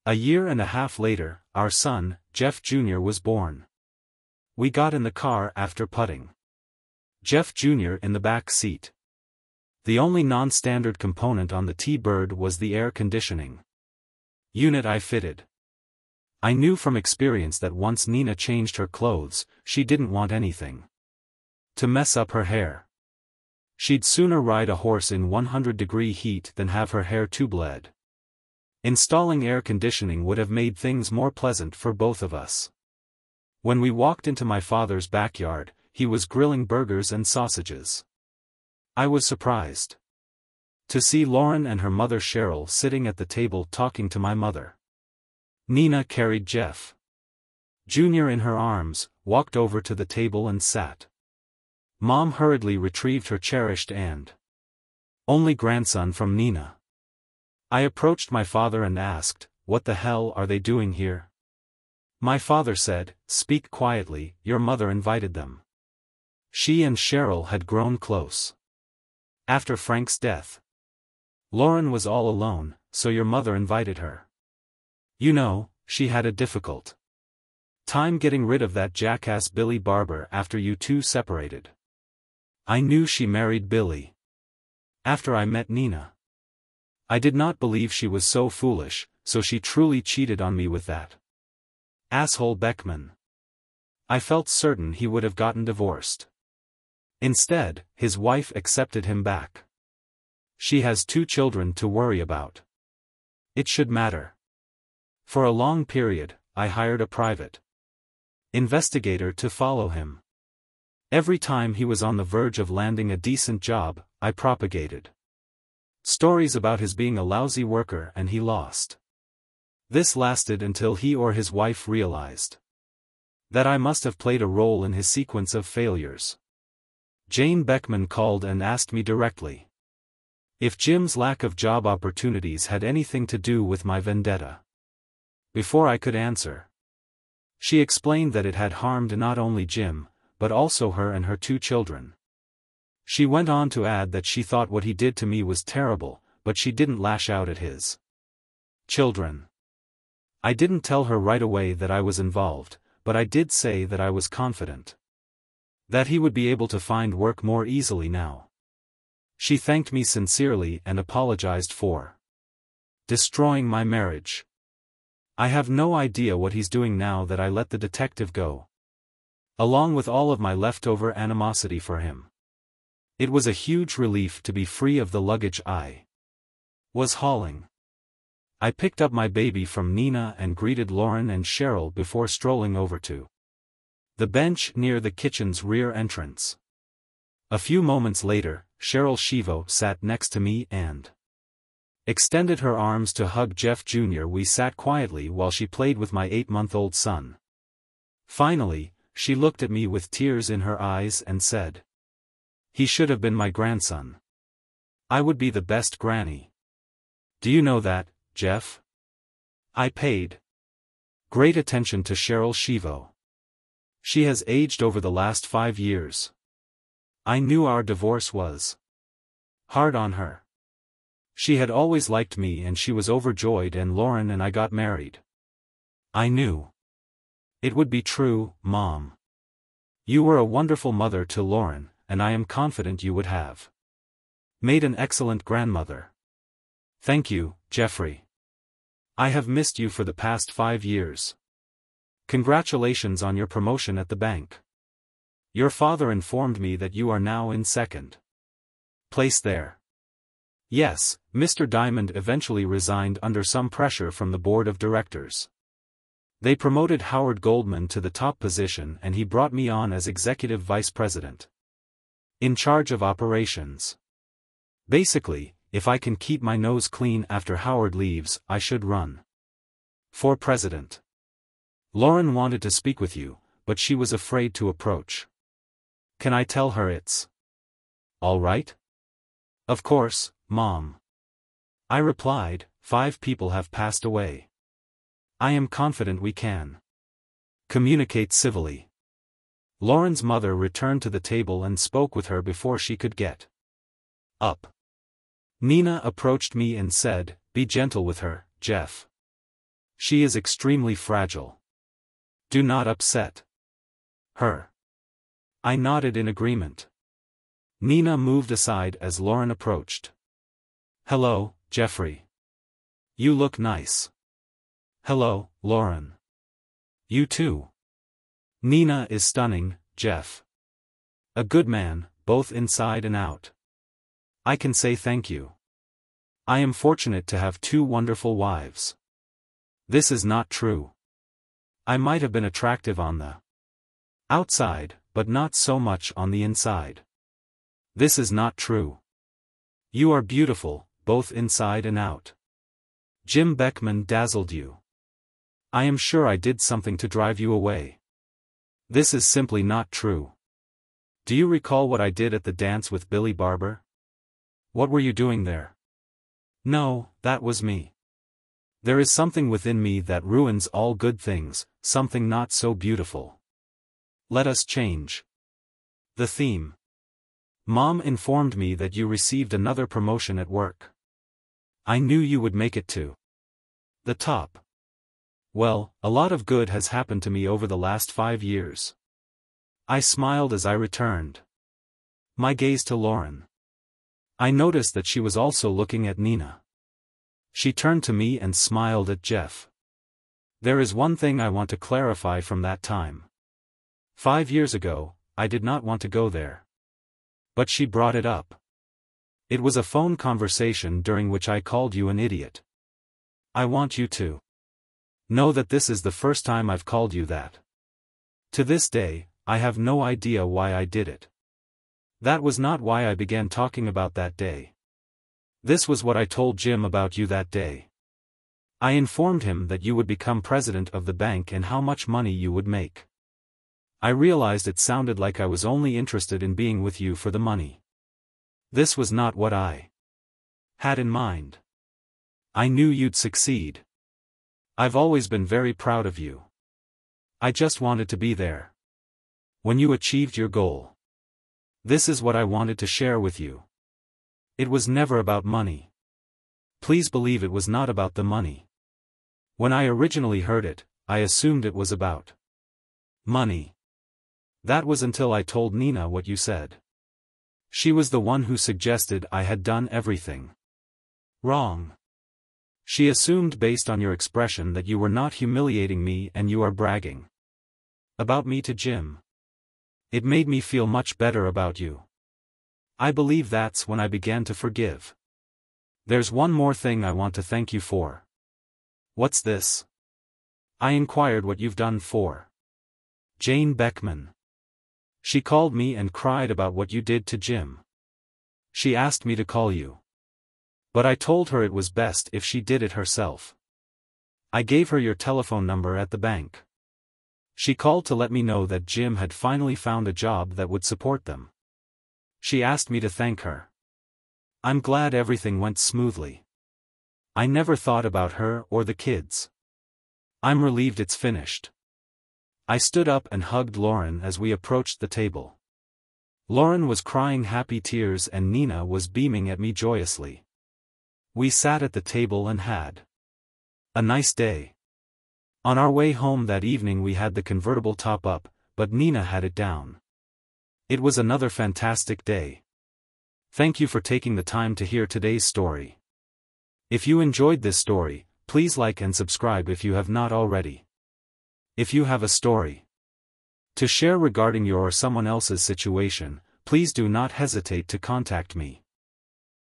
A year and a half later, our son, Jeff Jr., was born. We got in the car after putting Jeff Jr. in the back seat. The only non-standard component on the T-Bird was the air conditioning unit I fitted. I knew from experience that once Nina changed her clothes, she didn't want anything to mess up her hair. She'd sooner ride a horse in 100-degree heat than have her hair tube-led. Installing air conditioning would have made things more pleasant for both of us. When we walked into my father's backyard, he was grilling burgers and sausages. I was surprised to see Lauren and her mother Cheryl sitting at the table talking to my mother. Nina carried Jeff Jr. in her arms, walked over to the table and sat. Mom hurriedly retrieved her cherished and only grandson from Nina. I approached my father and asked, "What the hell are they doing here?" My father said, "Speak quietly, your mother invited them. She and Cheryl had grown close after Frank's death. Lauren was all alone, so your mother invited her." You know, she had a difficult time getting rid of that jackass Billy Barber after you two separated. I knew she married Billy after I met Nina. I did not believe she was so foolish, so she truly cheated on me with that asshole Beckman. I felt certain he would have gotten divorced. Instead, his wife accepted him back. She has 2 children to worry about. It should matter. For a long period, I hired a private investigator to follow him. Every time he was on the verge of landing a decent job, I propagated stories about his being a lousy worker and he lost. This lasted until he or his wife realized that I must have played a role in his sequence of failures. Jane Beckman called and asked me directly if Jim's lack of job opportunities had anything to do with my vendetta. Before I could answer, she explained that it had harmed not only Jim, but also her and her 2 children. She went on to add that she thought what he did to me was terrible, but she didn't lash out at his children. I didn't tell her right away that I was involved, but I did say that I was confident that he would be able to find work more easily now. She thanked me sincerely and apologized for destroying my marriage. I have no idea what he's doing now that I let the detective go, along with all of my leftover animosity for him. It was a huge relief to be free of the luggage I was hauling. I picked up my baby from Nina and greeted Lauren and Cheryl before strolling over to the bench near the kitchen's rear entrance. A few moments later, Cheryl Shivo sat next to me and extended her arms to hug Jeff Jr. We sat quietly while she played with my 8-month-old son. Finally, she looked at me with tears in her eyes and said, "He should have been my grandson. I would be the best granny. Do you know that, Jeff?" I paid great attention to Cheryl Shivo. She has aged over the last 5 years. I knew our divorce was hard on her. She had always liked me and she was overjoyed, and Lauren and I got married. I knew it would be true, Mom. You were a wonderful mother to Lauren, and I am confident you would have made an excellent grandmother. Thank you, Jeffrey. I have missed you for the past 5 years. Congratulations on your promotion at the bank. Your father informed me that you are now in second place there. Yes, Mr. Diamond eventually resigned under some pressure from the board of directors. They promoted Howard Goldman to the top position and he brought me on as executive vice president, in charge of operations. Basically, if I can keep my nose clean after Howard leaves, I should run for president. Lauren wanted to speak with you, but she was afraid to approach. Can I tell her it's all right? Of course, Mom. I replied, 5 people have passed away. I am confident we can communicate civilly. Lauren's mother returned to the table and spoke with her before she could get up. Nina approached me and said, "Be gentle with her, Jeff. She is extremely fragile. Do not upset her." I nodded in agreement. Nina moved aside as Lauren approached. "Hello, Jeffrey. You look nice." "Hello, Lauren. You too." Nina is stunning, Jeff. A good man, both inside and out. I can say thank you. I am fortunate to have 2 wonderful wives. This is not true. I might have been attractive on the outside, but not so much on the inside. This is not true. You are beautiful, both inside and out. Jim Beckman dazzled you. I am sure I did something to drive you away. This is simply not true. Do you recall what I did at the dance with Billy Barber? What were you doing there? No, that was me. There is something within me that ruins all good things, something not so beautiful. Let us change the theme. Mom informed me that you received another promotion at work. I knew you would make it to the top. Well, a lot of good has happened to me over the last 5 years. I smiled as I returned my gaze to Lauren. I noticed that she was also looking at Nina. She turned to me and smiled at Jeff. There is one thing I want to clarify from that time. 5 years ago, I did not want to go there. But she brought it up. It was a phone conversation during which I called you an idiot. I want you to know that this is the first time I've called you that. To this day, I have no idea why I did it. That was not why I began talking about that day. This was what I told Jim about you that day. I informed him that you would become president of the bank and how much money you would make. I realized it sounded like I was only interested in being with you for the money. This was not what I had in mind. I knew you'd succeed. I've always been very proud of you. I just wanted to be there when you achieved your goal. This is what I wanted to share with you. It was never about money. Please believe it was not about the money. When I originally heard it, I assumed it was about money. That was until I told Nina what you said. She was the one who suggested I had done everything wrong. She assumed based on your expression that you were not humiliating me and you are bragging about me to Jim. It made me feel much better about you. I believe that's when I began to forgive. There's one more thing I want to thank you for. What's this? I inquired what you've done for Jane Beckman. She called me and cried about what you did to Jim. She asked me to call you. But I told her it was best if she did it herself. I gave her your telephone number at the bank. She called to let me know that Jim had finally found a job that would support them. She asked me to thank her. I'm glad everything went smoothly. I never thought about her or the kids. I'm relieved it's finished. I stood up and hugged Lauren as we approached the table. Lauren was crying happy tears and Nina was beaming at me joyously. We sat at the table and had a nice day. On our way home that evening we had the convertible top up, but Nina had it down. It was another fantastic day. Thank you for taking the time to hear today's story. If you enjoyed this story, please like and subscribe if you have not already. If you have a story to share regarding your or someone else's situation, please do not hesitate to contact me.